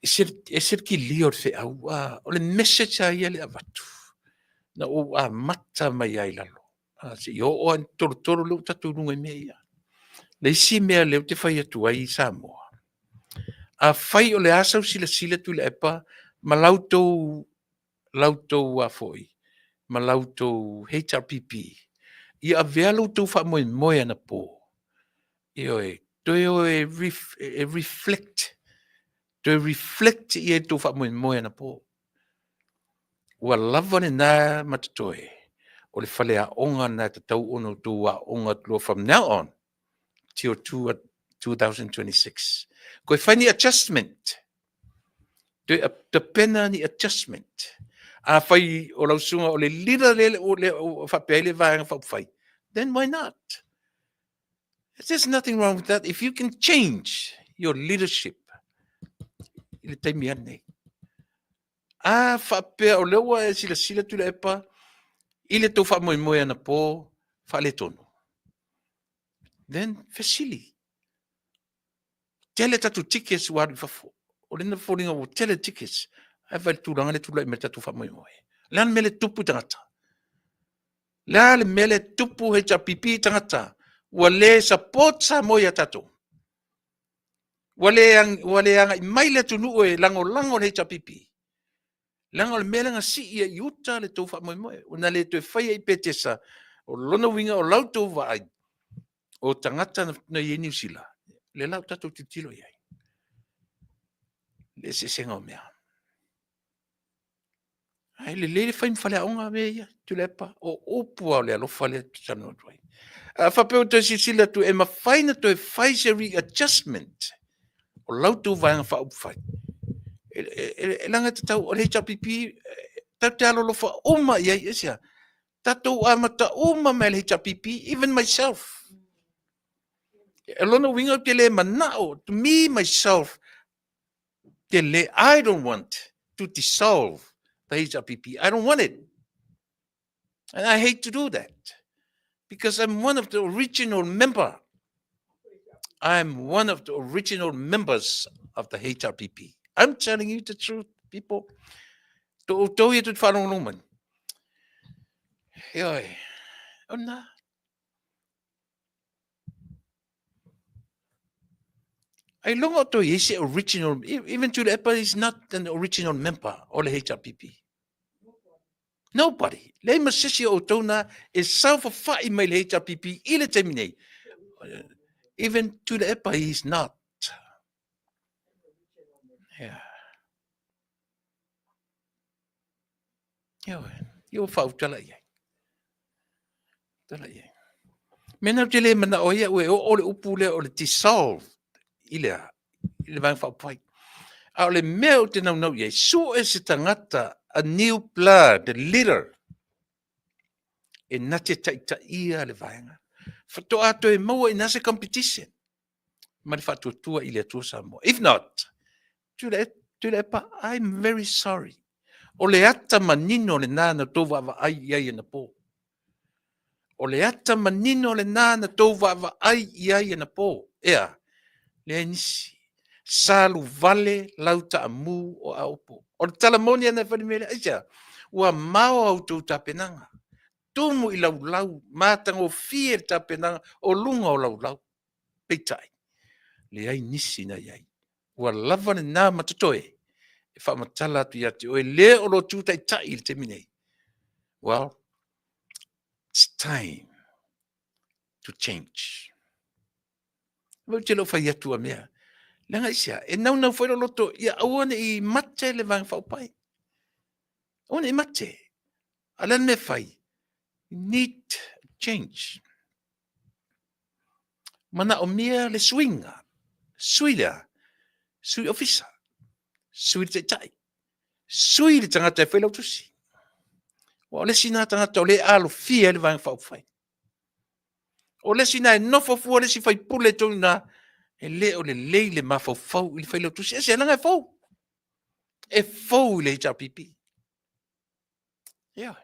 E ser ki lio te au, o le message a ia le avatu. Na o mata mai ai lalo. Se i o an toro leu tatu runga mea ia. Le isi mea leu te whai atu ai Samoa. A whai o le asau sila Tuilaepa, ma lautou foi. Ma lautou HRPP. Ia avea lautou whamoe ana po. Ioe, toi e reflect. Toi reflect i e tō whamoe ana po. Ua lava ne nā matatoe. o le whalea onga na te tau ono tua onga tua from now on till 2026. Koe whai ni adjustment. Te pena ni adjustment. A whai o lausunga o le lira lele o le whapeile vāenga whai. Then why not? There's nothing wrong with that. If you can change your leadership, i le taimi ane. A whapea o lewa e sila Tuilaepa, i le tau whamoemoe ana pō, whale tonu. Then, fesili. Tele tatu tickets wari whafo. O le na whoringa o tele tickets. Ai whai tūranga le tūlai me tatu whamoemoe. Lan mele tupu tangata. La le mele tupu he ta pipi tangata. Wa le support sa moia tatu. Wale anga i maile Taunu'u e lango le ta pipi. Lango le mele nga si ia i uta le tau whamoemoe. Una le tue whaia i petesa. O lona winga o lau tau vai. O tangata na i New Zealand. Le lau tatu titilo iai. Le se senga o mea. Ai le whai mwhale aonga me ia, Tuilaepa, o opua o le alofa le tano tuai. Whapeo te sisila tu e mawhaina tu e whaiseri adjustment. O lau tu vāenga whauwhai. E langa te tau o le HRPP, tau te alolofa oma iai esia. Tatou amata oma me le HRPP, even myself. E lona winga te le manao, to me, myself, te le, I don't want to dissolve the HRPP. I don't want it. And I hate to do that. Because I'm one of the original members. I'm one of the original members of the HRPP. I'm telling you the truth, people. Tau ia tu whanau noman. Ioi. Ona. I longa to is original. Even Tuilaepa is not an original member of the HRPP. Nobody. Le masisi o tona is self-fighting my HRPP. Ile temine. Even Tuilaepa is not. Yeah. Yo fautala ia. Tala ia. Mena tele mana o ia o le upule o le dissolve. Ile vang faupai. A le mea o te nau ia. So e se tangata a new blood, the leader. E nate taita ia le vaenga. Fato ato e maua i nase competition. Ma le fato tua i le atua Samoa. If not, Tuilaepa, I'm very sorry. O le ata manino le nana tova ava ai iai na po. O le ata manino le nana tova ava ai iai na po. Ea, le nisi. Salu vale lauta amu o aupo. O le talamonia na whanimere aia. Ua mao au tau tapenanga. Tumu i lau mātango fie tapenanga o lunga o lau. Peitai. Le ai nisi na iai. Ua lava ne nā matatoe. E whamatala atu iati. O e le o lo tūtai tai il te minei. Well, it's time to change. Wau te lo whai atu a mea. Lenga isia. E nau whairo loto. Ia awane i mate le vang whaupai. Awane i mate. Alan me whai. Need change. Mana o mea le swinga. Suila. Sui ofisa. Sui te tai. Sui le tangata e whailau tusi. O le sina tangata o le alo fia le vang whaupai. O le sina e nofo fua le si whai pule tonu na e le o le leile ma whau i le whailau tusi. E se ananga e whau. E whau le HRPP. Ia.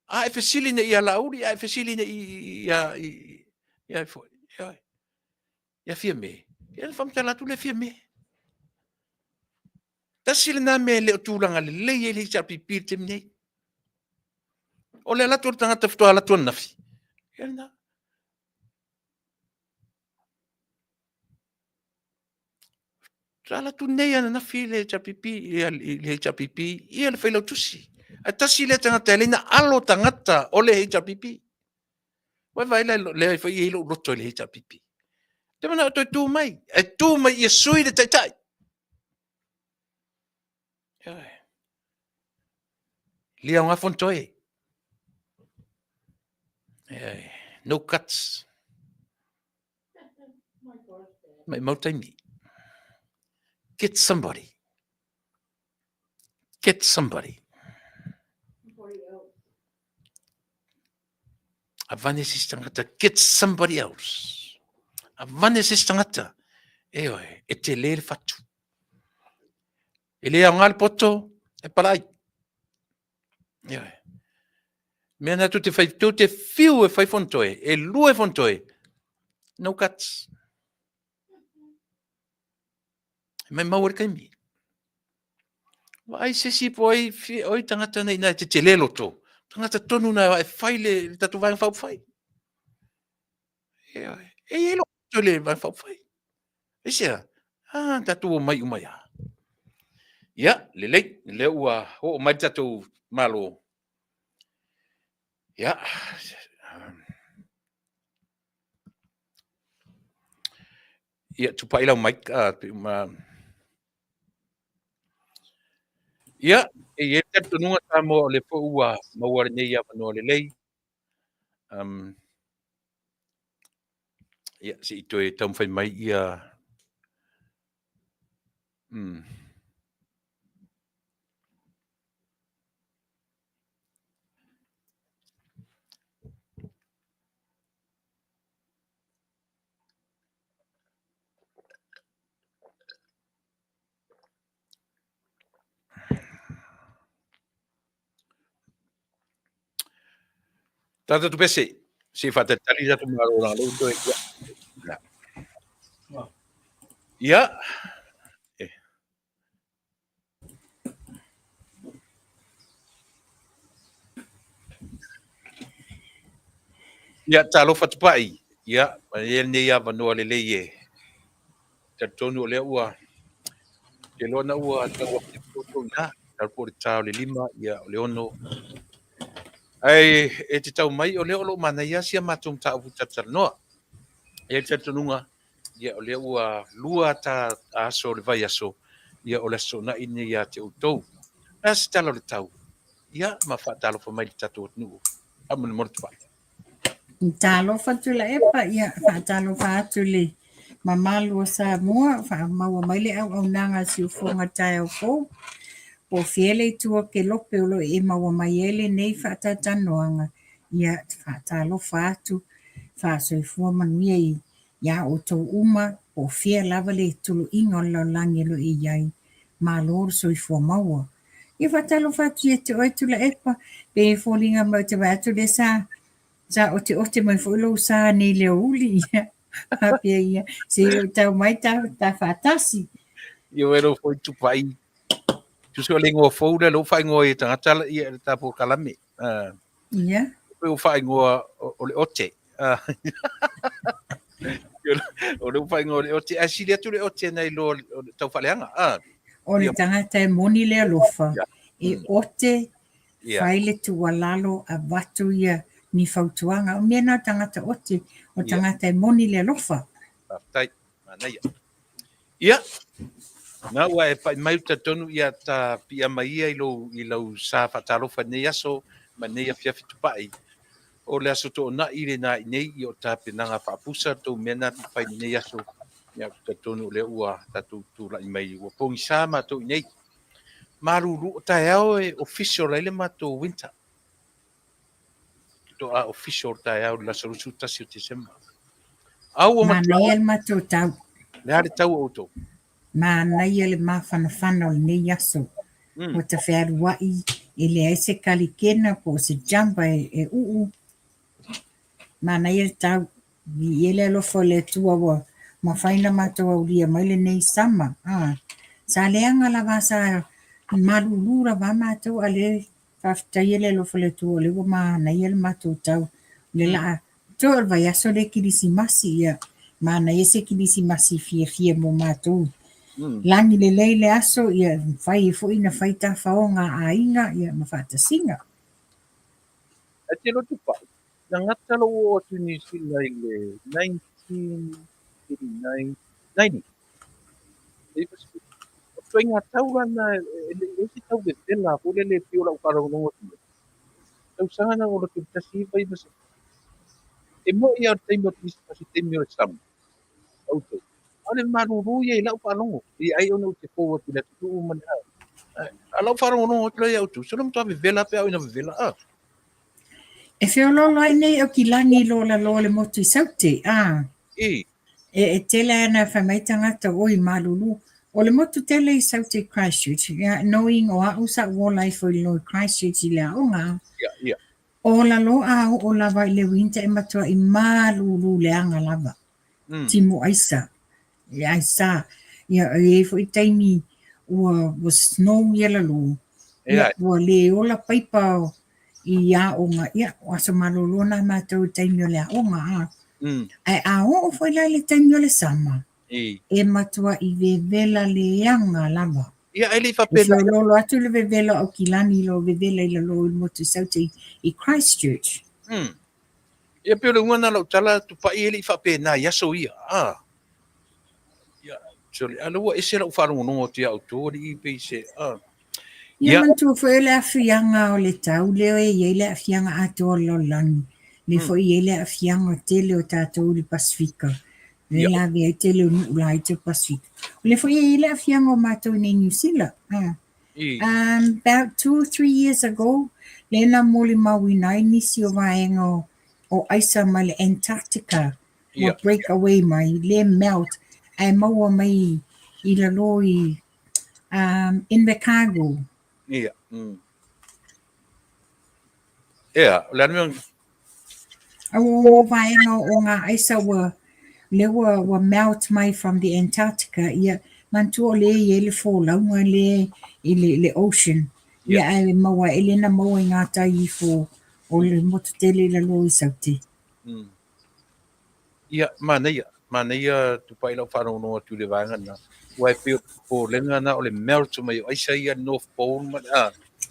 A e fesili ne ia lauri, a e fesili ne ia e foi. Ia fia me. Ia le whamtala tu le fia me. Tasi le nā me le o tūranga le leie le HRPP te minei. O le alatu o tangata fitoa alatu o nafi. Ia na. Alatu nei ana nafi le HRPP, le HRPP, ia le whailau tusi. A tasi le tangata e leina alo tangata o le HRPP. Wai vai le whai i hilo roto le HRPP. Te mana o toi tū mai. E tū mai ia sui le taitai. Lia ngā fontoe. No cuts. My Maota. Get somebody. Get somebody. Avanesis tangata. Get somebody else. Avanesis tangata. Eoi, e te le fatu. E le angal poto, e parai. Eoi. Mena tu te fiu e fai fontoe, e lue fontoe. No cuts. Mai mau kai mi. Ai se si poi oi tangata nei na te le loto. Tangata tonu na e fai le tatu vai fau fai. E lo to le vai fau fai. E sia. Ah, tatu o mai umai. Ya, le ua o mai tatu malo. Ya. Ya, Tupa'i lau mai ya, e tatu nunga tamo le po ua mawar nei ya mano le lei. Ya, si ito e tam fai mai ia. Tata tu pese, si fatatali da tu maro la lo to ya. Ya. Ya, talo Tupa'i. Ya, el nei ya mano le lei e. Tonu le ua. Ke lona ua tawa te poto na. Tarpo le tau le lima, ya le ono. Ai, e te tau mai o le olo mana ia sia matum ta upu tataranoa. E te tununga, ia o le ua lua ta aso le vai aso, ia o le so na ine ia te utou. Nasi talo le tau. Ia, ma whaatalo fa mai le tatu o tunu. Amun mora Tupa'i. Talo fa Tuilaepa ia talo fa tuli mamalu Samoa fa maua mai le au nanga si ufonga tai o fo po fiele tua ke lope lo e maua mai ele nei fa Faatanoaga ia fa talo fa tu fa so fu Manuia ia o to uma po fie lava le tulu ingo Lalolagi lo i ai malor so fu maua ia fa talo fa tu e te o Tuilaepa pe folinga mo te va tu le sa o te mai fo lo sa nei le uli apia ia se o tau mai ta fatasi Ia wero foi Tupa'i. Tu se o le ngoa fou le lo fai ngoa i tangata ia le tapo kalame. ia O fai ngoa o le ote. O le fai ngoa o le ote. A si le atu le ote nei lo tau faleanga. o le tangata e moni le alofa e ote Ia. fai le tualalo a watu ia ni fautuanga o mena tangata ote o tangata e moni le alofa Faafetai. Manuia. Ia. Na ua e pai mai tonu ia ta pia mai ia i lo sa faatalofa nei aso ma nei Afiafi Tupa'i. O le aso to na i le na nei i o ta penanga faapusa to mena fai nei aso. Ia tonu le ua tatu tula i mai ua pongi sa ma to nei. Maruru o tae au e official ele ma to winter. To a official tae au la solusu tasi o te sema. Au o mana ia matua. le matou tau Le hale tau o to. mana ia le mafanafana o le nei aso o te whaeruai e le aise kalikena po se jamba e uu mana ia tau i ele alofa le tua wa ma faina matou aulia mai lenei sama sa leanga lava sa malulura va matou a le faafetai ele alofa le tua o le ua mana ia le matou tau le laa to o le vaiaso le kirisimasi ia mana ia se kirisimasi fiafia mo matou langi lelei le aso ia fai foʻi na fai tafaoga aiga ia ma faatasiga E te lo Tupa'i. Na ngata lo o tu New Zealand le 1989. 90. O tu inga tau ana e si tau de tela po le fio la ukara no. Tau sanga na o lo tu tasi vai basa. e mo ia te mo te mo sam auto ale maruru ia la pa longo i ai ono te ko te tu man ala fa no te ia auto so no to vela pe au ina vela E whiololo ai nei o ki langi lo la lo le motu i sauti, E tele ana whamaitangata o i malulu. O le motu tele i sauti Christchurch, knowing o a usa wolai fo i lo Christchurch i lea onga. ia O la lo a o lava i le winter e matua i malulu le anga lava. Timo aisa. Ia aisa. Ia e fo i taimi ua snow ia la lo. Ia ua le ola paipa i a onga. Ia wasa malulu na matua i taimi o lea onga Ai a o foi la le taimi o le sama. E matua i vevela le anga lava. ia ele fa E fio lolo atu le vevela o kilani lo vevela i la lo i motu sauti i Christchurch. ia pe le ngana lo tala Tupa'i ele fa pe na ia so ia ia so le alo e se lo fa no te auto i pe se Ia mantu foi le afianga o le tau leo e le afianga ato lo langi. Le foi le afianga tele o tatou le Pasifika. Le la via tele o ulai te Pasifika. Le foi le afianga o matou nei New Zealand. About 2 or 3 years ago, le na moli mawinai nisi o vaenga o aisa mai le Antarctica. Wa break away mai, le melt. Ai maua mai i la loi in the cargo. Ia. Ia, le anu O vaenga o ngā aisa wa melt mai from the Antarctica. Ia mantu o le i le fōlaunga le ocean. Ia ai maua elena maua i ngā tai i fō o le motu tele la lo i sauti. Ia, Manuia Tupa'i lau whanau atu le vanga na. Wai pe o lenga na o le melt mai o aisa ia North Pole ma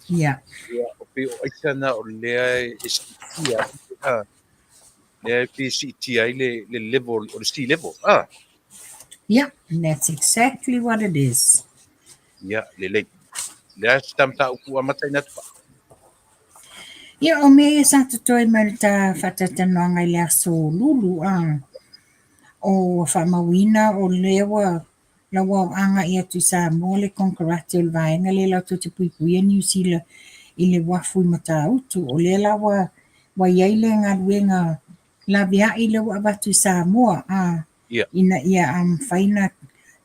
Ia. Ia, o pe o aisa na o lea e sitia. Lea pe sitia i le level, o le sea level. Yeah, and that's exactly what it is. Ia, le lei. Lea stamta uku amatai na tupa. Ia, o mea sa tutoi mai ta whatatanoanga i lea so lulu o whamawina o lewa lawa anga ia tu sa mole konkarate o le vaenga le lau tu te puipuia New Zealand i le wafu i mata utu o le lawa wa iaile ngā ruenga la vea i le wabatu i Samoa ina ia whaina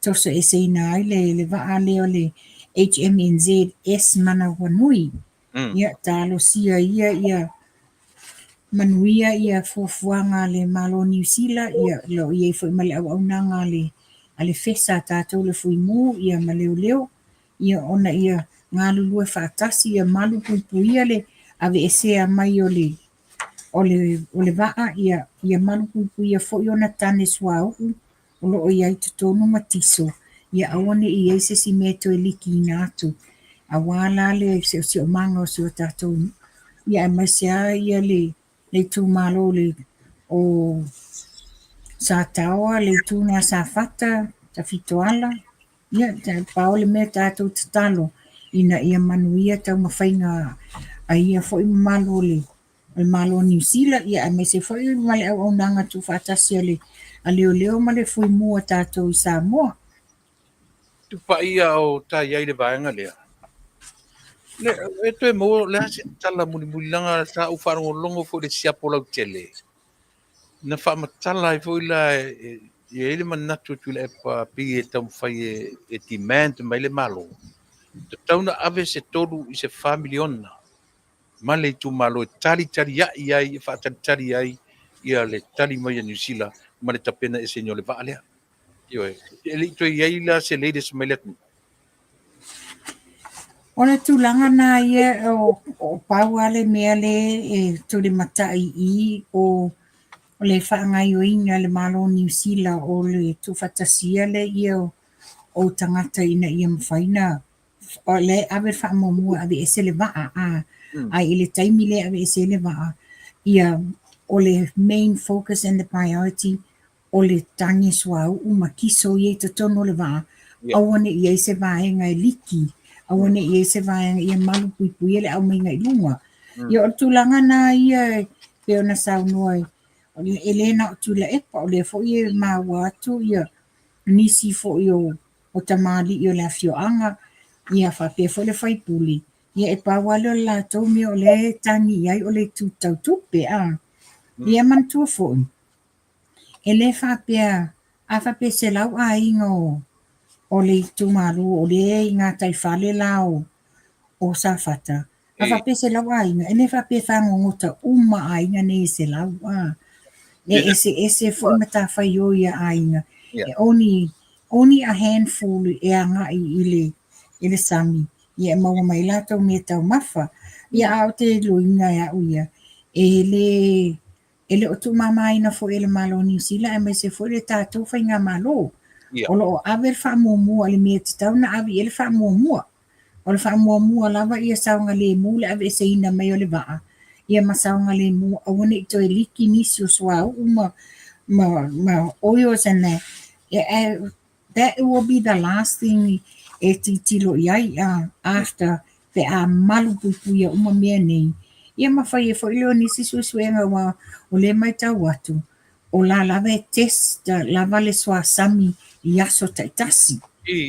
tosa e seina ai le waa leo le HMNZ S mana wanui ia talo sia ia Manuia ia fofuanga le malo New Zealand ia lo ia foi male au nanga ale fesa tatou le fuimu ia maleo ia ona ia ngā lulue whaatasi ia malu puipuia le ave ASEA mai o le waa ia malu puipuia foi ona tane swau o lo ia i tutonu matiso ia awane ia se si meto e liki ina atu a wala le se o manga o se o tatou ia masia ia le tu malo le o sa tawa le tu na sa fata ta fitoala ia ta paole me tatou tatalo ina ia Manuia tau mawhainga a ia foi malo le malo New Zealand ia me se foi male au nanga tu fatasi a leo male foi mua tatou i Samoa Tupa'i o ta iai le vaenga lea. Le to mo le se tala muli langa sa u faru longo fo le siapo lau tele. Na fa matala i fo ila e ele manatu Tuilaepa pi e tam fai e demand mai le malo. Te tauna ave se tolu i se familiona. Male tu malo tali ya iai e fa tali ai ia le tali mai New Zealand male tapena e senyo le vaalea. Yo ele to iai la se ladies mai le Ona tūlanga nā ia o pauale mea le e tūre matai i o le whaangai o inga le malo New Zealand o le tūwhatasia le ia o tangata ina ia mwhaina o le awe whaamomua ave ese le waa ai ele taimi le ave ese le waa ia o le main focus and the priority o le tangi swau umakiso i e tono le waa awane i ese vaenga e liki awane i ese vaenga ia malu puipui ele au mainga i lunga. Ia o tūlanga nā ia pe ona saunoi Elena Tuilaepa o le fo'i maua atu ia nisi fo'i o tamali i o le afio'aga ia faapea fo'i le faipuli ia e pauale o le latou mea o le tani ai o le tutautipe ia manatua fo'i e lē faapea a faapea selau aiga o le itumalu o lē iga taifale la o safata a faapea selau aiga e lē faapea fagogota uma aiga nei selau ese fo'i matafai o ia aiga e only a handful e aga'i i le sami ia e maua mai latou mea taumafa ia a o te luiga e a'u ia e le o tu'umāmaina fo'i e le malo o niusila e mai se fo'i le tatou faiga malo o lo'o ave le fa'amuamua le mea tatau na avi e le fa'amuamua o le fa'amuamua lava ia saoga lemu le ave eseina mai o le va'a ia masaoga lemu auana i toe liki nisi o suāu'u ma oils and that will be the last thing e titilo i ai after pe a malu puipui a uma mea nei ia mawhai e fo'i leo nisi suesuenga wa o le mai tau atu o la lava e test lava le soa sami i aso taitasi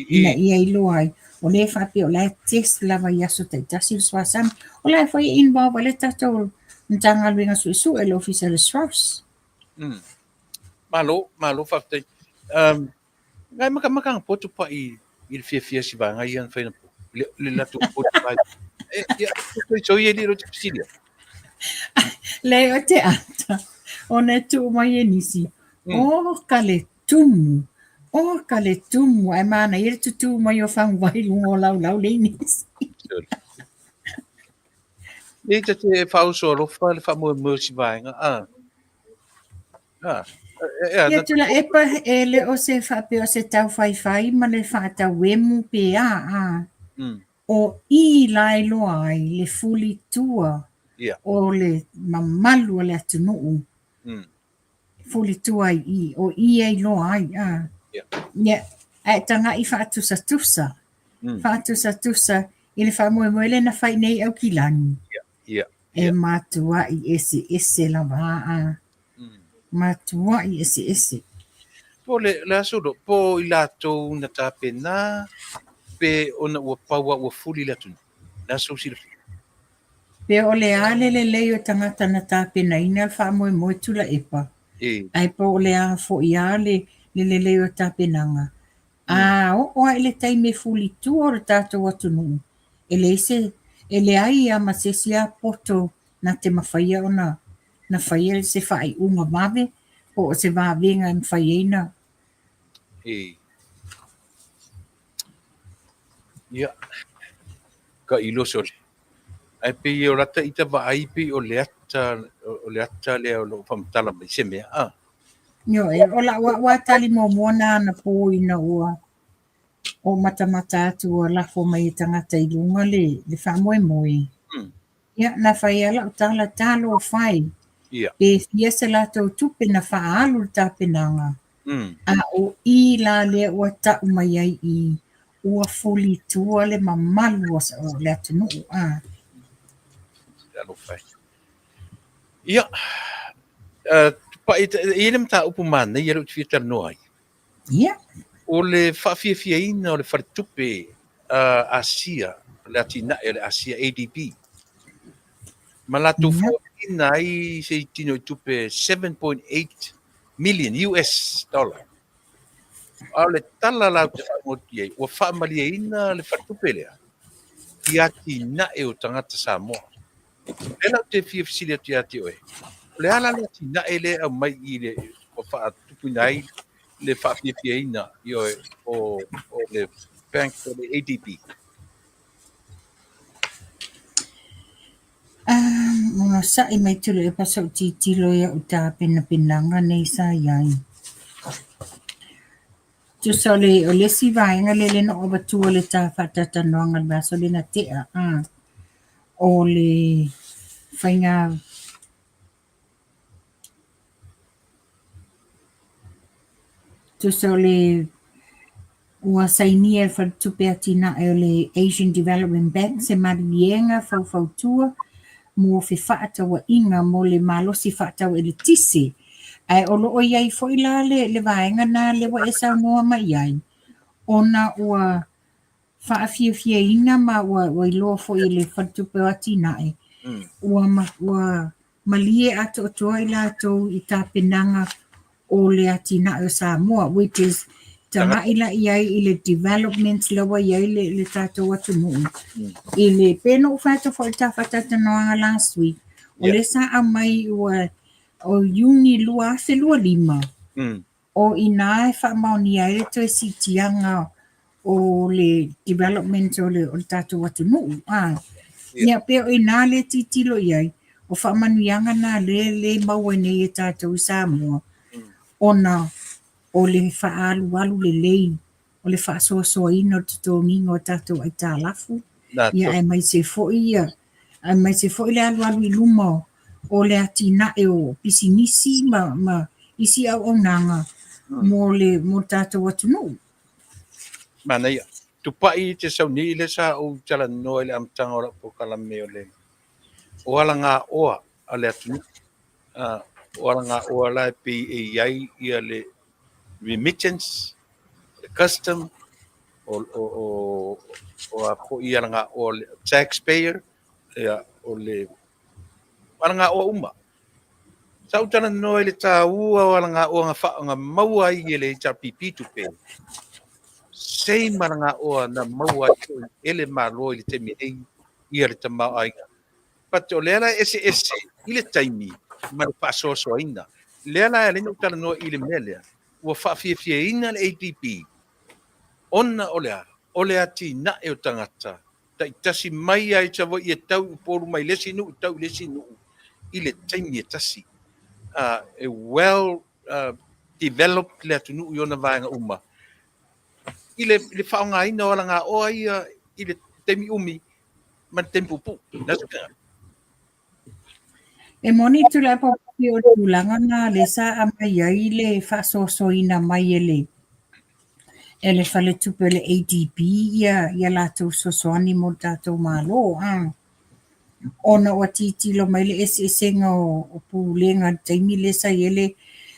ina ia ilo ai o le whape o la test lava i aso taitasi le soa sami o la fo'i involve le tatou ntanga luenga suesu e le ofisa le Strauss malo Faafetai ngai maka po Tupa'i i le fia si vanga ian faina po le latu po Tupa'i ia so ia li ro tisilia le o te ata o ne tu mai e nisi o ka le tumu ai mana i le tu mai o whang vai lungo lau le nisi le te fauso Alofa le whamu si vanga ia Tuilaepa e le o se whape o se tau whai ma le whaata wemu pe o i lai loa ai le fuli tua o le mamalu o le Taunu'u fuli tua i o i ai loa ai ia ai tanga i whaatusa i le whamoemoe le na whai nei au kilani e matua i ese lava matua i ese po le aso po i latou na tapena pe ona ua paua ua fuli le Taunu'u na so sila pe o le ale le lei o tangata na tapena ina le whamoemoe Tuilaepa ai po o le a fo i ale le lei o tapenanga o ai le taime fuli tu o le tatou Taunu'u e le ai a masesia poto na te mawhaia ona na whaia se whai unga mave o se wawenga in whaieina ia ka ilo sole ai pe o rata i te vaai pe o le ata le o lo whamatala mai se mea Yo, o la wa tali mo mona na po ina o mata atu o la fo mai tangata i lunga le whamoemoe. Ia, na whai ala o talo o whai. Pe fia se la tau tupe na whaalu ta penanga. A o i la le ua tau mai ai i ua fuli tua le mamalu o le Taunu'u Alofa ia Tupa'i i le mata upu mana i alo tfia noa ai ia o le whaafiafiaina o le wharitupe ASEA le atina e le ASEA ADP ma latu fōina ai se tino i tupe $7.8 million a le tala lau te whaamoti ai ua whaamaliaina le wharitupe lea i atina e o tangata Samoa le lau te fiafisili atu ati oe le ala le atina e le au mai i le o whaatupuina ai le whaafiafiaina i oe o le bank o le ADP Mga sa may tuloy pa sa titilo ya utapin na pinangan na isa yan. Tusole o le si vai nga le no o batu le Tafa Faatalanooga ba so le na te o le fainga tusole ua sainia fa tupe atina e le Asian Development Bank se marienga fautua mo fe faata wa inga mo le malosi faata wa le tisi Ai o loo iai fo'i la le vaenga na le wa e saunoa mai iai. Ona ua whaafiafiaina ma ua iloa fo'i le whatupe o atinae. Ua malie ato atoa i lātou i tā penanga o le atinae o Samoa, which is tanga ila iai i le development lawa iai le tātou atunu'u. I le pēno whato fo'i tā whatatanoanga last week. O le sa a mai ua o Juni lua se lua lima. O ina e whaamaoni ai le toi sitianga o le development o le tātou atunu'u. Ia peo ina le titilo iai. O Faamanuianga na le maua nei e tātou Samoa. Ona o le whaalu le lei. O le whaasoasoaina o te tōnginga o tātou ai tā lafu. Ia e mai se fo'i ia. Ai mai se fo'i le alu i luma o le atina e o pisinisi ma isi au nanga mo tātou atunu'u. Manuia. Tupa'i te sauni le sa o tala noa le amtanga o la Polokalame o le. O ala ngā oa a le atunu. O ala ngā oa la e pi e iai ia le remittance, le custom, o a po i ala ngā oa le taxpayer, o le ala ngā oa uma. Sa o tala noa le tā ua o ala ngā oa ngā wha ngā maua i le HRPP tupe. Sei maranga oa na maua ele malo i le temi ei ia le tamau ainga. But o leala ese i le taimi ma le whaasoasoaina. Leala e lena utala noa i le melea ua whaafiafiaina le ADP. Ona o lea ti na e o tangata. Ta i tasi mai ai tawa i e tau i poru mai lesi nu, tau lesi nu i le taimi e tasi. A well developed le atunu i ona vaenga uma. I le whaonga ina o ngā oa i le temi umi man tempu pu. E moni Tuilaepa o tūlanga ngā le sa a mai ai le whaasoasoina mai e le whale tupe le ADP ia lātou sosoani mo tātou mālo. Ona o titilo mai le esenga o pūlenga taimi le sa ele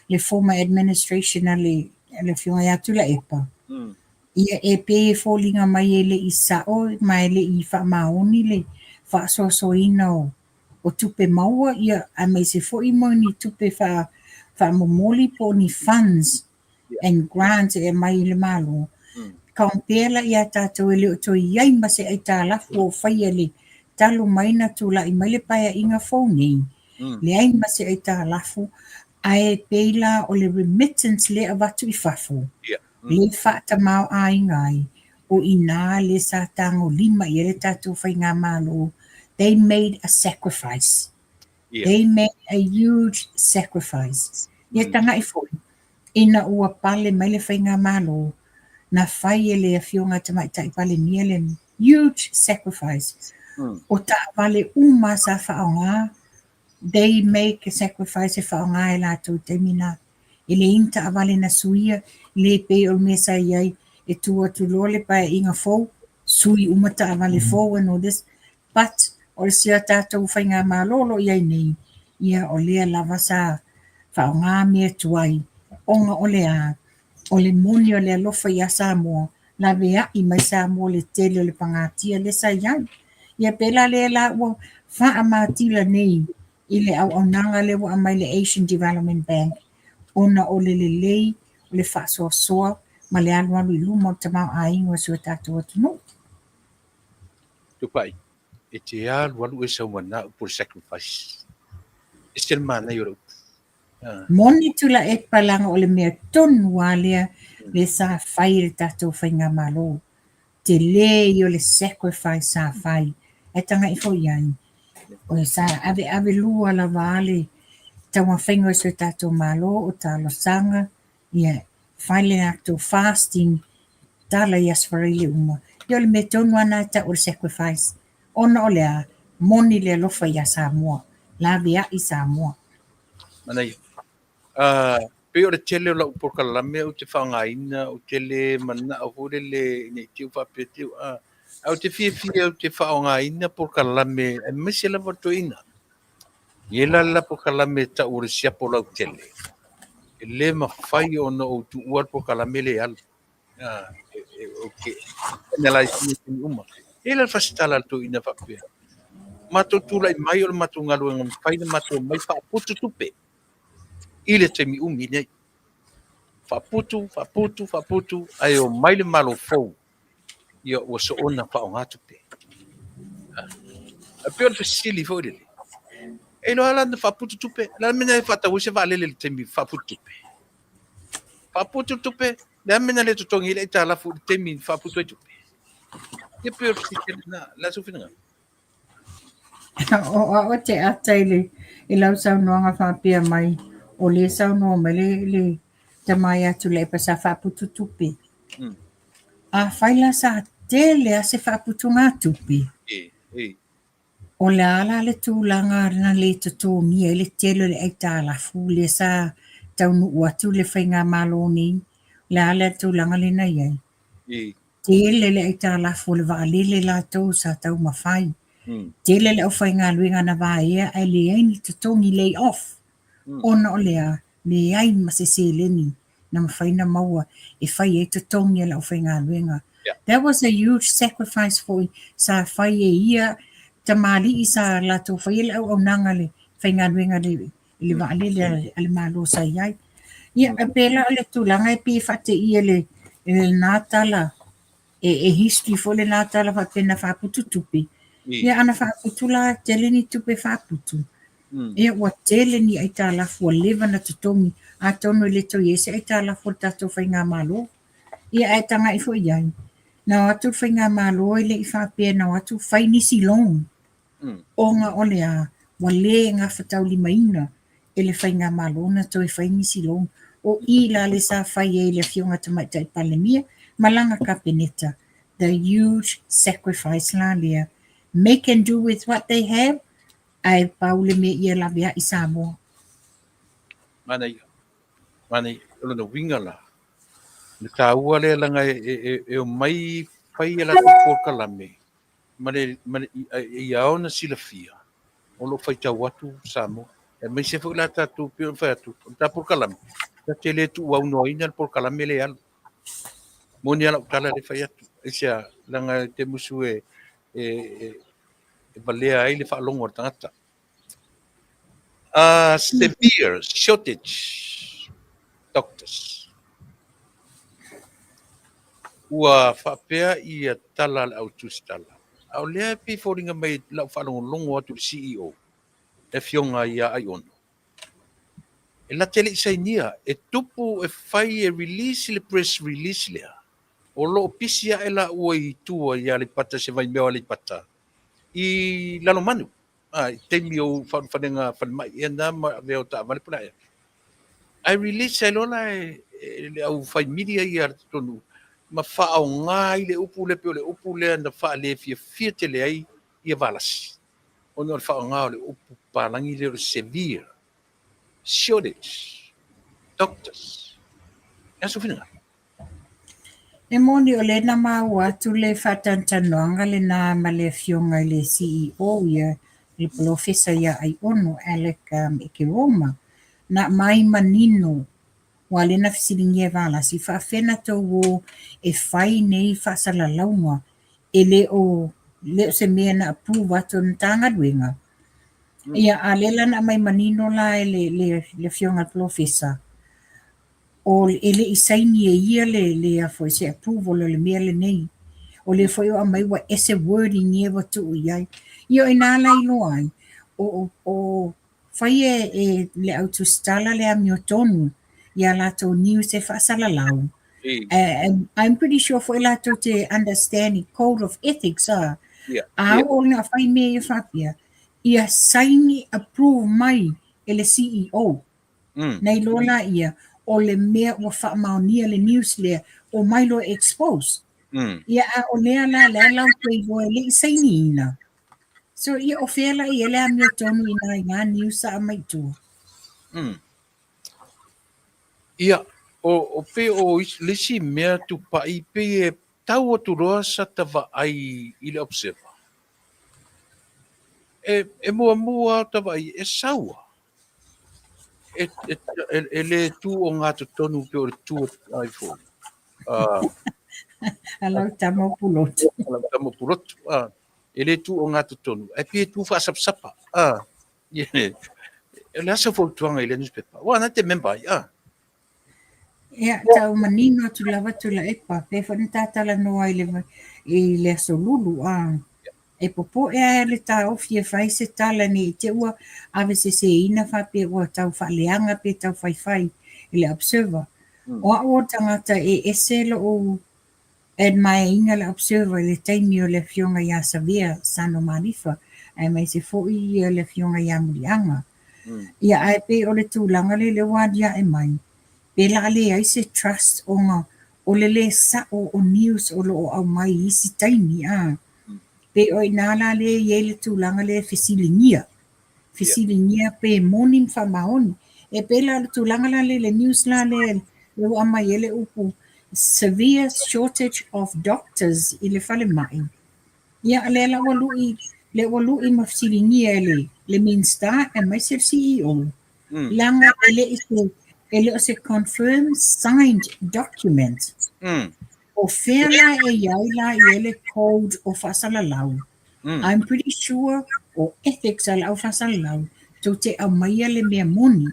le former administration le whiunga ia Tuilaepa. Ia e pe fōlinga mai ele i sao mai le i whaamaoni le whaasoasoina o tupe maua ia a mai se fo i mo ni tupe whaamomoli po ni funds and grants e mai le malo. Kampela ia tātou ele o toi iai ma se ai tā lafu o whaia le talo mai na tūla i mai le paia inga fōnei. Le ai ma se ai tā lafu ai peila o le remittance le avatu i whafu. Le whaatamau ai ngai o ina le sa tango lima i ele tātou whai ngā malo. They made a sacrifice. They made a huge sacrifice. Ia tanga i fōi. Ina ua pale mai le whai ngā malo. Na whai ele a whionga tamai tai pale nia le huge sacrifice. O ta vale uma sa whaonga. They make a sacrifice e whaonga e lātou te mina. Ele inta avale na suia. Le pe o mesa iai. E tua tu lole pa e inga fōu. Sui umata avale fōu and all this. But o le sia tātou whai ngā mālolo iai nei, ia o lea lava sa whao ngā mea tuai, onga o lea, o le moni o le alofa i a Samoa, la vea i mai Samoa le tele o le pangatia le sa iai. Ia pela lea la ua wha amatila nei, i le au nanga le wa mai le Asian Development Bank, ona o le lei, o le wha soa soa, ma le alu i luma o tamau a ingo sua tātou atunu. Tupa'i. E te alu e sa wana por sacrifice. E se mana i ora. Moni Tuilaepa langa o le mea tonu alea le sa whai le tātou whai ngā malo. Te le i o le sacrifice sa whai. E tanga i fo iai. O sa ave lua la Vale. Taua whaingo i so tātou malo o tā losanga. Ia whai le tātou fasting. Tala i asfarele uma. I o le mea tonu ana ta o le sacrifice. Ona o lea, moni le alofa i a Samoa. La vea i Samoa. Manai. Pe o le tele o la Polokalame o te whaongaina, o tele mana o hore le nei tiu whapetiu. Au te fia o te whaongaina Polokalame, e mese la watoina. Iela la Polokalame ta ure siapo lau tele. e le mafai ona o tu'ua le Polokalame le alu. Okay. Analyze ni uma. Ela fasitala tu ina fapea. Mato tula i mai o le mato ngalu ngam fai na mato mai fa putu tupe. Ile te mi umi nei. Fa putu, ai o mai le malo fou. Ia o so ona fa o ngatu pe. A pe o le fasili fo le. E lo ala na fa putu tupe. La mena e fa ta wise va le te mi fa putu tupe. Fa putu tupe. La mena le tutongi le ta la fu te mi fa putu tupe. Ia pe o le fasili na la sufina. o te ataile i lau saunoanga whapea mai o le saunoa mai le te mai atu le pa sa whaputu tupi. A whaila sa tele a se whaputu ngā tupi. O le ala le tūlanga rina le tutongi e le tele le eita la fu le sa Taunu'u atu le whainga malo ni le ala tūlanga le nei ai. Tele le eita la fu le waalele la tau sa tau mawhai. Tele le au whainga luenga na vaea ai le aini tutongi lay off. Ona o lea le aini masese na mawhaina maua e whai e tutongi le au whainga luenga. That was a huge sacrifice for sa whai e ia tamali i sa lato whai le au nanga le whainga luenga le vaale le malo sa iai. Ia a pela le tūlanga e pi whate ia le nātala e history fo le nātala whapena whaputu tupi. Ia ana whaputu la tele ni tupe whaputu. Ia ua tele ni ai tā lafu a lewa na tutongi a tono le to yese ai tā lafu tato whainga malo. Ia ai tanga i fo iai. Na watu whainga malo i le i whapea na watu whainisi long. O ngā ole a wa le ngā whatau lima ina e le whainga malo na to i whainisi long. O i la le sa whai e le fionga tamaita i palemia malanga kapeneta. The huge sacrifice la lea. Make and do with what they have. Ai paule me ia la vea i Samoa. Mana ilo na winga la. Le tāua le langa e o mai whai e la Polokalame. Mane i ao na silafia. O lo whai tau atu Samoa. E mai se whai la tātou pio whai atu. Tā Polokalame. Ta te le tu wau no ina Polokalame le alu. Moni ala utala le whai atu. E sia langa te musu e valea ai le whaalongo tangata. Severe shortage doctors. Ua whapea i a tala le au tustala. Au lea pi fōringa mai lau whaalongo longo atu le CEO. E fionga i a ai ono. E la tele isai nia. E tupu e whai e release le press release lea. O lo pisia e la ua i tua i a le pata se vai mea le pata. I lalo manu. Te mi o whanenga whanemai e nā veo tā vale puna e. Ai release e lona e au whai media i ar tonu. Ma wha au ngā i le upu le peo le upu le na wha le fia te le ai i a valasi. O nō le wha au ngā le upu pālangi le severe shortage doctors. E aso whina. E moni o le na mau atu le whatantanoanga le nā ma le fionga le CEO ia le profesa ia ai ono Alec Ekeroma na mai manino wa le na fisilingi e wala si whaafena tau o e whai nei whaasalalaunga e le o se mea na approve atu na tanga duenga. Ia a lela na mai manino la e le fionga profesa. O ele isaini e ia le a foi se approval o le mea le nei. O le foi o mai wa ese wording e wa tu iai. Io ina la ilo ai. O fai e le autostala le amiotonu. Ia la to news e fasala lau. I'm pretty sure foi la to te understanding code of ethics a. O na fai me e fapia. Ia saini approve mai ele CEO. Nei lola ia. O le mea o Faamanuia le news le o mailo expose. Ia o lea la lau te iwo e le isaini ina. So ia o whela i ele a mea tonu ina i ngā news a maitua. Ia o pe o lisi mea Tupa'i pe e tau atu roa sa tawa ai i le observer. E mua tawa ai e saua. ele tu o ngā tonu pe o le tu ai fo. Alau tamo pulotu. Alam tamo pulotu. Ele tu o ngā tonu. E pe tu fa sapa. Ele asa fo tuanga ile newspaper. Wa na te member Ia tau manino tu lava Tuilaepa pe fani Faatalanoaga i le asolulu e popo le taofi e fai se tala ni te ua ave se ina fa pe ua tau faaleaga pe tau faifai i le observer. O tangata e ese lo o admaiinga le observer le taimi o le fionga ia savea sano manifa ai mai se fo'i le fionga ia mulianga. Ia ai pe o le tūlanga le wadia e mai. Pe la le ai se trust o le sa o news o lo au mai isi taimi pe o inala le ye le tūlanga le fesilingia pe morning fa maoni e pe la le tūlanga la le news la le o mai ele upu severe shortage of doctors i le fale mai ia le la walui mafesilingia le minsta e mai se CEO langa ele o se confirmed signed document o fela e yaila ele code o fasalalau. I'm pretty sure o ethics ala o fasalalau to te amaya le mea moni.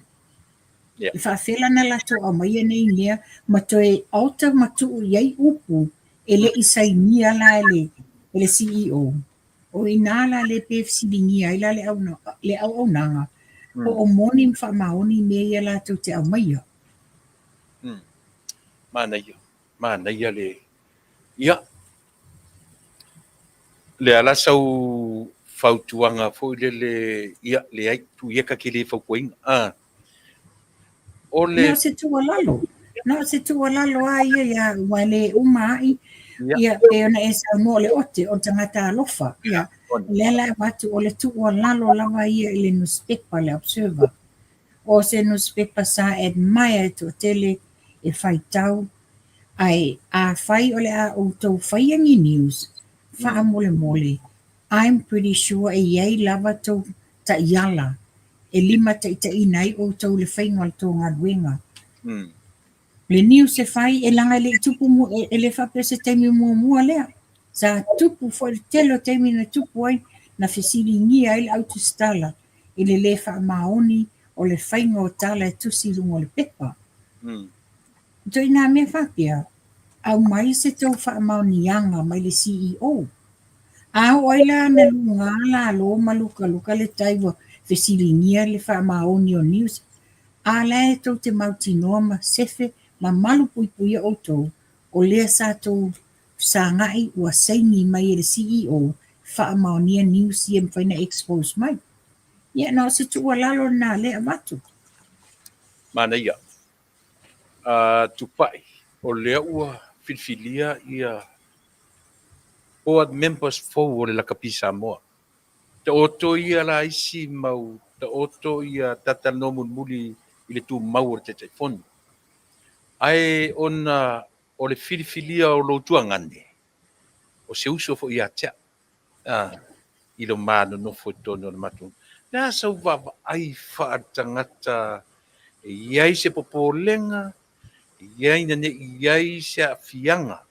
I fela na la to amaya nei mea ma to e alta matu yai upu ele isainia la ele CEO. O inala le PFC-dingia ila le au nanga. O moni mfa maoni mea la to te amaya. Mana le ia le ala sau fautuanga fo le ia le ai tu ia ka kile fo koinga o le no se tu lalo ai ia wale umai ia pe ona e sa no le ote o tangata alofa ia le la watu o le tu lalo lava ia le newspaper le observer o se newspaper sa admire to tele e fai tau ai a fai ole a o tau fai angi news fa mole I'm pretty sure e yai lava tau ta yala e lima ta inai o tau le fai ngal tau ngaduenga le news se fai e langa le tupu mu e le fa pese taimi mua lea sa tupu fo le telo taimi na tupu ai na fesili ngia il autostala ile le fa maoni o le fai ngo tala e tusi lungo le pepa to ina me fa pia au mai se tau fa maonianga mai le CEO oila na lunga la lo maluka le taiwa fesilinia le fa maoni o news ala to te mautinoa sefe ma malu pui o to o le sa to sangai ua saini mai le CEO fa maoni news iem faina expose mai ia no se tu lalo na le amatu mana ia Tupa'i o le ua filfilia ia board members fo le lakapi Samoa te oto ia la isi mau te oto ia tata no muli i le tu mau te telefoni ai ona o le filfilia o lo tuangane o se uso fo ia tia i lo mano no fo tono le matu na sau va ai fa tangata iai se popolenga iai na ne iai se afianga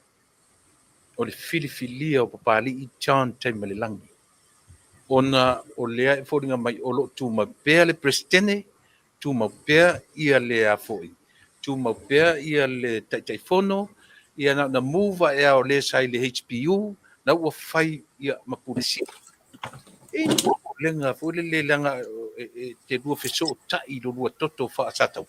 o le filifilia o papali i chan taima le langi. Ona o lea e fōringa mai o lo tu mapea le presidente, tu mapea ia le a fōi. Tu mapea ia le taitaifono, ia na muva ea o le sai le HPU, na ua fai ia mapurisi. E lenga fōle le langa te rua feso tai lo rua toto whaasatau.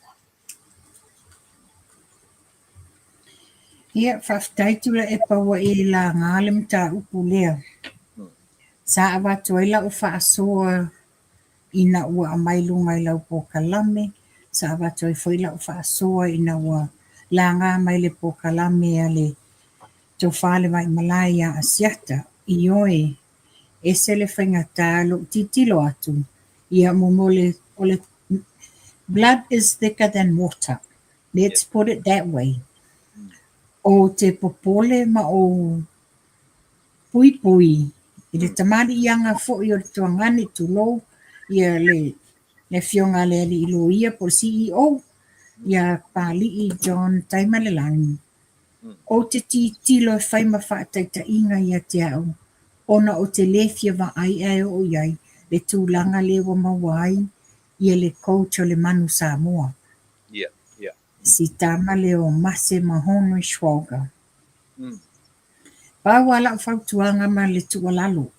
ia Faafetai Tuilaepa ua e la ngale mta upu lea sa awatuaila o faasoa ina ua amailunga i lau Polokalame sa awatuai foila o faasoa ina ua langa mai le Polokalame a le Tofa le mai malai a ASEA i oe e se le whaingata lo titilo atu ia momole o le blood is thicker than water. Let's put it that way. O te popole ma o pui i le tamari ianga fo i o le tuangani tulo ia le le fionga le ali iloia po CEO ia pali'i John Taimalelani. O te tilo e whai mawhaataitainga ia te au. Ona o te lefia wa ai o iai, le tūlanga le wa mawai, ia le coach o le manu Samoa. Yeah. Si tama le o mase mahono i Susuga. Pawala whautuanga ma le tualalo.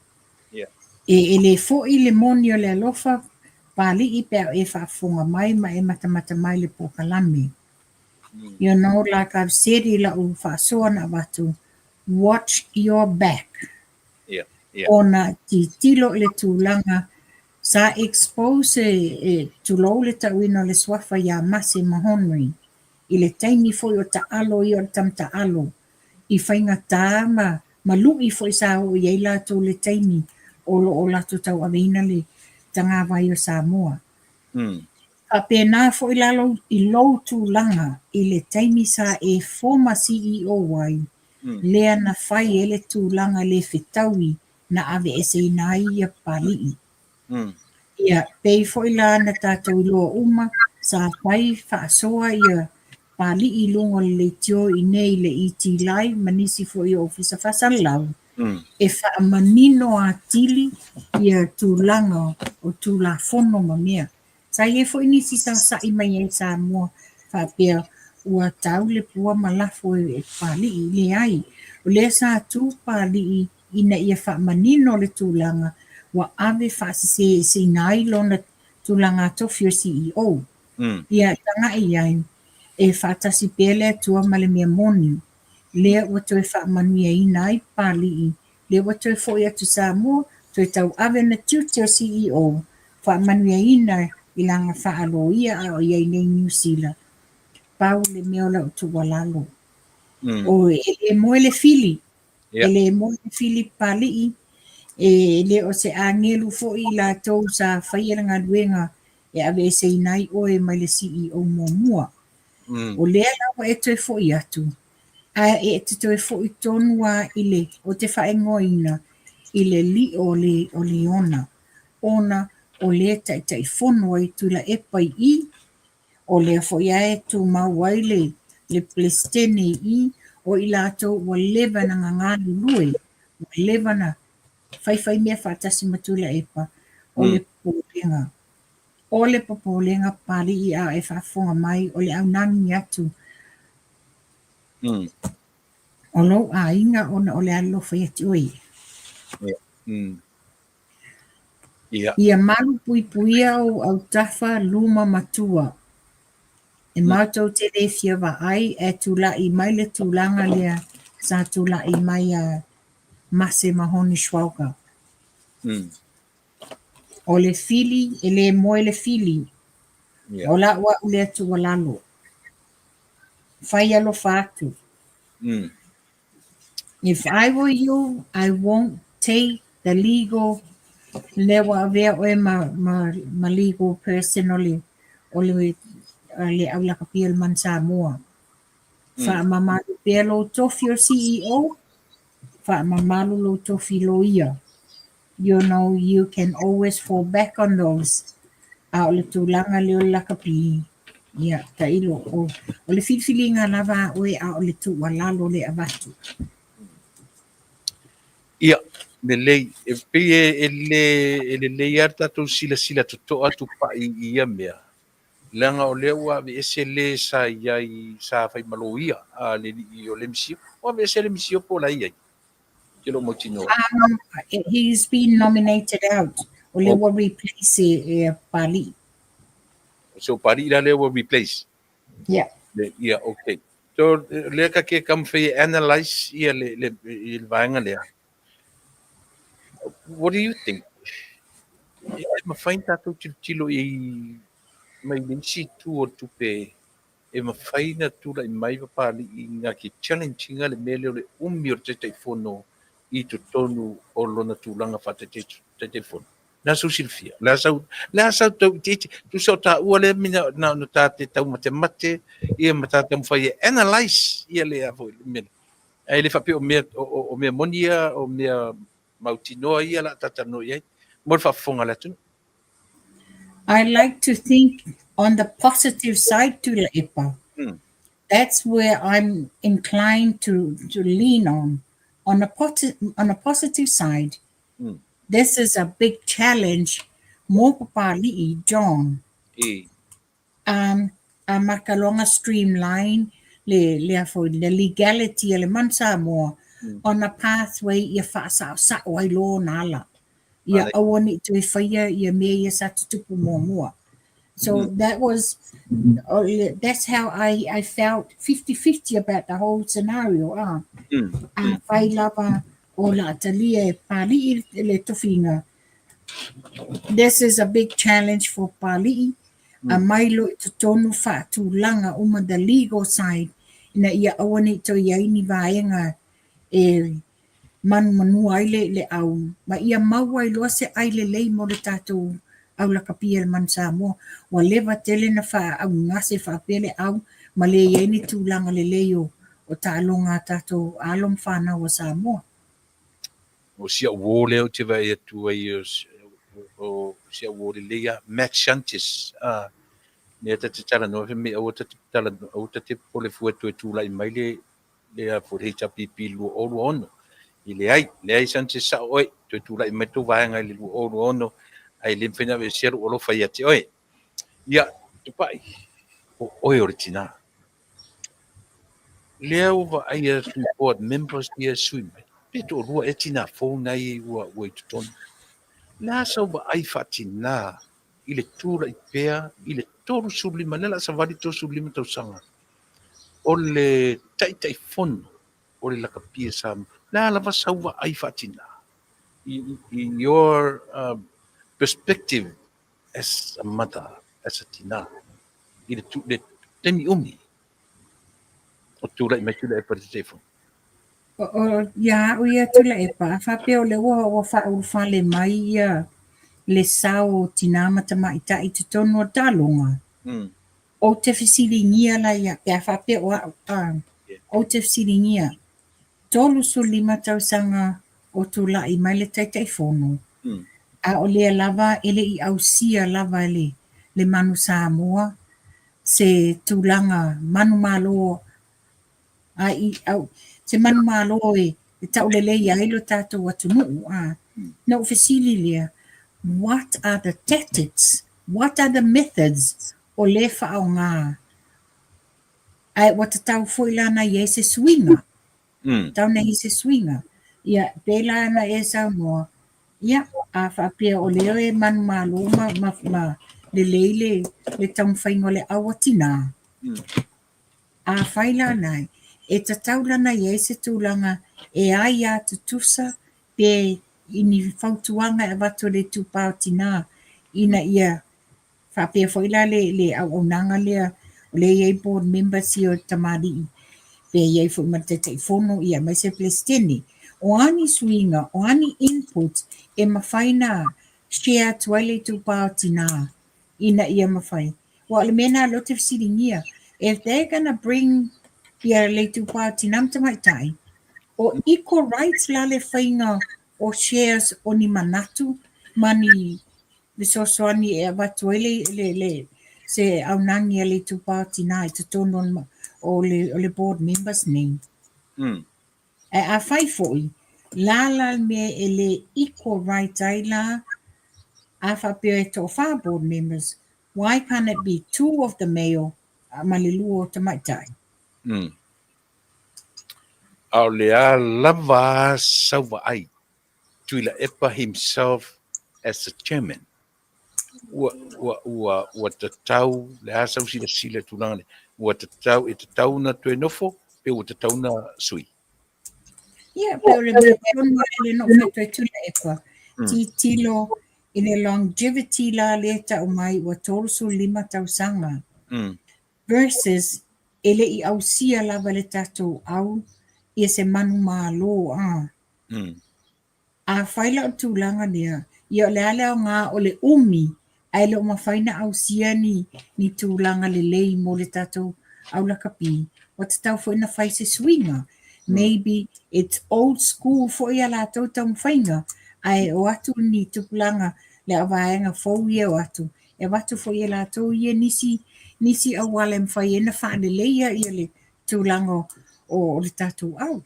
Yeah. E le fo i le moni o le alofa, pali i pēr e whaafunga mai ma e matamata mai le Polokalame. You know, like I've said, i la u whaasoa na watu, watch your back. Yeah. Ona ti tilo le tūlanga sa expose e tulo le tauino le swafa ya mase mahonui. I le taimi foi o ta alo i o tam ta alo. I whainga tā ma lui foi sa o i lato le taimi o lato tau aveina le tanga vai o Samoa. A pēnā foi lalo i lou tūlanga i le taimi sa e former CEO wai. Lea na whai ele tūlanga le whetaui na ave ese nai ia pali'i. Ia pei foi la na tātou i loa uma sa whai whaasoa ia pali'i lungo le tio i nei le iti lai manisi foi o ofisa Fasalau. E whaamanino a tili ia tūlanga o tūlafono ma mea. Sa ie foi nisi sa i mai e Samoa whapea ua tau le pua malafo e pali'i le ai. O le sa tū pali'i ina ia whaamanino le tūlanga wa ave whaasise se nai lona tūlanga tofi o CEO. Ia tanga i ai e whaatasi pele atua ma le mea moni. Lea ua toe Faamanuia ina ai pali'i. Lea ua toe foi atu Samoa toe tau ave na tuti o CEO. Faamanuia ina i langa whaaloia a o iai nei New Zealand. Pau le mea ola o tuwalalo. O ele moe le fili. Ele moe le fili pali'i. E le o se angelu fo i la tau sa whaiera ngā duenga e ave se inai oe mai le CEO mua. O lea lawa e toi fo i atu. A e te toi fo i tonua i le o te whaengoina i le li o le ona. Ona o le tai fono ai Tuilaepa i o le fo ia e tu mawai le plestene i o i la tau wa leva na ngā lulue. Wa leva na whai mea whaatasi ma Tuilaepa o le popolenga. O le popolenga pari i a e whaafonga mai o le au nangi atu. O lo a inga ona o le alofa i ati oi. Ia malu puipuia o au Tafa luma matua. E mātou te rewhia wa ai e tūlai mai le tūlanga lea sa tūlai mai a mase mahoni Susuga. O le fili, e le moe le fili. O la ua ule atu walalo. Whai alofa atu. If I were you, I won't take the legal lewa avea oe ma legal person o le au laka pia le man Samoa. Wha mamalu pia lo tofi o CEO. Wha mamalu lo tofi lo ia. You know, you can always fall back on those. A o le tūlanga leo laka pia. Ia, ta ilo. O le whiwhili ngā lava oe a o le tu walalo le avatu. Ia, me lei, e pei e le lei arta tau sila tutoa Tupa'i ia mea. Langa o lea ua me ese le sa iai sa whai maloia a le ni o le misio. O me ese le misio po la iai. Kilo mo tino. He's been nominated out. O le wa replace e pali. So pari la le wa replace. Yeah. Yeah, okay. So le ka ke kam whai analyze ia le vaenga lea. What do you think? E ma whain tātou tilo i mai nisi tu o tupe e ma whaina tūra i mai wapali i ngā ki challenginga le mele o le umi o te whono i tu tonu o lona tūlanga whate te whono. Nā sau silfia. Nā sau tau titi. Tu sau tā ua le mina no tā te tau mate ia ma tā tau mwhai e analyze ia le a fo le mele. Ai le whape o mea monia o mea mautinoa ia la tatano iai. Mo le whafonga la tunu. I like to think on the positive side to Tuilaepa. Mm. That's where I'm inclined to lean on on a positive side. Mm. This is a big challenge. Mo papali'i John. E. A makalonga streamline for the legality le man Samoa Mm. on a pathway ia Fasa sa wai lo nala. Ia Vale. awani to fire ia me ia sa tupu mo. So Mm. that was that's how I felt 50-50 about the whole scenario. Mm. Mm. Whai lava o la talia e pali le tofinga. This is a big challenge for pali. A mailo to tonu fa tu langa uma the legal side na ia awani to ia ini vaenga e manua ai le au. Ma ia maua i loa se ai le lei mo le tātou au la kapia le man Samoa. Wa lewa tele na wha au ngase wha pele au ma le ieni tūlanga le leo o tālonga tātou alom whāna wa Samoa. O sia wole o te vai atu ai o sia wole lea Max Sanchez. Ne te tala no me o te tala o te pole fuetu e tūlai mai le a furita pipi lu o ono. I le ai Sanchez sa oi tu tūlai mai tu vaenga i le lu o ono ai le fina ve sia o lo fai ati oi. Ia Tupa'i o oi original. Leo va ai a board members ia sui mai. Peto rua e tina phone ai ua ua i tutonu. Nā sau va ai whatina i le tūra i pēa, i le tōru sulima, nela sa wari tō sulima tausanga. O le tai fono, o le laka pia sam. Nā lava sau va ai whatina. In your perspective as a mother, as a tina, i le temi umi, o tūra i mai tūra e pari te fono. Ia o ia Tuilaepa. Whape o le ua o wha le mai ia le sao tina matama ita i te tonu o tālonga. O te fisiringia la ia, pia whape o te fisiringia. Tolu su lima tausanga o tula i mai le taitai fono. A o lea lava ele i ausia lava ele le manu Samoa se tulanga manu malo se manu malo e tau lele ia ilo tato Taunu'u no fesili lea. What are the tactics? What are the methods o le whao ngā? Ai wata tau fuila na i se swinga. Tau na i se swinga. Ia, pēla na e Samoa. Ia, a whapea o leo e manu malo ma le leile le tamwhaingo le awatina. A whaila nai, e tataula na i se tūlanga e ai a tutusa pe ini whautuanga e watu le tūpao tina ina ia whapea whaila le au nanga lea le iei board members i o tamari pe iei whumatete fono ia mai se plesteni. O ani swinga, o ani input e mawhaina share tuaile tūpao tina ina ia mawhai. Wa le mena lo te fsiringia. If they're gonna bring ia le tūpao tina mtamaitai, o equal rights la le whainga o shares o ni manatu mani le sosoani e watuele le se au nangi le tūpao tina i te tono o le board members name. E a whai foi, la me e le equal rights ai la a whapeo e Tofa board members. Why can't it be two of the male malilu o tamaitai? Au lea lava sauva ai. Tuilaepa himself as the chairman. Ua te tau, le a sau sila tūranga, ua te tau, e te tau na tue nofo, pe ua te tau na sui. Ia, pe o le mea tonu le no whai tue Tuilaepa. Ti tilo i le longevity la le tau mai ua tolusu 5 tausanga. Versus ele i ausia lava le tatou au ia se manu malo a whaila o tūlanga nia ia o le ale o ngā o le umi ai le o mawhaina ausia ni tūlanga le lei mo le tatou au la kapi o te tau fwina whai se swinga. Maybe it's old school fo ia la tau tau mwhainga ai o atu ni tupulanga le awaenga fau ia o atu e watu fo ia lātou ia nisi awale mwhai ena whaaneleia ia le tūlango o le tātou au.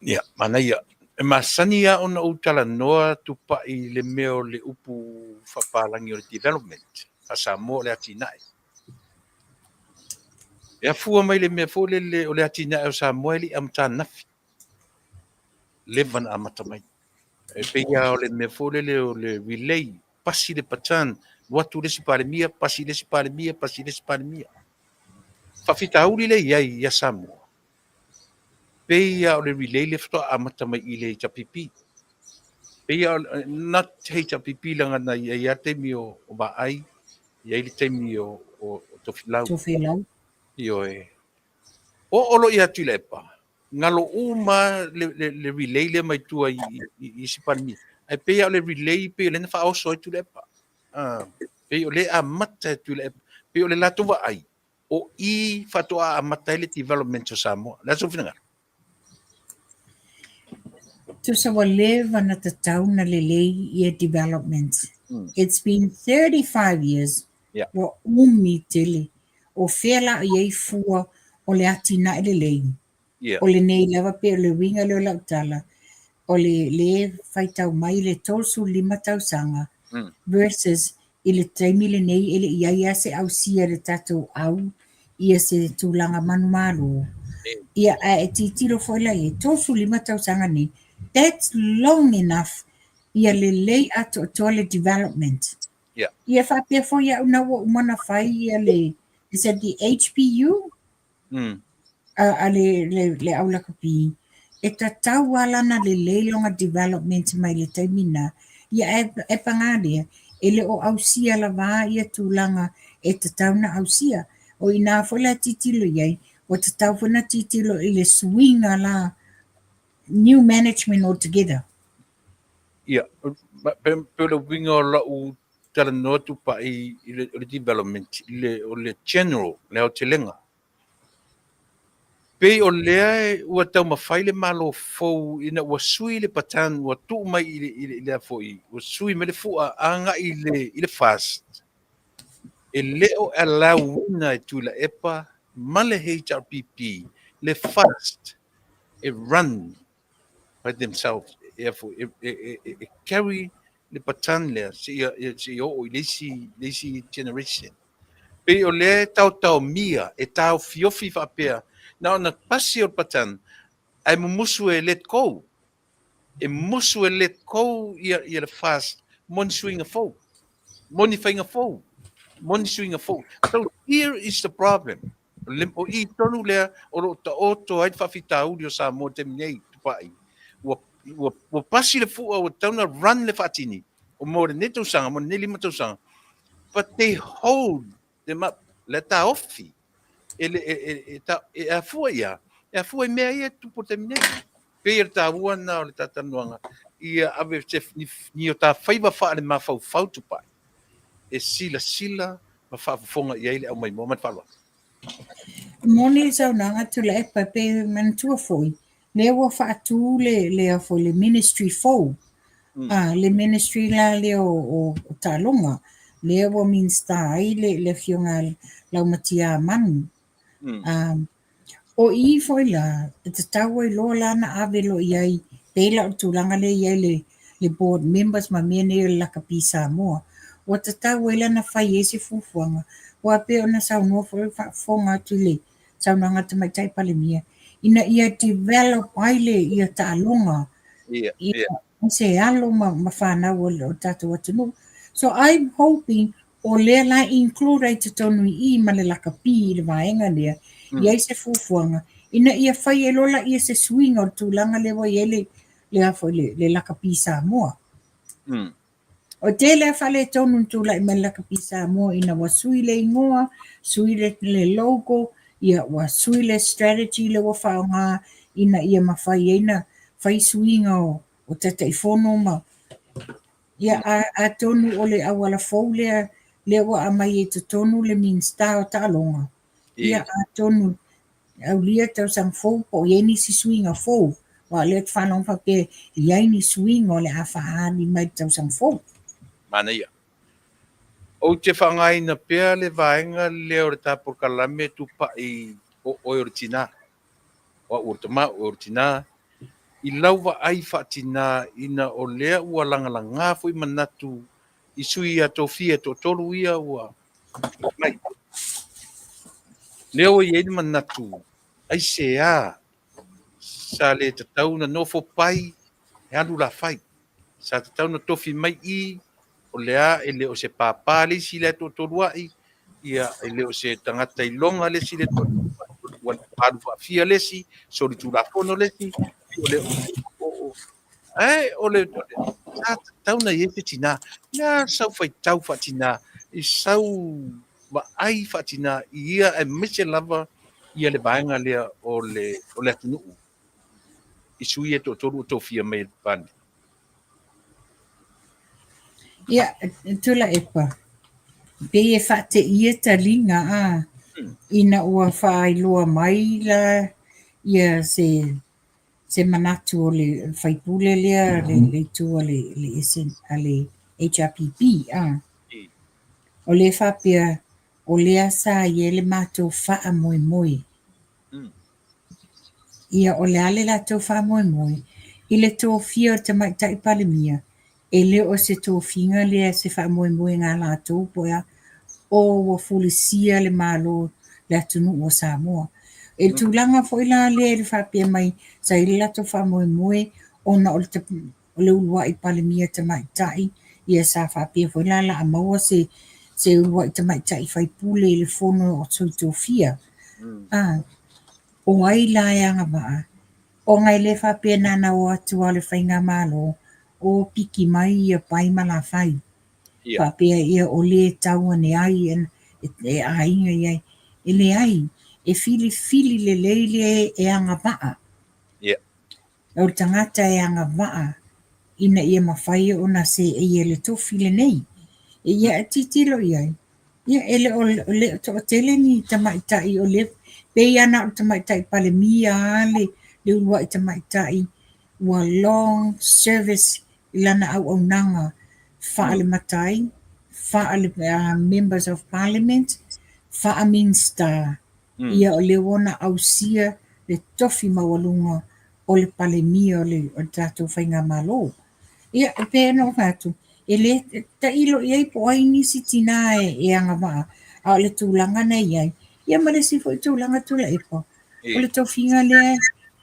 Ia, Manuia. E Masani a ona o Talanoa Tupa'i le meo le upu whapalangi o le development. A Samoa le atinai. E a fua mai le mea fo le o le atinai o Samoa li am tānafi. Levan a matamai. E peia o le mea fo le relay. Pasi le patan. Watu le sipalemia, pasi le sipalemia, pasi le sipalemia. Whawhitauri le iai ia Samoa. Peia o le relay le ftoa a matamai i le tapipi. Peia not hei tapipi langa na ia temi o vaai. Ia le temi o tofilau. Tofilau. Io e. O olo ia Tuilaepa. Ngalo uma le relay le mai tua i sipalmi. Ai peia o le relay peia le na wha oso i Tuilaepa. Peia o le a mata Tuilaepa. Peia o le lato vaai. O i whatoa a mata le development o Samoa. Lato whina ngara. To sawaleva na tatauna lelei ia development. It's been 35 years. Yeah. Wa umi tele. O whela iei fua o le atina lelei. Yeah. O le nei lava pe le winga le o lautala. O le whaitau mai le tolsu 5 tausanga. Versus i le taimi le nei ele ia se au sia le tatou au. Ia se tūlanga manumalo. Ia e titiro foila e tolsu 5 tausanga ni. That's long enough. Ia le lei ato le development. Yeah. Ia whapea fo ia una wa umana whai ia le, is that the HPU? A le aula kapi. E ta tau alana le leilonga development mai le taimina. Ia e pangadia. E le o ausia la waa ia tūlanga e ta tauna ausia. O ina fola titilo iai. O ta tau fona titilo i le swinga la new management altogether. Ia, pero winga o lau Talanoa Tupa'i i le development, o le general, le au te lenga. Pei o lea ua tau mawhai le malo fau ina ua sui le patan, ua tuu mai i le afoi, ua sui me le fua anga i le fast. E leo e lau wina e Tuilaepa, ma le HRPP, le fast, e run by themselves. E carry le patan lea, si o i lesi generation. Pe o le tau mia, e tau fiofi whapea. Na ona pasi o patan, ai musu e let go. E musu e let go i le fast, moni swing a fou. Moni whainga fou. Moni swing a fou. So here is the problem. O i tonu lea, o ta oto ai whawhitau o Samoa te minei, Tupa'i. Ua pasi le fua, o tauna run le whatini. O mo le neto sanga, mo le 5 tausanga. But they hold them up. Le ta ofi. E a fua ia. E a fua mea ia tupo te minei. Pēr ta ua na o le tatanuanga. Ia ave se ni o ta whaiva wha le mawhau whau Tupa'i. E sila ma whaafonga ia ile au mai mo man whalua. Moni sau nanga Tuilaepa pe mantua foi. Le ua whaatu le a foi le ministry fou. Le ministry la le o talonga. Le ua minsta ai le fionga lau matia manu. O i foi la, te tau ai loa lana ave lo iai, peila o tūlanga le iai le board members ma mea ne la kapi Samoa. O te tau ai lana whai ese fufuanga. O a peo na sau noa foi whafonga atu le, sau nanga te mai tai pale mia. Ina ia develop ai le ia tālonga. Ia se alo ma whanau o tātou atunu. So I'm hoping o lea la include ai te tonu i ma le laka pi le vaenga lea. Ia se fufuanga. Ina ia whai e lola ia se swing o tūlanga lewa i le afo le laka pi Samoa. O te lea whale tonu tūla i ma le laka pi Samoa ina wa sui le ingoa, sui le logo, ia wa sui le strategy le wa whaonga, ina ia ma whai eina whai swinga o tata i whono ma. Ia a tonu o le awala fau le wa amai e te tonu le minsta o talonga. Ia a tonu au lia tau sang fau po ieni si swinga fau. Wa le te whanong whake ieni swinga o le a whaani mai tau sang fau. Manuia. O te whangaina pea le vaenga leo re tā Polokalame Tupa'i o Oiortina. O Urtama, Oiortina. I lauwa ai whaatina ina o lea ua langalanga fui manatu i sui a tofia to tolu ia ua. Mai. Leo i eni manatu. ASEA. Sa le tatau na nofo pai e alu la fai. Sa tatau na tofi mai i o lea e leo se pāpāle si le to toluai. Ia e leo se tangata i longa le si le to wan paru Afia lesi, so le tulafono lesi, o le o le sa tau na yete tina, ia sau fai tau fatina, i sau ma ai fatina, ia e mise lava, ia le vaenga lea o le Taunu'u. I sui e to toru o tofia mai le pande. Ia, Tuilaepa. Pe e whate ia talinga a. Ina ua whaailoa mai la ia se manatu o le whaipule lea le tua le HRPP a. O le whapea o lea sa ia le mātou wha moi moi. Ia o le ale la tau wha moi moi. I le tō fia o te maitai palemia. E le o se tō finga lea se wha moi moi ngā la tō poia. O wa fulisia le malo le atunu o Samoa. E tūlanga fo ila le whapea mai sa i la tō wha moi moi o na o le ulua i palemia te maitai. Ia sa whapea fo ila la amaua se ulua i te maitai whaipule i le fono o tō fia. O ai la anga waa. O ngai le whapea nana o atua le whainga malo. O piki mai ia pai mala whai. Whapea ia o le taua ne ai e ainga iai. E le ai. E fili le leile e anga waa. O tangata e anga waa. Ina ia mawhai o na se e ia le tofi Lenei. E ia titilo iai. Ia ele o le to tele ni tamaitai o le pei ana o tamaitai palemia le ulua i tamaitai ua long service ilana au nanga whaale matai, whaale members of parliament, wha minster ia o le wona au sia le tofi mawalunga o le palemia o le tatou whainga malo. Ia e pēno whātu. E le ta ilo iai po ai nisi tina e anga waa. A le tūlanga nei iai. Ia ma le sifo i tūlanga Tuilaepa. O le tawhinga lea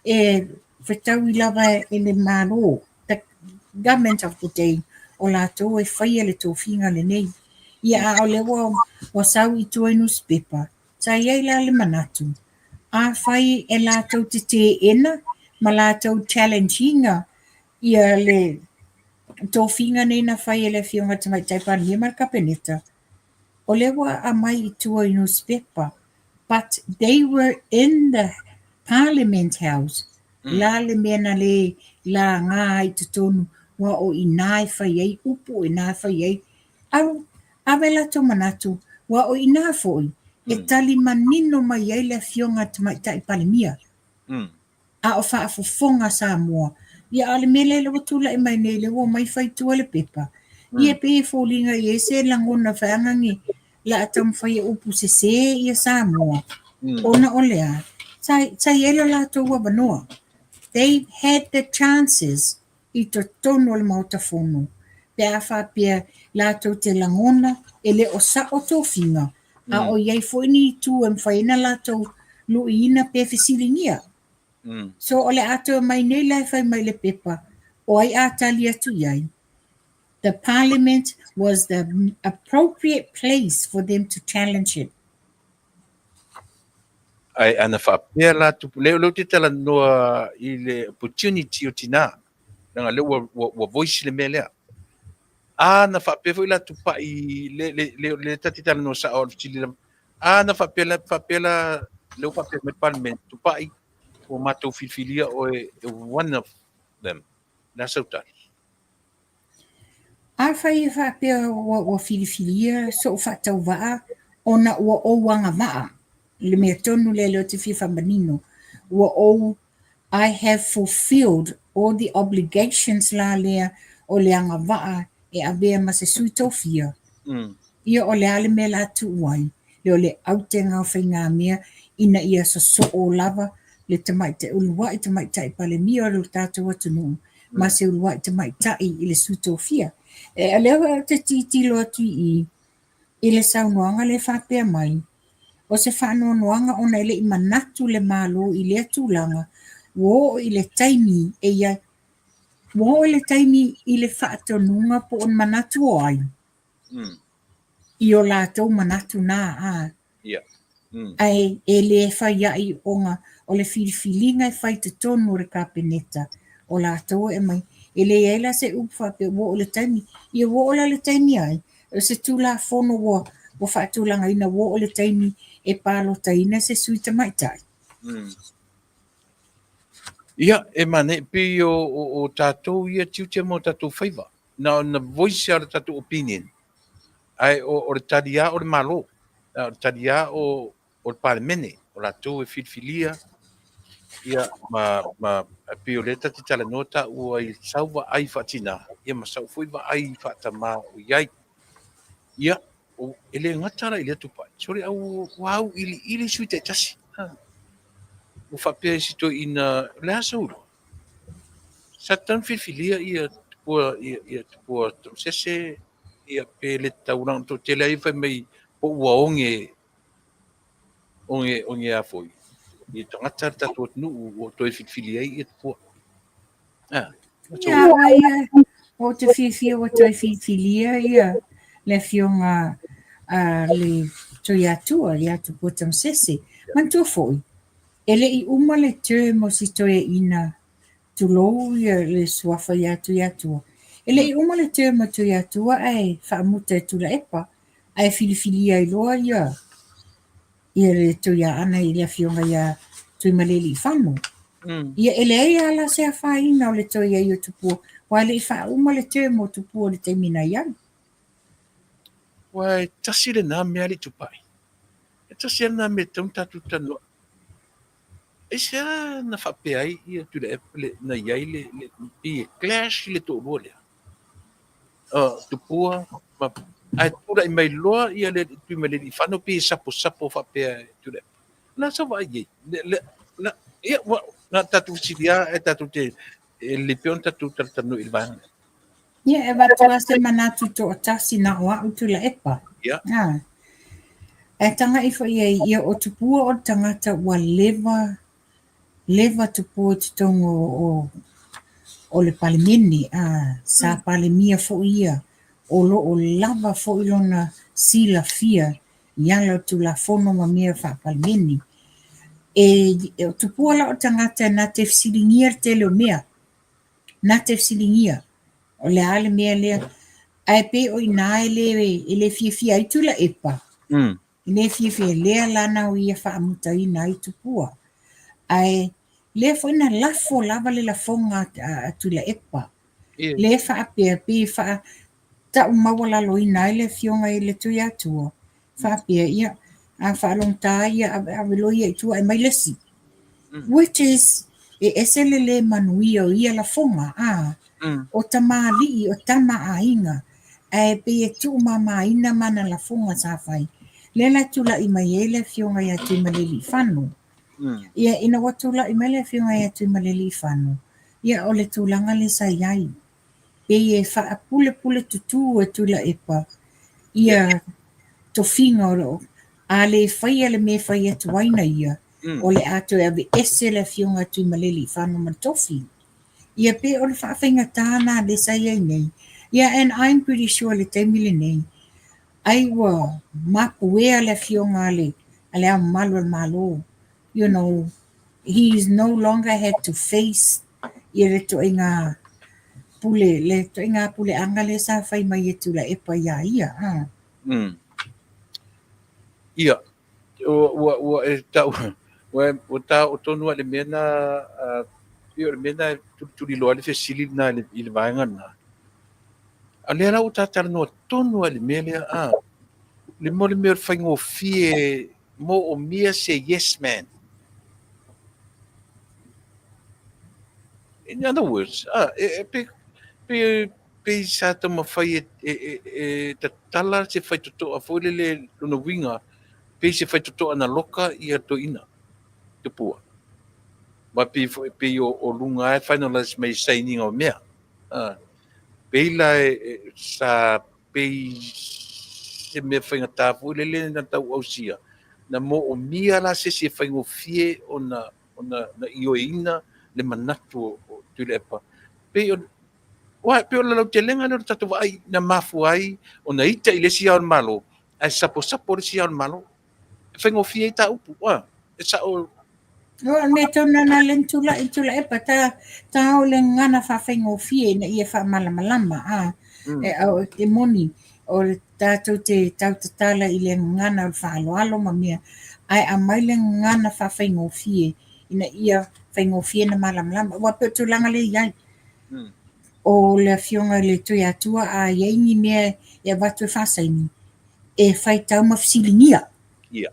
e whetau i lava e le malo. The government of the day. O la tō e whaia le tawhinga le nei. Ia a o le wa sau i tua newspaper. Sa iai la le manatu. A whai e la tau te ena. Ma la tau challenginga. Ia le tō whinga nei na whai e le whionga tamaitai palemia mar kapeneta. O lewa a mai i tua i newspaper. But they were in the parliament house. La le mena le la ngā i te tonu wa o i nai whai ei, upo i nai whai ei. Au, awela tō manatu, wa o i nai whoi, e tali manino mai ei le whionga tamaitai palemia. A o wha fofonga Samoa. Ia ale mele le watula e mai nei le wo mai whai tua le pepa. Ia pe e fōlinga i e se langona whaangangi la atam whai e upu se ia Samoa. Ona o lea. Sai elo la tō wabanoa. They had the chances i to tono le Maota fono. Pe a whapea la tō te langona e le o sa o tō whinga. A o iei fōini i tū e mwhaina la tō luina pe whisilingia. So ole ato mai nei lai whai mai le pepa, o ai atali atu iai. The parliament was the appropriate place for them to challenge it. Ai ana whapea la tupu leo te tala noa i le opportunity o tina. Nanga leo wa voice le mea lea. Ana whapea fo i la Tupa'i le tati tala noa sa o chili. Ana whapea la leo whapea me parliament Tupa'i. O matou filfilia o one of them. Na sautari. A whai whapea o filifilia so whatau waa ona ua o wanga waa. Le mea tonu le leo te whiwha manino. Ua o I have fulfilled all the obligations la lea o le anga waa e avea ma se sui tofia. Ia o le ale me la tu wai. Le o le au te ngau whai ngā mea ina ia so o lava le tamai te ulua i tamai tai pale mia o le tātou atunu. Ma se ulua i tamai tai i le sutofia. E a leo te titilo atu i le saunoanga le whapea mai. O se whanoanoanga ona i le i manatu le malo i le atulanga. Wo i le taimi e ia. Wo i le taimi i le whaatonunga po on manatu o ai. I o lātou manatu nā a. Yeah. Ai e le whai ai onga o le whiriwhilinga e whai te tonu o le kapeneta. O lātou e mai. E le eila se upwha pe wo o le taimi. I wo o le taimi ai. O se tūla whono wo whaatulanga ina wo o le taimi e pālo taina se suita mai tai. Ia, e mane pe o tātou ia tiutia mo tātou whaiva. Na voice a tātou opinion. Ai o le taria o le malo. O le taria o le palemene. O lātou e whirwhilia. Ia, ma pe o leta te tala nota ua i sauva ai whatina. Ia ma sau whaiva ai whatama o iai. Ia, o ele ngatara i le Tupa'i. Sori au wau ili sui te tasi. O whapea si to ina le asa uru. Sa tan whiwhilia ia tupua sese ia pe le taurang to te lei whai mai po ua onge a foi. Ia tangata tatu Taunu'u o toi whiwhilia ia tupua. Ia ai o te whiwhia o toi whiwhilia ia le fionga le toi atua ia tupua tam sese. Mantua foi. Ele i uma le te mo si toi ina tulou ia le suafa ia tu atua. Ele i uma le te mo toi atua ai whaamuta e Tuilaepa ai whiwhilia i loa ia. Ia le toi ana i le fionga ia tui maleli whanu. Ia ele ai ala se a whaina o le toi ai o tupua. Wa le i whauma le te mo tupua le te mina iau. Wai, tasi le nā mea li Tupa'i. E tasi ana me tautatu tanoa. E sea na whapea ai ia Tuilaepa na iai le i clash le tō rua lea. Tupua, ai tura i mai loa ia le tui mai le i whano pi sapo whapea Tuilaepa. Na sa wa iei. Ia, na tatu siria e tatu te lipeon tatu tanu i vanga. Ia e watua se manatu to o tasi na o au Tuilaepa. Ia. E tanga i wha ia o tupua o tangata ua leva tupua te tongo o le palemene. Sa palemia fo ia. O lava fo ilona sila fia. Iala tu la fono ma mea wha palemene. E tupua la o tangata na te fsilingia te leo mea. Na te fsilingia. O le ale mea lea. Ai pe o ina ele fia i Tuilaepa. Le fia lea lana o ia whaamuta ina i tupua. Ai le fo ina lafo lava le lafonga a Tuilaepa. Le whaapea pe ta umawala lo ina le fionga i le tui atua. Whaapea ia a whaalongta ia a veloia i tua ai mai lesi. Which is e esele le Manuia o ia lafonga o tamali o tama ainga. Ai pe e tu mama ina mana lafonga sa whai. Lela tula i mai ele fionga ia tui maleli whanu. Ia ina watula i mai le fionga ia tui maleli whanu. Ia o le tūlanga le sa iai. Pe e whaapule tutu e Tuilaepa. Ia tofinga o a le whaia le me whaia tuaina ia. O le ato e ave ese le fionga tui maleli whanu matofi. Ia pe o le whaawhinga tāna le sa iai nei. Yeah, and I'm pretty sure le te mili nei. Ai wa mapuea le fionga ale a malo. You know, he is no longer had to face ia le to inga pule anga le sa fai mai e Tuilaepa ia. Ia. O e tau. O tau o tonu le mena ia le mena tuli loa le fesili na i le vaenga na. Ale ana o tatara no tonu le mena le mo le mea whaingo fie mo o mia se yes man. In other words, pe pe sa ta mafai ta tala se fai toto a foi le luna winga pe se fai toto ana loka ia to ina te pua ma pe o lunga e finalize mai signing o mea pe la sa pe se me fai ngata foi le na tau au sia na mo o mia la se fai ngo fie ona na ioina le manatu o Tuilaepa pe wa pe o la telenga no tatu ai na mafu ai o na ita ile sia on malo ai sapo le sia on malo fe ngo fie ta upu wa e sa o me tona na len Tuilaepa ta o le ngana whawhengo fie na ia wha malama au te moni o le tātou te tautatala i le ngana o whaaloalo ma mea ai a mai le ngana whawhengo fie ina ia whaingo fie na malama wa pe tūlanga le iai o le fionga le tui atua a iei mea e watu whasaini e whai tau mawhisilingia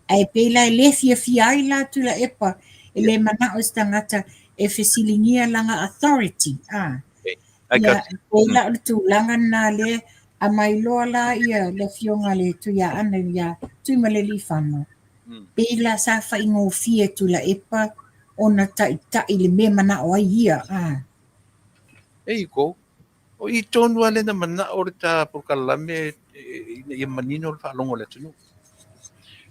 ai pela e le fia ai la Tuilaepa e le mana o stangata e whesilingia langa authority ia pela o tūlanga na le a mai loa la ia le fionga le tui a ana ia tui maleli whano pela sa whaingo fie Tuilaepa ona tai le me mana o ai ia e ko o i tonu ale na mana o le ta Polokalame ia manino le whaalongo le tunu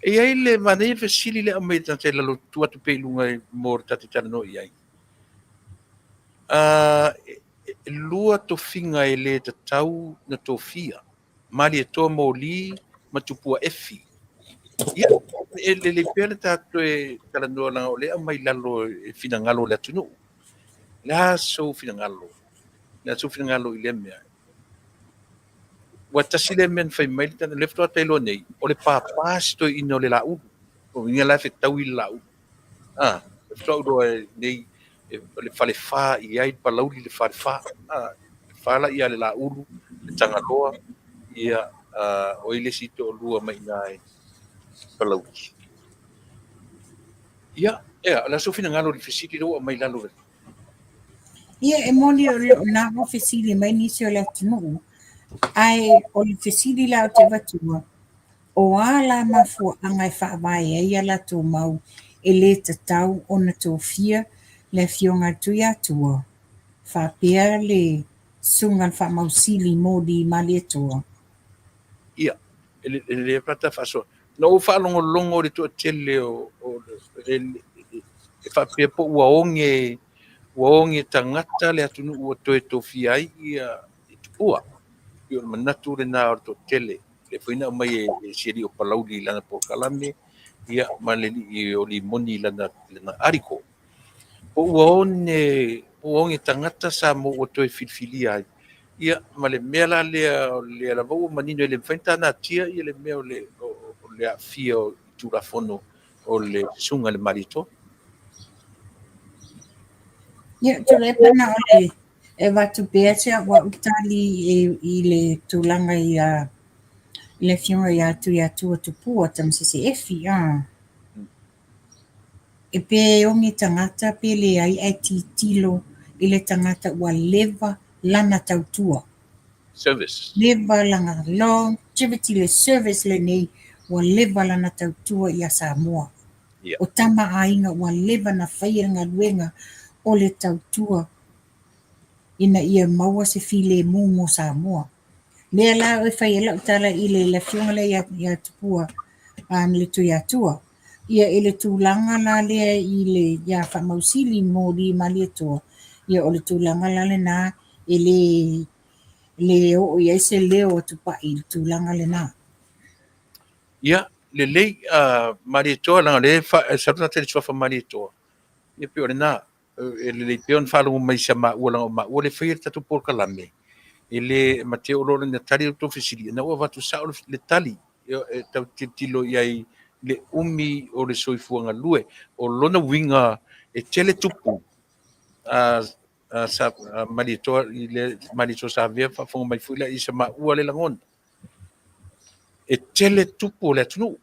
e ai le manei fesili le amai ta te lalo tua tu pe lunga mo le tati no i ai lua to finga e le te tau na tofia mali e toa moli ma tupua efi ia le pele tato e talanoa langa o le amai lalo e finangalo le atunu la so finangalo i le mea wa tasile men fai mai tana lefto telo nei o le papas to ino le lau o inga la fe tau i lau lefto do nei le fale fa i ai palauli le fale fa fala ia le lau le tanga loa ia o ile sito lua mai nai palauli ia la so fina ngalo di fisiki do mai lalo ia e moni o le na ho fesili mai nisi o le atunu ai o le fesili la o te vatua o ala mafu anga e whaavai e ia la tō mau e le tatau o na tōwhia le fionga tui atua whapea le sungan whamausili mōdi mali atua ia le plata faso no fa longo le to tele o fa pe po onge tangata le atunu o to fiai ia ua io manatu le na to tele le foina mai e seri o palauli lana Polokalame ia maleli o li moni lana ariko o onge tangata sa mo o to filfilia ia male mela le la vo manino le fenta na tia ia le meo le afio tulafono o le sunga le marito ia Tuilaepa na ole e watu pētia wa utali i le tūlanga i le fionga i tui atua tupua tamsisi efi e pe ongi tangata pe le ai titilo i le tangata ua lewa lana tautua service lewa langa longevity le service le nei ua lewa lana tautua i a Samoa o tama ainga ua lewa na whaianga luenga o le tautua ina ia maua se file mo Samoa lea la e whaiela utala i le fionga le ia tupua le tui atua ia ele tūlanga la lea i le ia whamausili mō li mali atua ia o le tūlanga la le nā le o ia se leo o Tupa'i le tūlanga le nā ia le lei marito langa le saruna tele sofa marito ia pe ore na le peon falu mai sama ua ma le fai tatu Polokalame ele mateo lo na tali to fisili na ua watu sa le tali tau tilo iai le umi o le soifuanga lue o lona winga e tele tupu sa marito sa vea fa mai fuila i sa ua le langon e tele tupu le tunu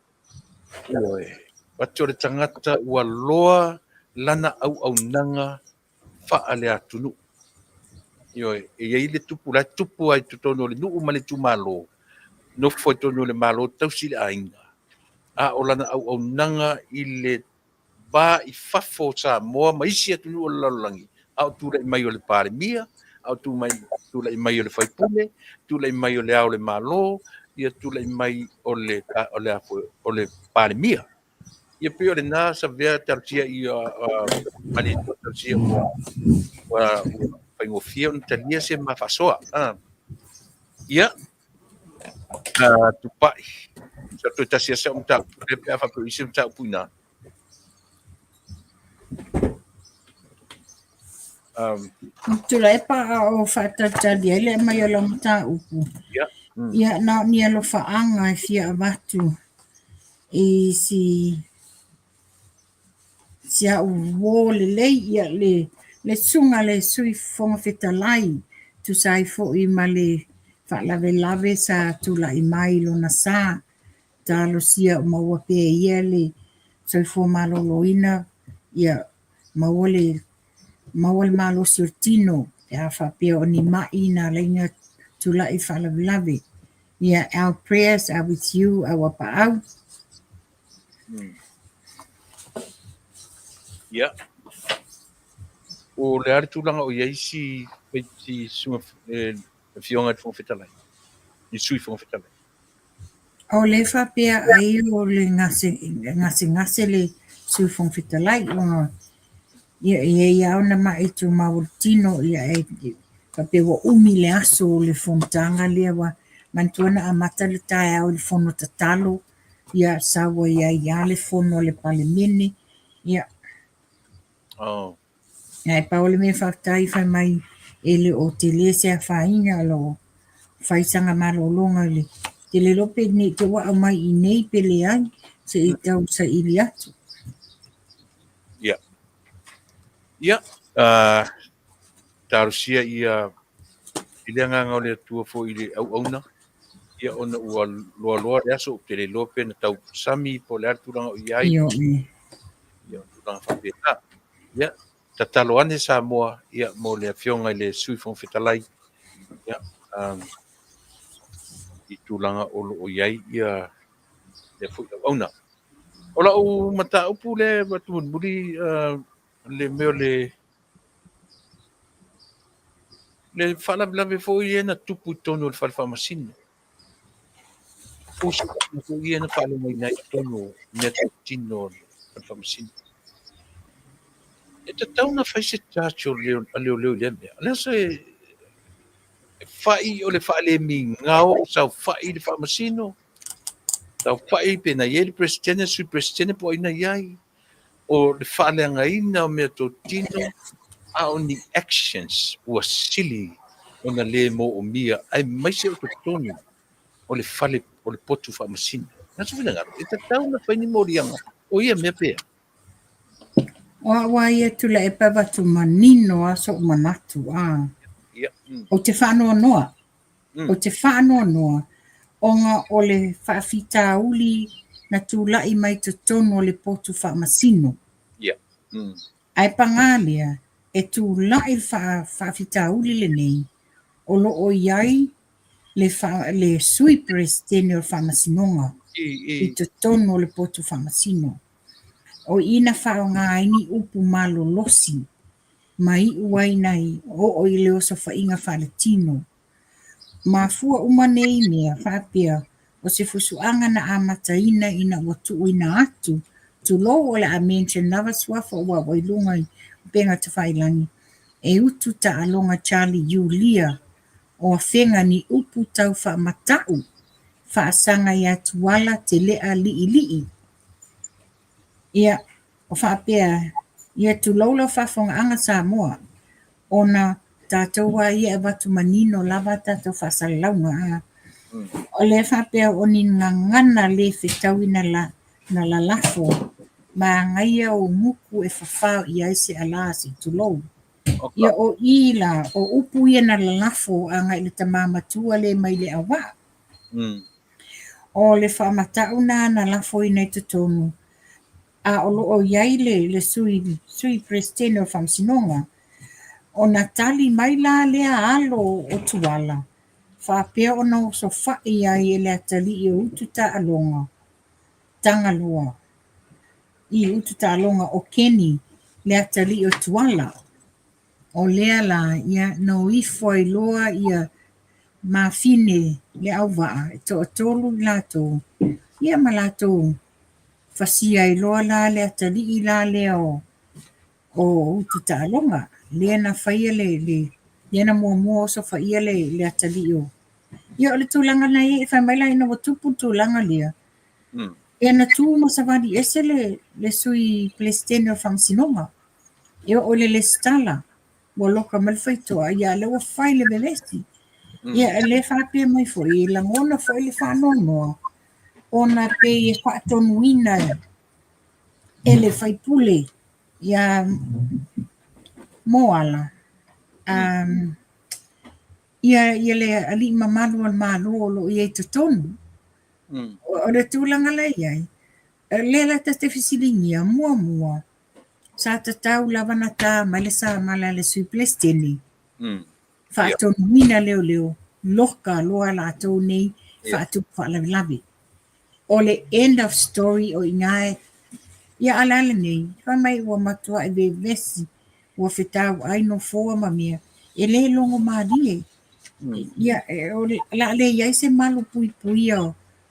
watu le tangata ua loa lana au nanga fa ale atunu Io e ia le tupu ai tono le nuu ma le tumalo. No foi tono le malo tau si le ainga. A o lana au nanga i le ba i fafo Samoa ma isi atu o Lalolagi. Au tula i mai o le pare mia, au tula i mai o le faipule, tula i mai o le ao le malo, ia tula i mai o le pare mia. Ia pe o le nā sa vea tartia i mani tartia ua faingofia ona talia se mafasoa. Ia Tupa'i. Sa tu tasia sa umta pe afa pe isi umta puina. Tuilaepa o whaatatalia ele mai o lau mata upu. Ia. Ia na ni alofa anga e fia avatu e si a uo le lei ia le sunga le sui fonga fetalai tu sai fo i ma le whaalave sa tula i mai lo na sa talo sia o maua pe ia le sui fo maloloina ia maua le malo surtino ya fa pe o ni mai na leina tula i whaalave. Yeah, our prayers are with you, our pa'au. Ia. O le ari tūlanga o iai si sunga fionga te whongwhetalai. Ni sui whongwhetalai. O le whapea ai o le ngase le sui whongwhetalai. Ia au na mai tu maurtino ia e whapea wa umi le aso o le whongtanga lea wa mantuana a mata le tae au le whono tatalo. Ia sawa ia le whono le palemene. Ia. Oh. Ngai paole me whaktai whai mai ele o te lese a whainga alo whaisanga malolonga le. Te le lope ne te wa mai I nei pele ai se I tau sa ili atu. Ia. Ia. Tarusia ia ileanga ngau le tua fo ili au auna. Ia ona ua loa le aso te le lope na tau sami po le arturanga o iai. Io Ia turanga whapeta. Ia. Tatalo ane Samoa ia mo le fionga le sui whongwhetalai. Ia. I tūlanga o iai ia le fui au auna. Ola o mata upu le watu muri le meo le whalawlawe fo I na tupu tono le whalawhamasino. O si fo I na whalawai nai tono mea tino le whalawhamasino. E ta tauna whaise tācho leo le mea. Alea se whai o le whaale mi ngao sau whai le whamasino. Tau whai pe na ieri presidente, sui presidente po ina iai. O le whaaleanga ina o mea tō tino. A o ni actions ua sili o na le mo o mia. Ai maise o to tonu o le whale o le potu whamasino. Nasu whina ngaro. E ta tauna whaini morianga. O ia mea pea. Wa ia Tuilaepa watu manino aso o manatu. Ia. O te whanoa noa. O te whanoa noa. Onga o le whaafita uli na tūlai mai te tono o le potu whaamasino. Ia. Ai pangalia e tūlai whaafita uli lenei. O lo o iai le sui presidente o whaamasinonga. I te tono o le potu whaamasino. O ina whao ngā ini upu malo losi. Mai uai nei o I leo sa whainga whaletino. Ma fua umanei mea whapea o se fusuanga na amataina ina watu ina atu. Tu lo o le a mention lava swafa o wailunga I penga te whailangi. E utu ta alonga Charlie Yulia o a whenga ni upu tau whaamatau. Whaasanga I atuala te lea lii. Ia o whapea ia tu laula whafonga anga Samoa. Ona tātou wa ia watu manino lava tātou whasalaunga. O le whapea o ni ngana le whetau na la lafo. Ma ngaia o muku e whawhau I aise alasi tu lau. Ia o ila o upu ia na la lafo a ngai le tamamatua le mai le awa. O le whamatau na lafo I nei tutonu. A o iai le sui presidente o whamsinonga. ona tali mai la lea alo o tuala. Whapea ona o so whae ai e lea tali i o utu ta alonga. Tanga lua. I utu ta alonga o Keni lea tali o tuala. O lea la ia no i foi loa ia mawhine le au waa. E to tolu lato. Ia ma lato. Fasia i loa la lea tali i la lea o utu ta alonga. Lea na whaia le ia na mua o so whaia lea tali o. Ia o le tūlanga nei e whai maila ina wa tupu tūlanga lea. E na tū ma sa wadi ese le sui plestene o whamsinonga. E o le stala. Wa loka malwhaitoa. Ia le wa whai le bevesi. Ia le whapea mai fo. I la ngona fo le whanonoa. O na pe e whaatonuina. E le whaipule. Ia moala. Ia le ali mamalu al malu o lo ia te tonu. O le tūlanga lei ai. Le la te fisilingia mua. Sa te tau lavana tā mai le sa mala le sui plesteni. Whaatonu mina leo. Loka loa la tau nei. Whaatu whaalavilavi. O le end of story o ingae. Ia alala nei. Whai mai ua matua e vesi. Ua whetau aino fōa mamia. E le longo maadie. Ia o la le iai se malu pui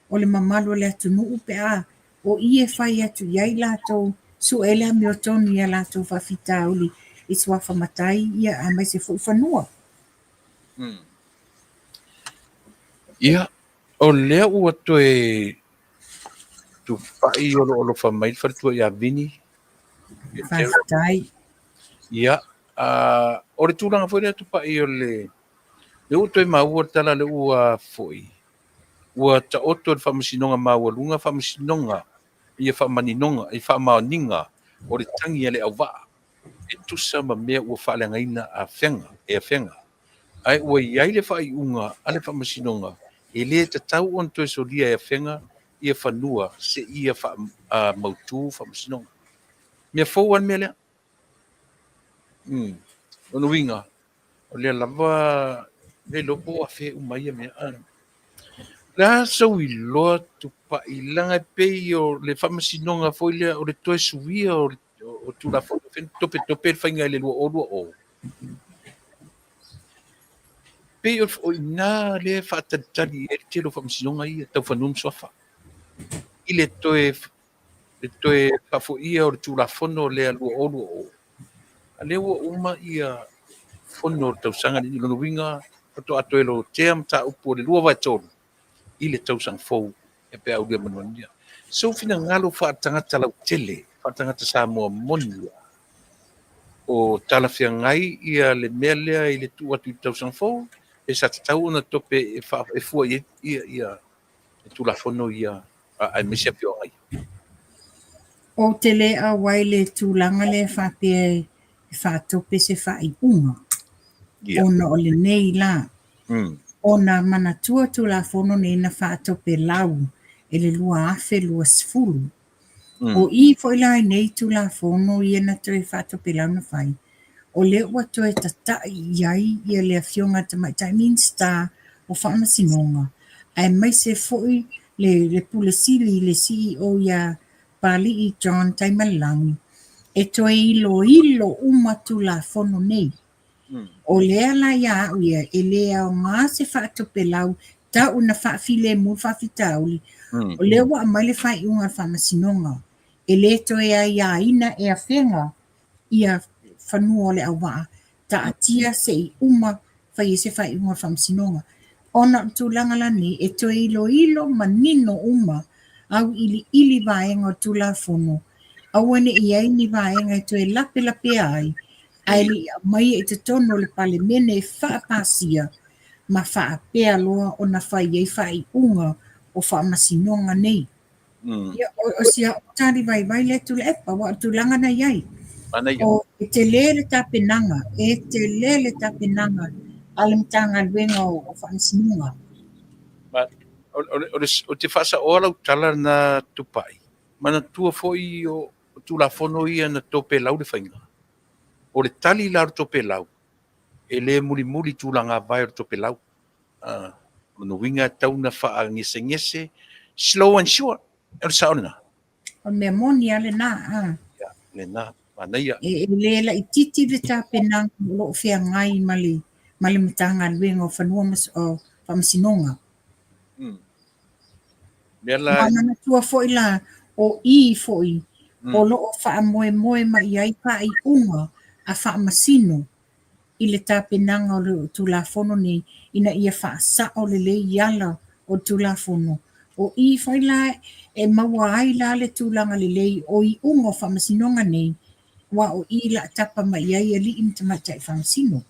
o le mamalu le Taunu'u pe a o ie whai atu iai lātou su ele mi o tonu ia lātou whawhitauli i sua whamatai ia a mai se whanua. Ia o lea ua toe Tupa'i o lo whamai whatua ia vini. Faafetai. Ia o le tūlanga fwere Tupa'i o le u toi maua tala le ua foi. Ua ta oto le whamasinonga maua lunga whamasinonga ia whamaninonga i whamaninga o le tangi ale au waa. E tusa ma mea ua whalengaina a whenga. Ai ua iai le whai unga ale whamasinonga e le ta tau on toi solia e whenga ia whanua se ia mautu whamasinonga. Mea fauan mea lea? Ono winga. O le lava le lopo a fe umai me an. La so i loa Tupa'i langa pei o le whamasinonga foi le o le toe suia o tula tope whainga le lua o. Pei o ina le whaatatari e te lo whamasinonga i tau whanum sofa. I le toe whafoia o le tula whono le lua o. A le ua uma ia whono Tausaga ni lono winga o to ato elo team ta upo le lua vai tonu. I le Tausaga fou e pe au le Manuia. So fina ngalo whaatangata lau tele, whaatangata Samoa Manuia. O tala fia ngai ia le mea lea i le tu atu i Tausaga fou, e sa tatau ona tope e fua ia e tula whono ia a misia pio ngai. O te le a wai le tūlanga le whapea whaatope se whai unga. Ona o le nei la. Ona manatua tula whono nei na whaatope lau e le lua afe lua sfulu. O i foilai nei tula whono i na toi whaatope lau na whai. O le ua toi tatai iai ia le fionga tamaitai Minster o whamasinonga. Ai mai se foi le pulasili le CEO ia Pali i John Taimalangi. E toi ilo umatu la whono nei. O lea la ia uia e lea o ngā se whaatope lau ta una whaafile mu whaafitauli. O lea wa mai le whai unga whamasinonga. E le toi a ia ina e a whenga ia whanua le au waa. Ta atia se i uma whai se whai unga whamasinonga. Ona tūlanga la ni e toi ilo manino uma au ili vaenga o tula whono. Awane i aini vaenga e toi lape ai. Ai li mai e te tono le pale mene e whaapasia ma whaapea loa o na whai ei whai unga o whaamasinonga nei. O sia tari vai le Tuilaepa wa tūlanga na iai. O e te lele tapenanga ale mtanga luenga o whaamasinonga. O te Fasa o lau tala na Tupa'i. Mana tua foi o tula whono ia na tope lau le whainga. O le tali lau tope lau. e le muli tulaga vai o topelau manuiga tauna fa'agesegese slow and sure e le saʻolega O mea moni ale nā. ia lenā manaia E le la i titi le tāpenanga o loo whiangai ma le matanga luenga o whanua o whamasinonga. mea la Mana tua foi la o I foi o loo whaamoe ma i ai pa i unga a whaamasino i le tāpenanga o le tulafono ni ina ia whaasa o le iala o tulafono. O I foi la e maua ai la le tūlanga le o I unga o whamasinonga nei wa o I la tapa mai ai ali im tamata I whamasino.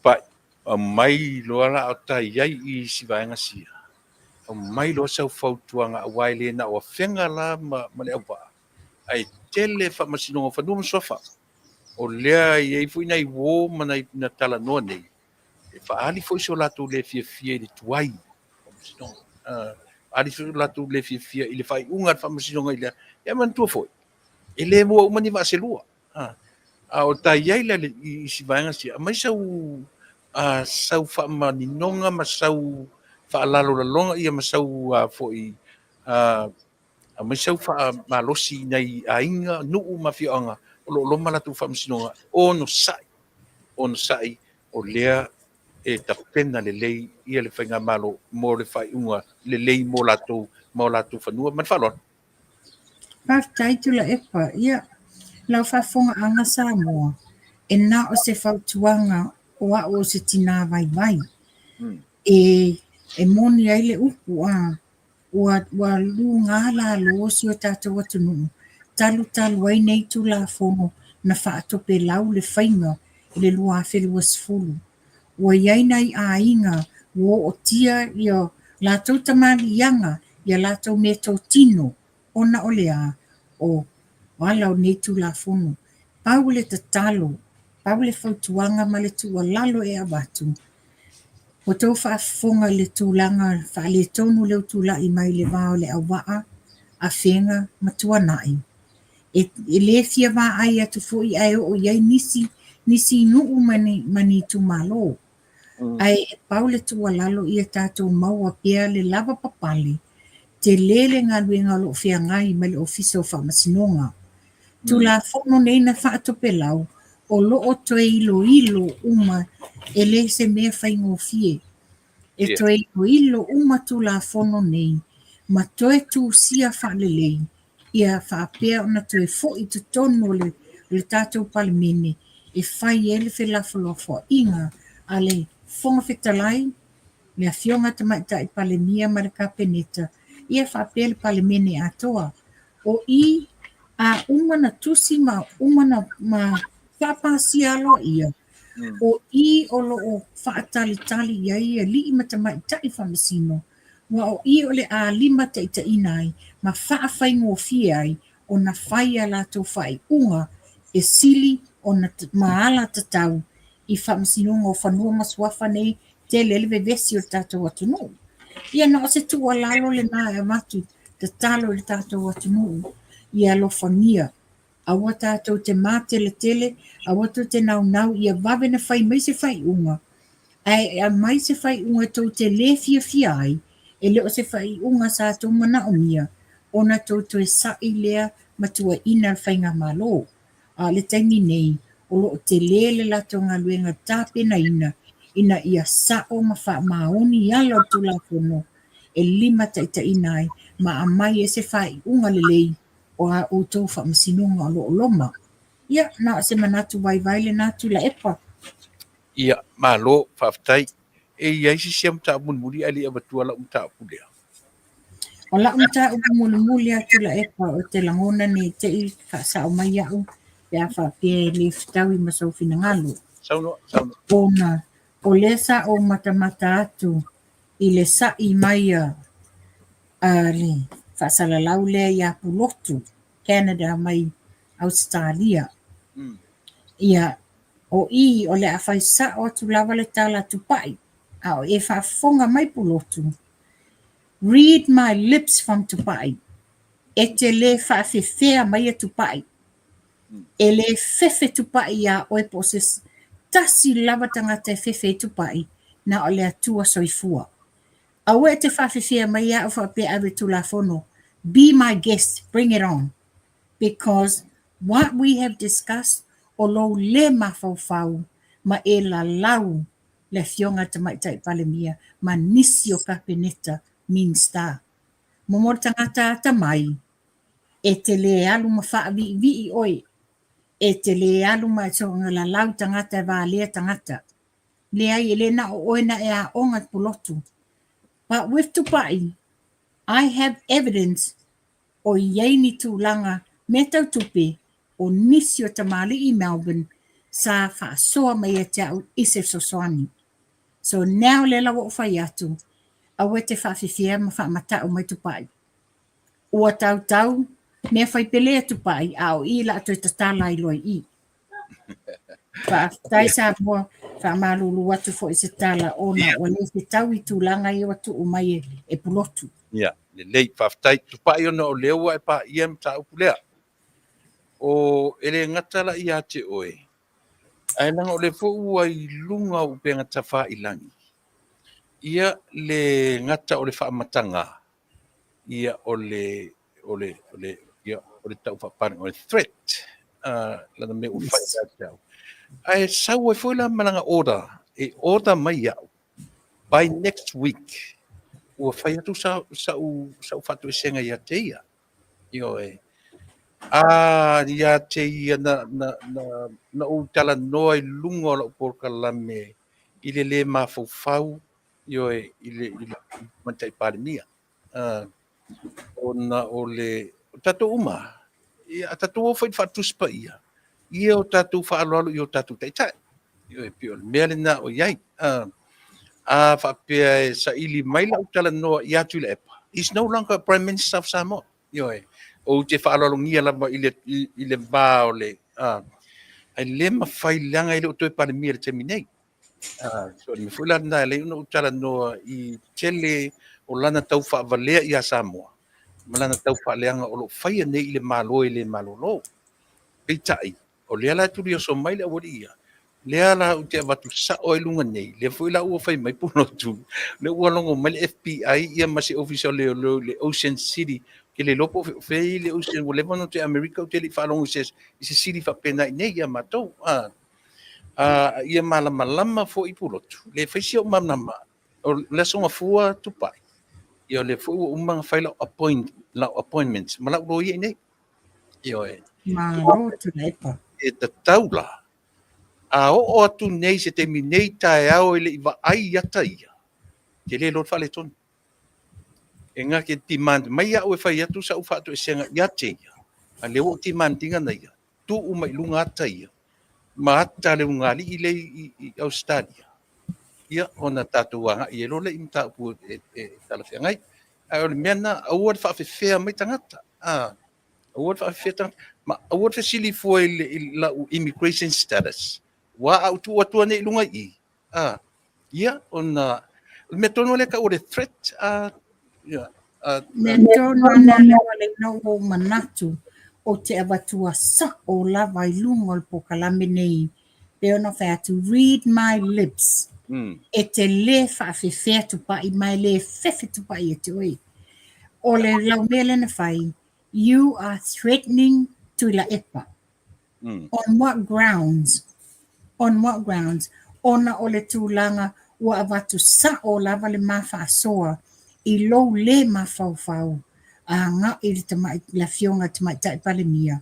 pa mai loa la o tai ai i sivaenga sia o mai loa sau fautuanga a wai le na o whenga la ma le au ai tele whamasino o whanua msofa o lea i ei fui nei wō mana i na tala noa nei e whaali fo iso latu le fia i le tuai whamasino ali fo latu le fia i le whai unga whamasino i le e man tua foi e le mua umani wa se lua a o tai ai le i sivaenga sia mai sau whamaninonga ma sau whaalalo la longa ia ma sau foi a mai sau malosi nei a inga nuu mawhianga o lo malatu whamasinonga o no sai o lea e tapena le lei ia le whainga malo mo le whai unga le lei mo latu whanua man whalon. Faafetai Tuilaepa ia lau whafonga anga Samoa e nā o se whautuanga o a o se tina vai. E moni ai le upu ua lu ngā la lo si o tātou atunuu. Talu ai nei tu la fono na whaatope lau le whainga i le lua whelua sifulu. Ua iai nei a inga wo o tia i o lātou tamali ianga i a lātou me tō tino ona o lea o wala o nei tu la fono. Pau le tatalo, pau le whautuanga ma le tua lalo e abatu. O tau whaafonga le tūlanga whaale tonu leo tūla i mai le wao le awaa a whenga matua nai. E le fia wā ai atu fui ai o iai nisi nuu mani tu malo. Ai e pau le tua lalo i a tātou maua pia le lava papale te lele ngā luenga lo fia ngai ma le ofisa o whamasinonga. Tula fono nei na whaatope lau o loo toe ilo uma e le se mea whaingo fie. E toe ilo uma tula fono nei ma toe tu sia whaalelei ia whaapea ona toe fo i tu tono le tātou palemene e whai ele whelafolofa inga a le fonga whetalai le a fionga tamaita i palemia ma le kapeneta ia whaapea le palemene atoa o I a umana tusi ma umana ma whapasialo ia o I o loo whaatalitali iai a li matamaita i whamasino wa o I o le a lima taita inai ma whaawhaingo fie ai o na whai a lātou whai unga e sili o na maala tatau i whamasinonga o whanua maswafa nei te lelewe vesi o tātou atunu. Ia na o se tua lalo le nā e matu te talo le tātou atunu i alofa ngia. Awa tātou te mātele tele, awa tō te nau ia wawe na whai mai se whai unga. Ai a mai se whai unga tō te le fia ai, e leo se whai unga sa tō mana o mia, ona tō e sa i lea matua ina whainga malo. A le taimi nei, o loo te le lato ngā luenga tāpena ina ia sa o ma wha maoni ala o tula kono, e lima taita inai, ma a mai e se whai unga lelei, o a o tō whamasinonga o loo loma. Ia, na se manatu vai le nā Tuilaepa. Ia, malo, Faafetai, e iai si siam ta munmuri ali abatua la umta pulea. O la umta muli a Tuilaepa o te langona ni te I whaasa o mai au, pe a whaapea le whitau I masau whinangalo. Sauno. Ona, o le sa o matamata atu, I le sa I mai a le whaasalalau lea I a pulotu, Canada mai Australia. Ia, o I o le a whaisa o tu lava le tala Tupa'i, a o e whaafonga mai pulotu. Read my lips from Tupa'i. E te le whaafewhea mai a Tupa'i. E le fefe Tupa'i a oe poses tasi lava tangata e whewhe tupai na o le atua soifua. Awe te whawhewhia mai a o whapea awe tulafono. Be my guest, bring it on. Because what we have discussed, o lo le mawhauwhau, ma e la lau le fionga te maitai palemia, ma nisi o kapeneta min star. Momor tangata ata mai, e te le alu ma whaavi vi oi, e te le alu ma so la lau tangata e Vale tangata. Le ai e le na o oina e a onga pulotu. But with Tupa'i, I have evidence o iei ni tūlanga me tau tupe o nisi o tamali i Melbourne sa whaasoa mai e te au ise sosoani. So now le lawa o whai atu, a wete whawhiwhia ma whaamata o mai Tupa'i. Ua tau, me whai pelea Tupa'i a o i la atu i tatala i loi i. Faafetai sa mua whaamalulu atu fo i se tala ona o le se tau i tūlanga i watu o mai e pulotu. Ia, Lenei Faafetai Tupa'i ona o leua e pa ia mta upulea. O ele ngatala ia te oe. Ai langa o le fo ua i lunga u pe ngata wha i langi. Ia le ngata o le whaamatanga. Ia o le tau whapane, o le threat. Lana me u whai a tau. Ai sau e fwela malanga order. E order mai au. By next week. Ua whai atu sau whatu e senga ia te ia. Io e. Ia te ia na u tala noa i lunga o la Polokalame i le mawhauwhau. Io e i le mantai parimia. O le tatu uma. Ia tatu o whai whatuspa ia. Ia o tatu whaaloalo i o tatu teitai. Io e pio le mea le na o iai. Whapea e sa ili maila o tala noa i Tuilaepa. He's no longer Prime Minister of Samoa. Io e. O te whaaloalo ngia lama i le vā o le. Ai le mawhai leanga i le o toi parimia le temi nei. So me fula na le no tala no I tele o lana tau fa valea I Samoa. Malana tau fa leanga o lo fai nei le malo le malolo. Peitai o le ala tu so mai le woria. Le ala o te watu sa o lunga nei. Le fula o fai mai puno tu. Le o longo mai FBI ia masi official le Ocean City ke le lopo fei le Ocean o le mono te America o te li fa longo ses I se city fa pena nei ia matou. Ia malama fo I pulotu. Le whaisi o manama. O le songa fua Tupa'i. Ia le fua umanga whaila appointments. Malau roi e nei. Ia e. Malo Tuilaepa. E ta taula. O atu nei se te minei tae au ele iwa ai ata ia. Te le lot whale tonu. E ngā ke demand. Mai au e whai atu sa ufatu e senga ia te ia. A leo demandinga na ia. Tu umai lunga ata ia. Maata le ungali I le I Australia. Ia ona tatu anga I lo le imta pu tala fia ngai. Ai o le mena award fa fea mai tangata. Award fa fea tangata. Ma award sili foi la immigration status. Wa au tu atu nei lunga I. Ia ona me tono le ka o le threat ia Mentono ana le wale no o manatu o te awatua sa o lava I lunga o le Polokalame nei. Pe ona whea to read my lips. E te le whaafewhea Tupa'i mai le whewhe Tupa'i e te oi. O le lau mele na whai, you are threatening Tuilaepa. On what grounds? On what grounds? Ona o le tūlanga ua awatu sa o lava le mawhaasoa I lo le mawhauwhau. Ngā I le tamai la fionga tamai tai palemia.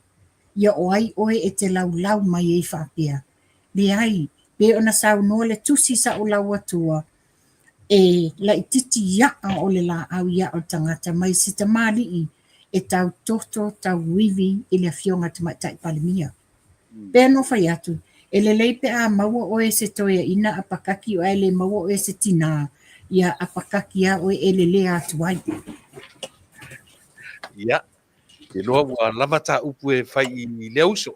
Ia o ai oe e te lau mai e whapea. Le ai, pe ona sau noa le tusi sa o lau atua. E la I titi ia o le la au ia o tangata mai si tamali e tau toto tau wivi I le fionga tamai tai palemia. Pe no whai atu. E le leipe a maua oe se toia ina apakaki o ele maua oe se tina. Ia apakaki a oe ele le atu ai. ia e loa ua lava ta upu e fai I le auso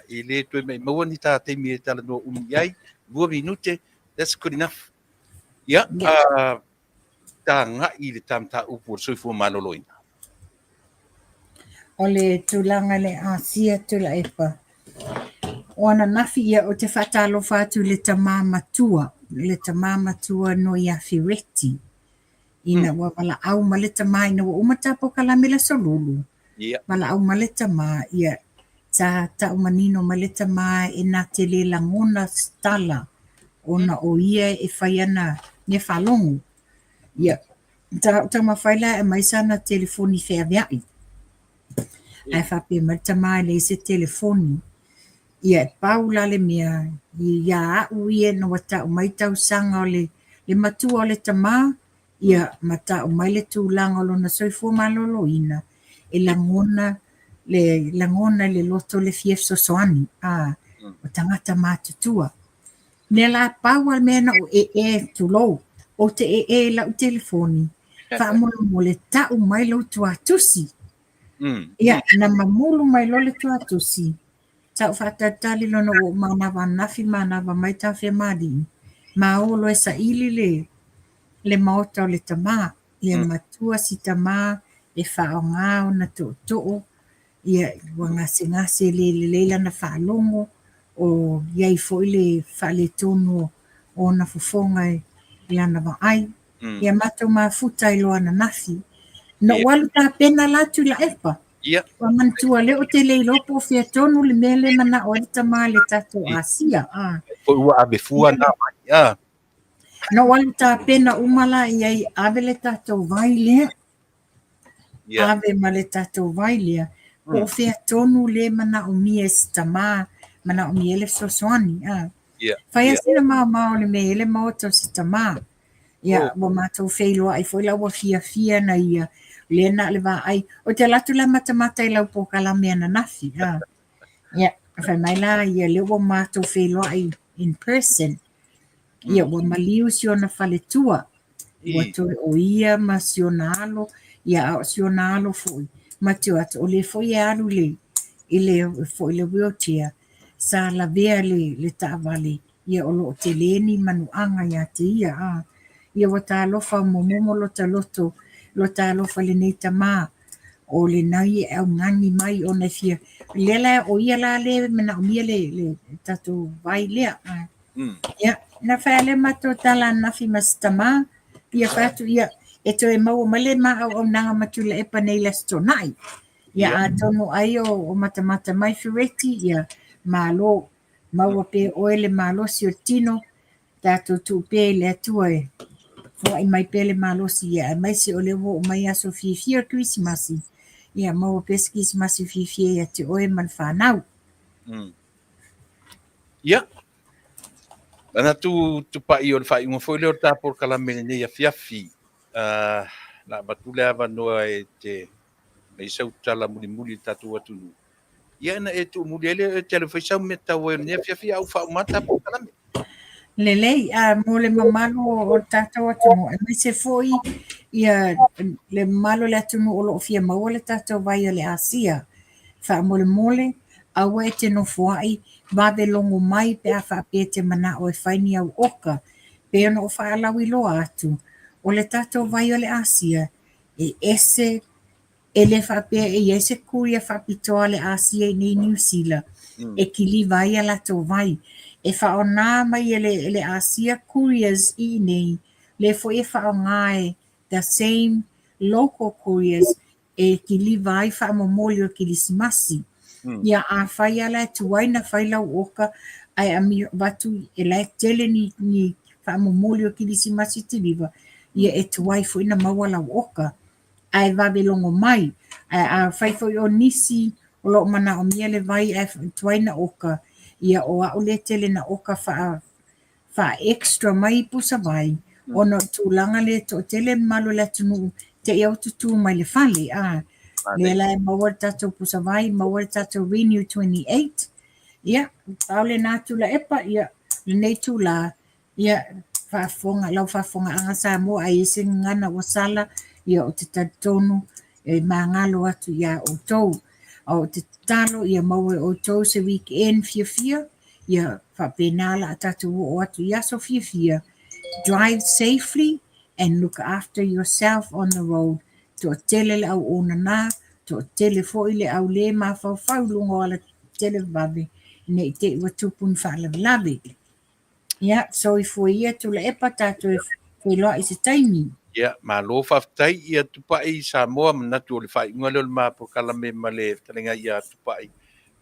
I le toe mai maua ni ta te mi e tala no umi ai 2 minute that's good enough ia ta nga I le tam ta upu o soifua maloloina O le tūlanga le ASEA Tuilaepa. O ana nafi ia o te whaatalofa atu le tamā matua no ia whireti. Ina wa wala au ma le tamā ina wa umata Polokalame le solulu. Ia. Wala au ma le tamā ia ta umanino ma le tamā e nā te le langona stala ona o ia e whai ana ne whalongu. Ia, ta mawhaila e maisana telefoni whea ai whape ma le tamā le se telefoni. Ia pau lale mea ia au ia no wata o mai Tausaga o le matua o le tamā ia mata o mai le tūlanga o lona soifua maloloina e langona le loto le fief sosoani o tangata mātutua. Ne la pau al mea na o tulou o te lau telefoni whaamola le tau mai lau tuatusi. Ia na mamulu mai lo le tuatusi. Tau whaatatali lona o manawa nafi manawa mai tawhia madi. Maolo e sa ili le maota o le tamā. Ia matua si tamā e whaonga o na to'o. Ia ngase le leila na whaalongo o iai fo le whaale tonu o na fofonga i ana wa ai. Ia mato mafuta i loa na nafi. No walu ta pena la Tuilaepa. Ia. Wa mantua le o te leilopo fia tonu le mele mana o le tamā le tato ASEA. Ko ua abefua na mai. No walu ta pena umala iai ave le tato vai lea. Ave ma le tato vai lea. Po fia tonu le mana o mie si tamā, mana o mie le sosoani. Whai asina mao le me ele maota si tamā. Ia, wa mātou wheiloa ai fwoi lau wa fia na ia. Lena le va ai o te latu la mata i lau Polokalame ana nafi. Ia, whai mai la ia leo wa mātou wheiloa ai in person. Ia, wa maliu si ona whaletua. Wa toi o ia ma si ona alo. Ia, au si ona alo fwoi. Ma teo atu o le fwoi e alu le. Ile fwoi le wheelchair. Sa la vea le ta Vale. Ia o lo te leni manuanga ia te ia. Ia wa ta alofa momomo lo ta loto. Lo ta alofa Lenei tamā o Lenei au ngani mai o na fia lela o ia la le mena o mia le tatu vai lea. Ia, na whaele mato tala nafi mas tamā ia whatu ia e to e mau male ma au nanga Tuilaepa nei la stonai. Ia a tonu ai o matamata mai whireti ia malo maua pe oele malo si o tino tato tu pe le atua e. Fo ai mai pele malosi ia mai se o lewo mai aso fifia Kerisimasi. Ia mau pes Kerisimasi fifia ia te oe man whanau. Ia. Ana tupa'i o le whaiunga foi leo tā Polokalame Lenei Afiafi. Na matule ava noa e te mei sau tala muli tatu atunu. Ia na e tu muli ele te le whaisau me tau e Lenei Afiafi au whaumata Polokalame. Lelei mo le mamalo o tātou atunu. E mai se foi ia le mamalo le atunu o loo fia maua le tātou vai o le ASEA. Wha mole aua e te nofuai wawe longo mai pe a whape te mana o e whaini au oka. Pe ono o whaalawi loa atu. O le tātou vai o le ASEA e ese ele whape e ese kuia whapitoa le ASEA nei New Zealand. E kili vai a lato vai. E whaona mai ele ASEA couriers I nei, le fo e whaonga the same local couriers e ki li vai whaamomoli o Kerisimasi. Ia a whai ala tuai na whai lau oka ai ami watu e lai tele ni whaamomoli o Kerisimasi te viva. Ia e tuai fo ina maua lau oka ai wawe longo mai. Ai a whai fo o nisi o lo mana o miele vai ai tuai na oka. Ia o a ole tele na oka wha extra mai pusa vai. Ono tūlanga le to tele malo le tunu te iau tutu mai le whale. Le lai mawar tato pusa vai, mawar tato Renew 28. Ia, paule nā Tuilaepa, ia, Lenei tūla. Ia, lau whafonga anga Samoa ai ese ngana o sala. Ia o te tatonu e mangalo atu ia o tau. O te talo ia maue o tau se weekend fia. Ia whapenala a tatu o atu ia so fia. Drive safely and look after yourself on the road. To tele le au ona nā, to tele fo ile au le ma fau lungo ala tele vabe. ne te ua tupun whaalalavi. Ia, so I fuia Tuilaepa tātou e loa I se taimi. Ia, ma lo Faafetai ia Tupa'i Samoa manatu o le whaiunga leo le ma Polokalame ma le talenga ia Tupa'i.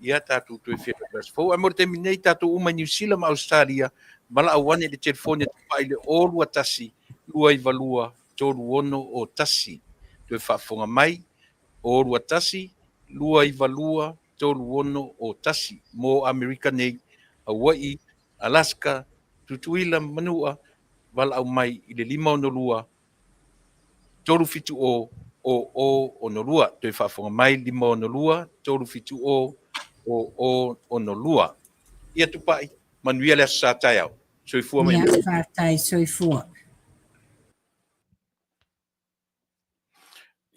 Ia tātou tue whia plas. Fou e mor te minei tātou uma New Zealand ma Australia, mala awane le telefone Tupa'i le olu atasi, lua I valua, tolu ono o tasi. Tue whaafonga mai, olu atasi, lua I valua, tolu ono o tasi. Mo Amerika nei, Hawaii, Alaska, Tutuila, Manua, wala au mai I le 5 lua, tolu fitu o no lua, te whaafonga mai 5 lua, tolu fitu o no lua. Ia Tupa'i, Manuia le sa tai au. So I fua mai. Ia, Faafetai soifua.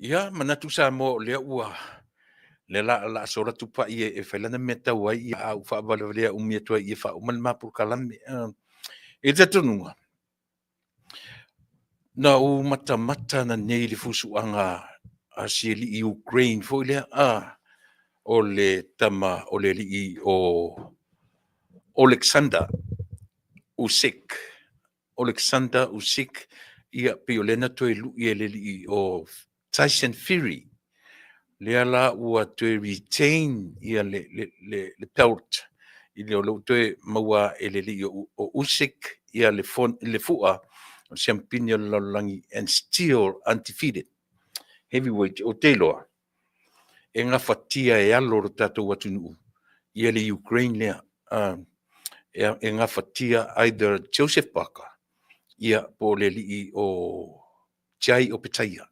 Ia, manatu sa mo lea ua. Le la sora Tupa'i e whailana me tau ai, ia au whaabalea umia tua i e whauman Polokalame. E te tonunga. Na o mata na nei le fusuanga a sieli I Ukraine fo lea o le tama o le li o Alexander Usyk ia piolena toe lu ia le li o Tyson Fury lea la ua toe retain ia le belt I le o toe maua e le li o Usyk ia le fua o Championio Lalolagi and still undefeated heavyweight o Teiloa e ngā whatia e alo ro tātou atunu'u ia le Ukraine lea e ngā whatia either Joseph Parker ia po le li o Jai Opetaia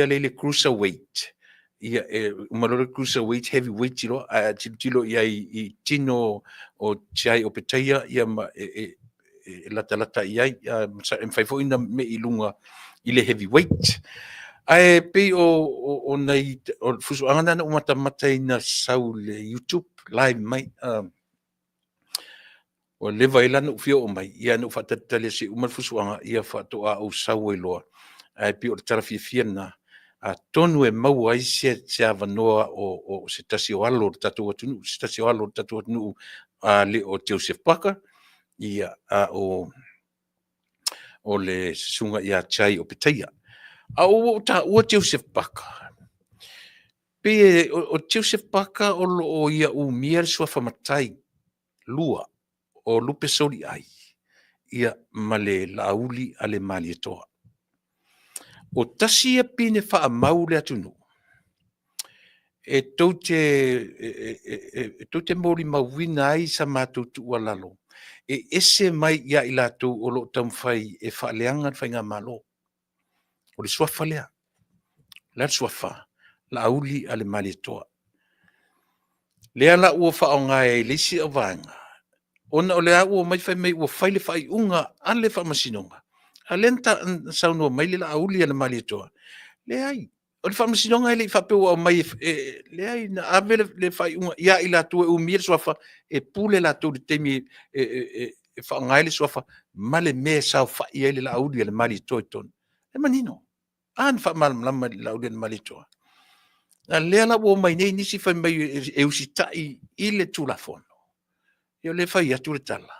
le cruiserweight ia umalore cruiserweight heavyweight tilo ia I tino o Jai Opetaia ia lata ia mfai ina me I lunga I le heavyweight ai pe o nei o fusuanga na mata ina sau le YouTube live mai o le vai lana ufio o mai ia no fatatale si umal fusuanga ia fatoa o sau e loa ai pe o tarafia na a tonu e mau ai se avanoa o se tasi o alo tatu atu le o Joseph Parker ia o le sunga ia Jai Opetaia o Joseph Parker pe o Joseph Parker o ia umia sua famatai lua o lupe soli ai ia male lauli ale mali toa o tasi e pine wha mau le atunu e tote mori mawina ai sa mātou tua lalo e ese mai ia I lātou o lo tamwhai e whaaleanga whai ngā malo o le swafa lea la swafa la auli ale mali toa lea la ua whaonga e lisi o vanga ona o lea ua mai whai mai ua whaile whai unga ale whamasinonga a lenta saunua mai le la auli ale mali toa lea ai o le whamasinonga e le whapeu au mai lea ai na ave le whai unga ia I lātou e umia le swafa e pule lātou le temi e whaonga le swafa ma le me sao whai le la auli ale mali toa ton e manino an whamalamlama le la auli ale mali toa a lea la ua mai nei nisi whai mai e usitai I le tulafono io le fai atu le tala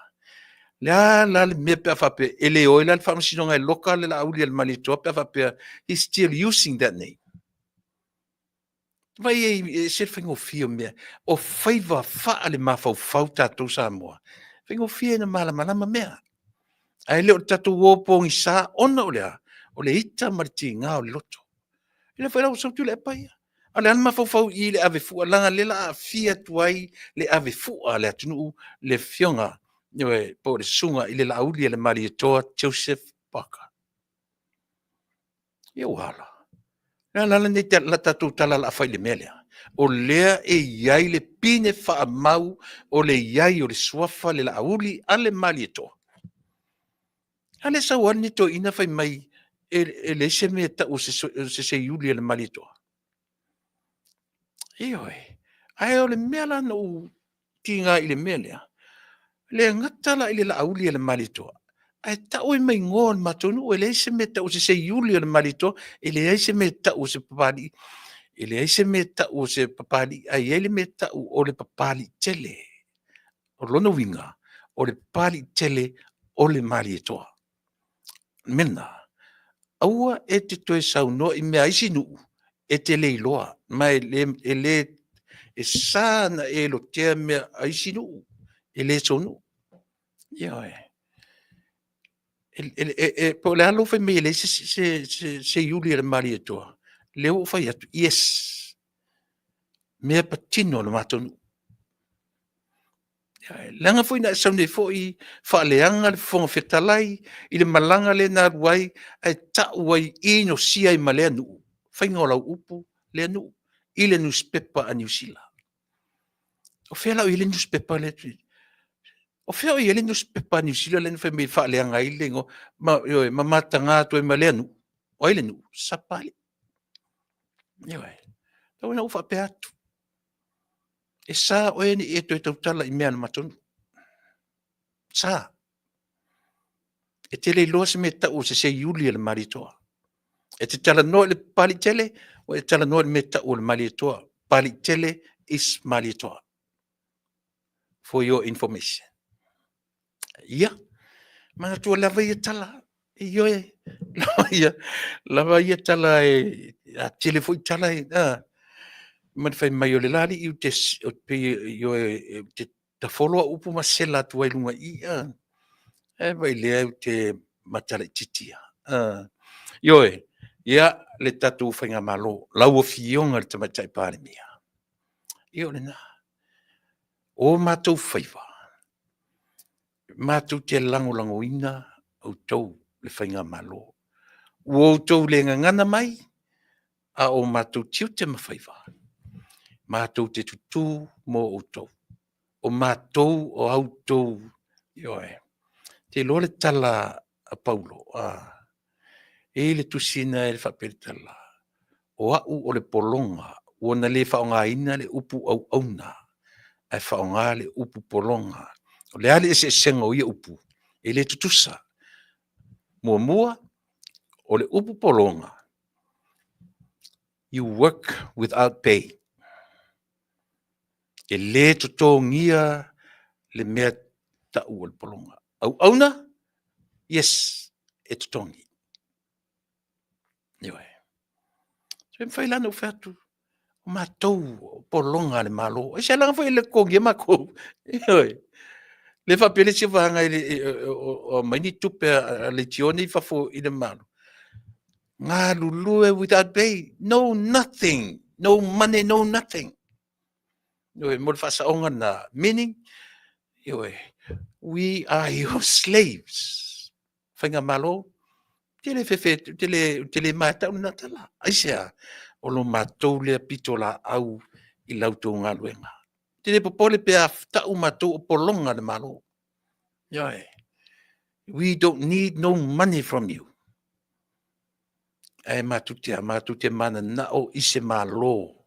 la le me pe fape ele o le whamasinonga e loka le la auli al malitoa pe fape he's still using that name vai e se whingo fio mea o whaiva wha le mawhau whau tātou Samoa whingo fio na malama mea ai leo tātou wōpongi sā ona o le ita mariti ngā o le loto ile whairau sau Tuilaepa ia ale an mafau I le ave fua langa le la fia tuai le ave fua le Taunu'u le fionga po le sunga I le lauli le mali toa Joseph Parker. Ia wala. La nei te la tatu tala la fai le melea. O lea e iai le pine wha mau o le iai o le swafa le lauli ale mali toa. Ale sa wani to ina fai mai e le se me ta o se iuli le mali toa. Ioi, ai o le mela no tinga I le melea. Le ngatala I le lauli le malitoa. Ai tau mai ngon matonu o le se meta o se iuli le malitoa, e le se meta o se papali. Ele ai se me ta'u se papali, ai ele me ta'u o le papali tele. O lona winga, o le papali tele o le mali e toa. Mena, aua e te toe saunoa I mea isi nuu, e te leiloa, ma e le e sāna e lo tea mea isi nuu, e le sonu. Ia po le alo fai me le se yuli le mali e toa. Leo fai atu, yes. Mea patino le matonu. Langa foi na saune foi faaleanga le fonga fetalai I le malanga le na ruai ai ta'u ai ino sia I malea nu. Fai ngola upu le nu. I le newspaper a New Zealand. O fela o I le newspaper le tu. O fela o I le newspaper a New Zealand le fai me faaleanga I le ngo ma matanga to I malea nu. O I le nu sapali. Tau na ufa pe atu. E sa o ni e to tautala I mea na matonu. Sa. E tele loa se me ta'u se yuli le maritoa. E te tala no le pali tele, o e tala no le me ta'u le maritoa. Pali tele is maritoa. For your information. Ia. Mana tua lava ia tala. Iyo e. Lava ia tala e. A tele foi tala e. Mana fai mai o le lali I te yo e te ta follow upu masela tua ilunga ia. E vai lea te matala titia. Yo e. Ia le tatu whainga malo. Lau o fionga le tamatai pāre mea. Ia le nā. O mātou whaiva. Mātou te lango ina au tau le whainga malo. O tau le ngangana mai. A o mātou tiu te mawhaiva. Mātou te tutu mo o tau. O mātou o au tau. Yo e. Te lo le tala a Paulo. E le tusina e le whaperitala. O au o le polonga. O na le whaonga ina le upu au auna. Ai whaonga le upu polonga. O le ale se senga o ia upu. E le tutusa. Mua. O le upu polonga. You work without pay. E le tutongia le mea tau o le polonga. Au auna? Yes. E tutongi. Ioi. So e whailana u whatu. O mātou polonga le malo. E se langa whai le kongi e mako. Ioi. Le whapele si wahanga o maini tupe a le tione I whafo I le malo. Ngā lulue without pay. No nothing. No money, no nothing. Ioi, mo le whasaonga na. Meaning, ioi, we are your slaves. Whainga malo. Tele fefe, tele mata una tala. ASEA. O lo mātou lea pito la au I lautou ngā luenga. Tele popole pe a tau mātou o polonga le malo. Ioi. We don't need no money from you. E mātute mana na o ise malo.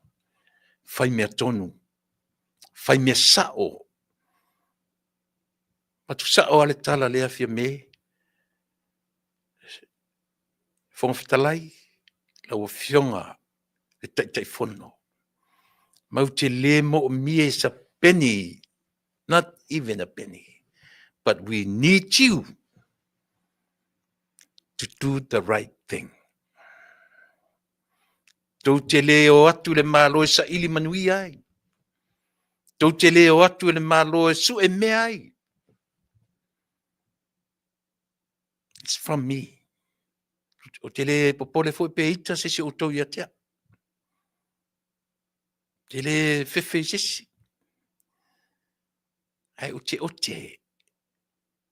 Fai mea tonu. Fai mea sao. Matu sao ale tala lea fia me. Faafetai. Lau fionga. Le tai fono. Mau te le mo o mie sa penny. Not even a penny. But we need you to do the right thing. Tau te leo atu le malo e sa ili Manuia ai. Tau te leo atu le malo e su e mea ai. It's from me. O te le popole foi pe ita se se o tau ia tea. Te le fefe sesi. Ai o te.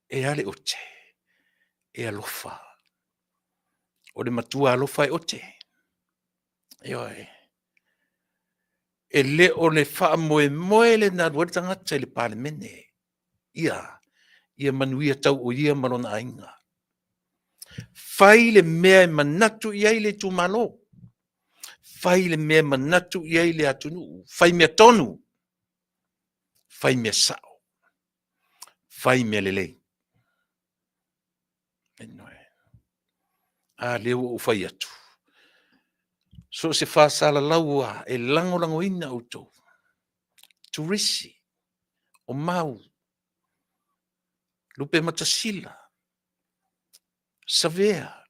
E ale o te. E alofa. O le matua alofa e o te. Ioi. E le o le wha moe le na ruata ngata le pāle mene. Ia Manuia tau o ia marona ainga. Fai le mea manatu iai le tu malo. Fai le mea manatu iai le atunu. Fai mea tonu. Fai mea sao. Fai mea lele. A leo o fai atu. So se whaasala laua e lango ina auto. Turisi, o mau, lupe matasila, savea,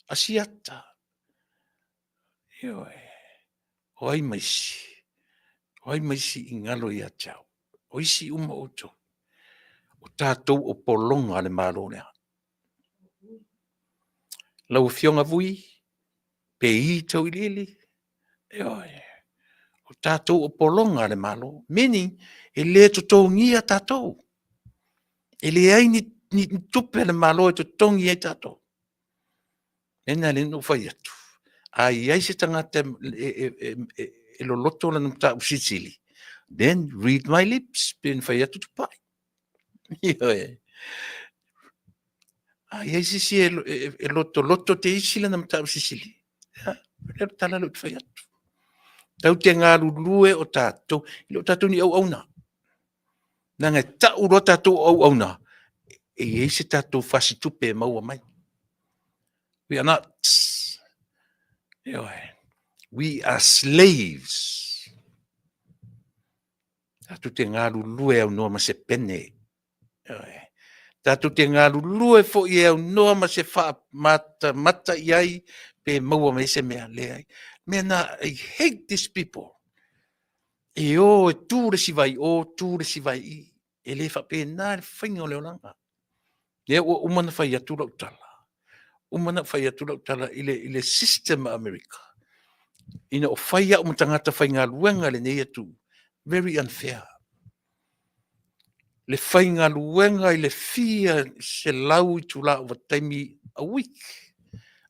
asiata. Ioe, oai maisi i ngalo ia tau. O isi uma auto. O tātou o polonga le malo lea. Lau fionga vui, pe i tau ilili. Ioe, o tātou o polonga le malo. Meaning, e le to tongia tātou. E le ai ni tupe le malo e to tongi e tātou. Ena le no fai atu. Ai ai se tangata e lo loto la nung tau sisili. Then read my lips, pin fai atu Tupa'i. Ioe. Ai ai sisi e loto te isi la nung tau sisili. E tala lo fai atu. Tau te ngā lulue o tātou. Ilo tātou ni au na. Nanga tau ro tātou au na. E ai se tātou fasi tupe maua mai. We are not. We are slaves. Tātou te ngā lulue au noa ma se pene. Tātou te ngā lulue fo i au noa ma se wha mata iai pe maua me se mea leai. Mea na, I hate these people. E o e tūre si vai i. E le wha pe nā le whainga o leo langa. E o umana whai atu lau tala. Umana whai atu lau tala i le system America. Ina o whai au matangata whai ngā luenga le nei atu. Very unfair. Le whai ngā luenga i le fia se lau I tula o taimi a week.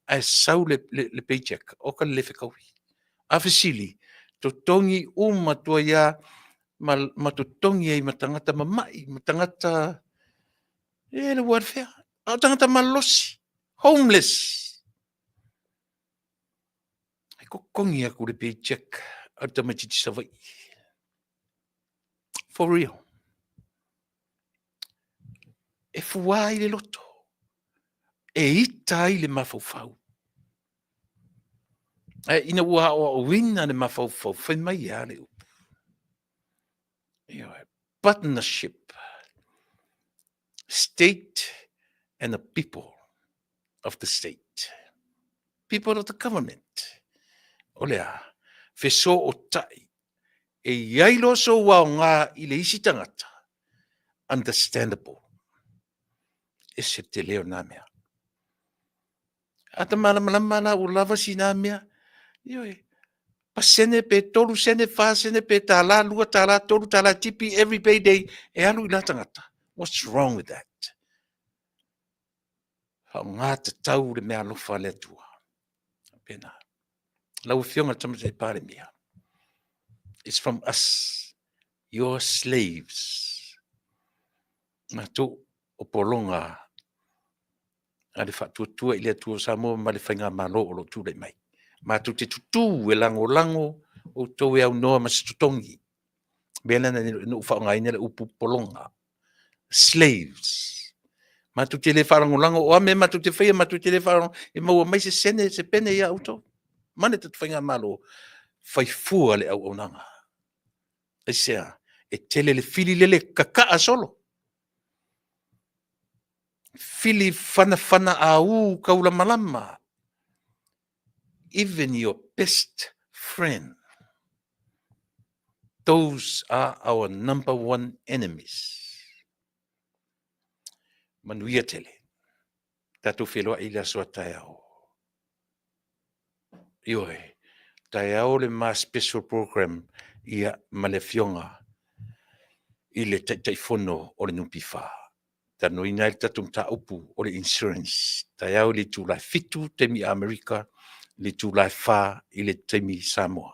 Ai sau le paycheck. Oka le whekaui. Awhisili. To tongi matua ia ma to tongi ai matangata mamai. Matangata le warfare. Au tangata malosi. Homeless. Ai kokongi aku le paycheck. Au tamatiti savai. For real. E fuai le loto. E ita I le mafau. E ina ua o wina le mafau. Whai mai a le upu. Partnership. State and the people of the state. People of the government. Olea. Feso o tai. E iailo so wa ngā I le isi tangata. Understandable. E se te leo nā mea. Ata malama o lava si nā mea. Ioe. Pasene pe tolu sene fa sene pe tala lua tala tolu tala tipi every payday. E alu I la tangata. What's wrong with that? Hau ngā te tau le mea Alofa le Atua. Pena. Lau fionga tamata I pare mea. It's from us. Your slaves. Ngā tō o polonga. Ale whatuatua I le atua Samoa ma le whainga malo o lo tūrei mai. Ma tu te tutu e lango o tau e au noa ma se tutongi. Bela na no whaongai nere upu polonga. Slaves. Ma tu te le wharango o ame ma tu te whaia ma tu te le wharango e maua mai se sene se pene ia auto. Mane te whainga malo whaifua le au onanga. ASEA e tele le fili lele kakaa solo. Fili fana au kaula malama. Even your best friend. Those are our number one enemies. Manuia tele. Tatu wheloa I la soa taiao. Ioe. Taiao le ma special program ia malefionga. I le taifono o le nupifa. Tano ina il tatum ta upu o le insurance. Taiao le tūlai fitu temi Amerika. Le tūlai wha I le temi Samoa.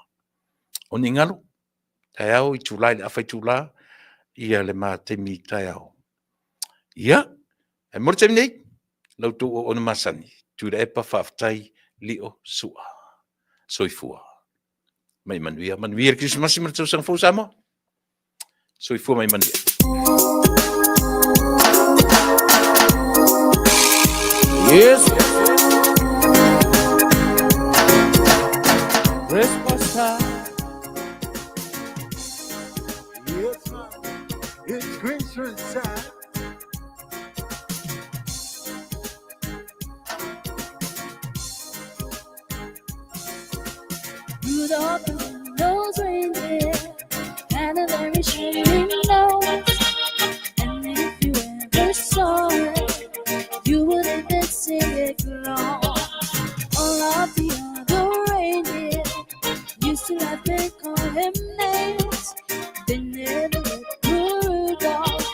O ni ngalo. Taiao I tūlai le awhai tūlā. Ia le mā temi taiao. Ia. E mora temi nei. Lau tō o ona Masani. Tuilaepa Faafetai lio sua. Soifua. Mai Manuia. Manuia Kerisimasi mana tau Sanft-Levy Samoa. Soifua mai Manuia. Yes. Christmas time. Yes, it's Christmas time. Rudolph the nose reindeer had a very shining nose, and if you ever saw it, you would have been singing along. All of the other reindeer used to laugh and call him names. They never let Rudolph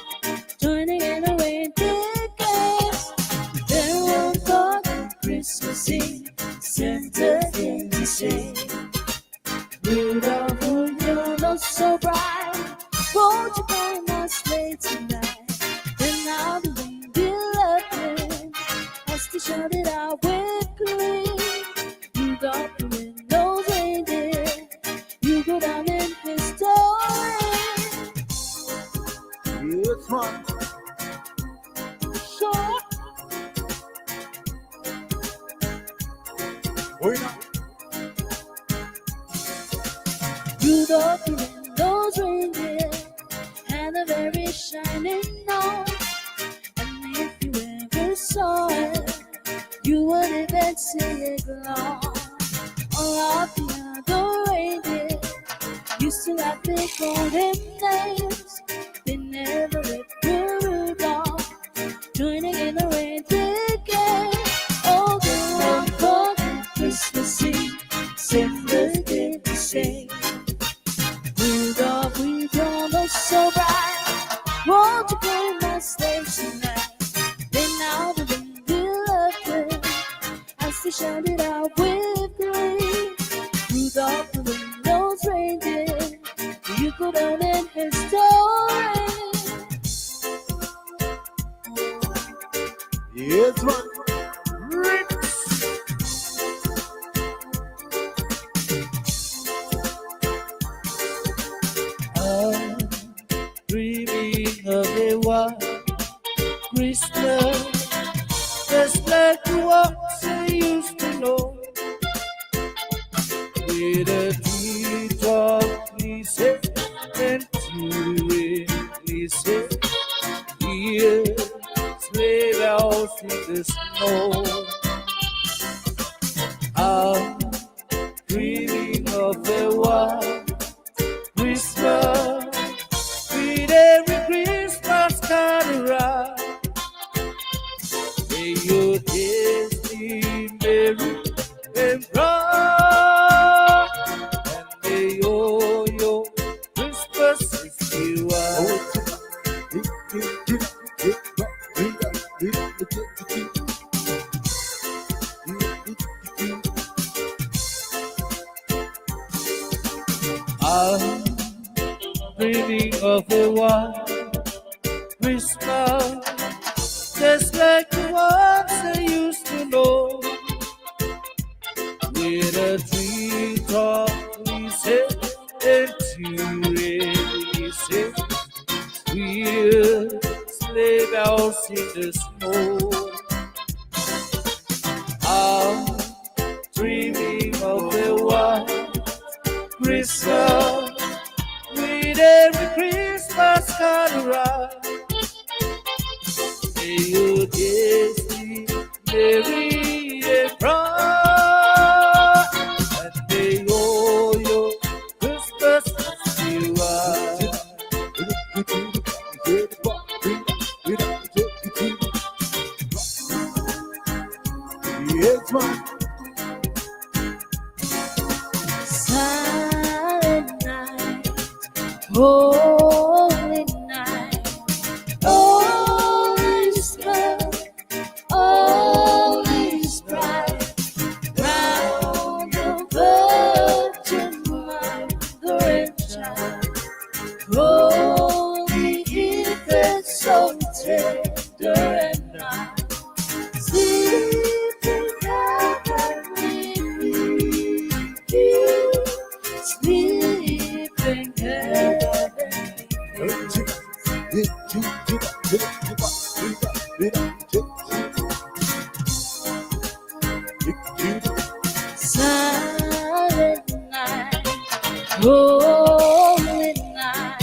joining in the reindeer games. There were on Christmas Eve, Santa came to say, Rudolph, your nose so bright, won't you come my sleigh tonight? Then now the reindeer loved him as they shouted out with glee. Rudolph the red-nosed reindeer, you go down in history. Yes, man. Sure. Wait up. Rudolph the red-nosed reindeer had a very shining nose, and if you ever saw it, you would even see it glow. All of the other reindeer used to laugh and call him names. They never let Rudolph joining in the reindeer game. Oh, the one Christmas Eve, Santa came to say, Rudolph, we don't look so bright, won't you play my sleigh tonight? Then now the reindeer loved him as they shouted out with glee. Rudolph the red-nosed reindeer, you go down in history. Yes, man. I'm dreaming of a white Christmas, just like the ones I used to know, with a treetop glisten and two glisten, here sleigh bells in the snow. I'm dreaming of a white Christmas, with every Christmas card around. May your days be merry and bright, and may all your Christmases be white. I'm dreaming of a white Christmas, just like the ones I used to know, with a treetop glisten and two glisten, with sleigh bells in the snow. I'm dreaming of a white Christmas, with every Christmas card around. May your days be merry and bright, and may all your Christmases be white. Yes, man. Silent night, holy night, all is well, all is bright, round the Virgin Mother and Child, holy infant, so tender and nice. Sleeping heavenly with you, sleeping heavenly. holy night,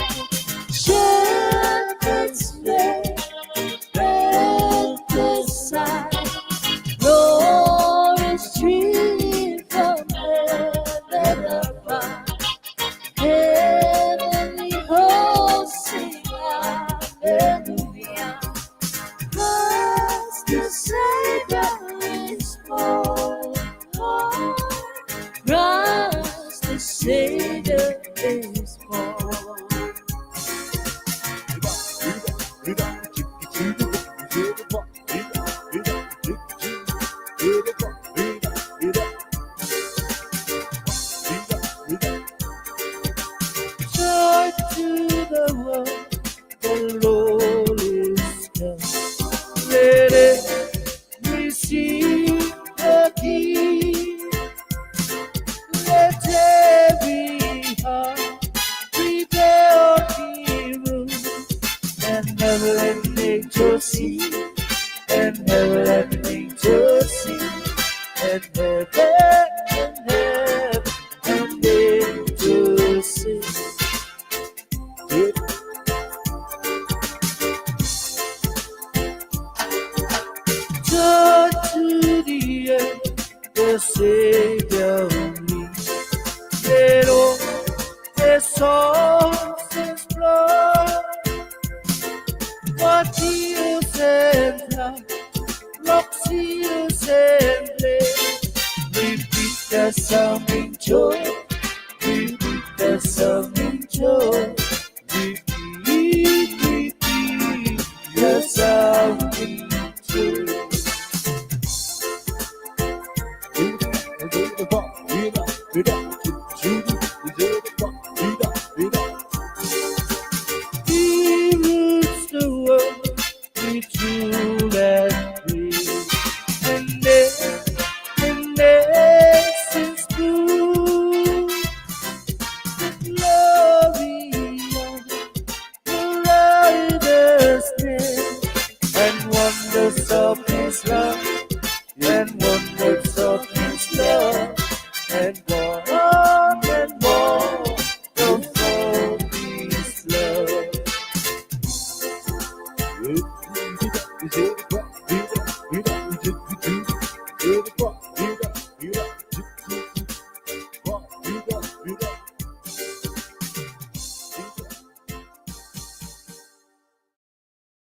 shepherds lay at the side, glorious stream from heaven above, heavenly hosts sing hallelujah. Christ the Savior is born. Christ the Savior is born. Joy to the world, the Lord is come. Let it receive the King. Let every heart prepare hero, and never let nature see, and never let nature see, and never and nature see. Joy to the earth, the Savior meets. Let all their songs explode. What heals and love, rocks heals and play. Repeat the sounding joy, repeat the sounding joy.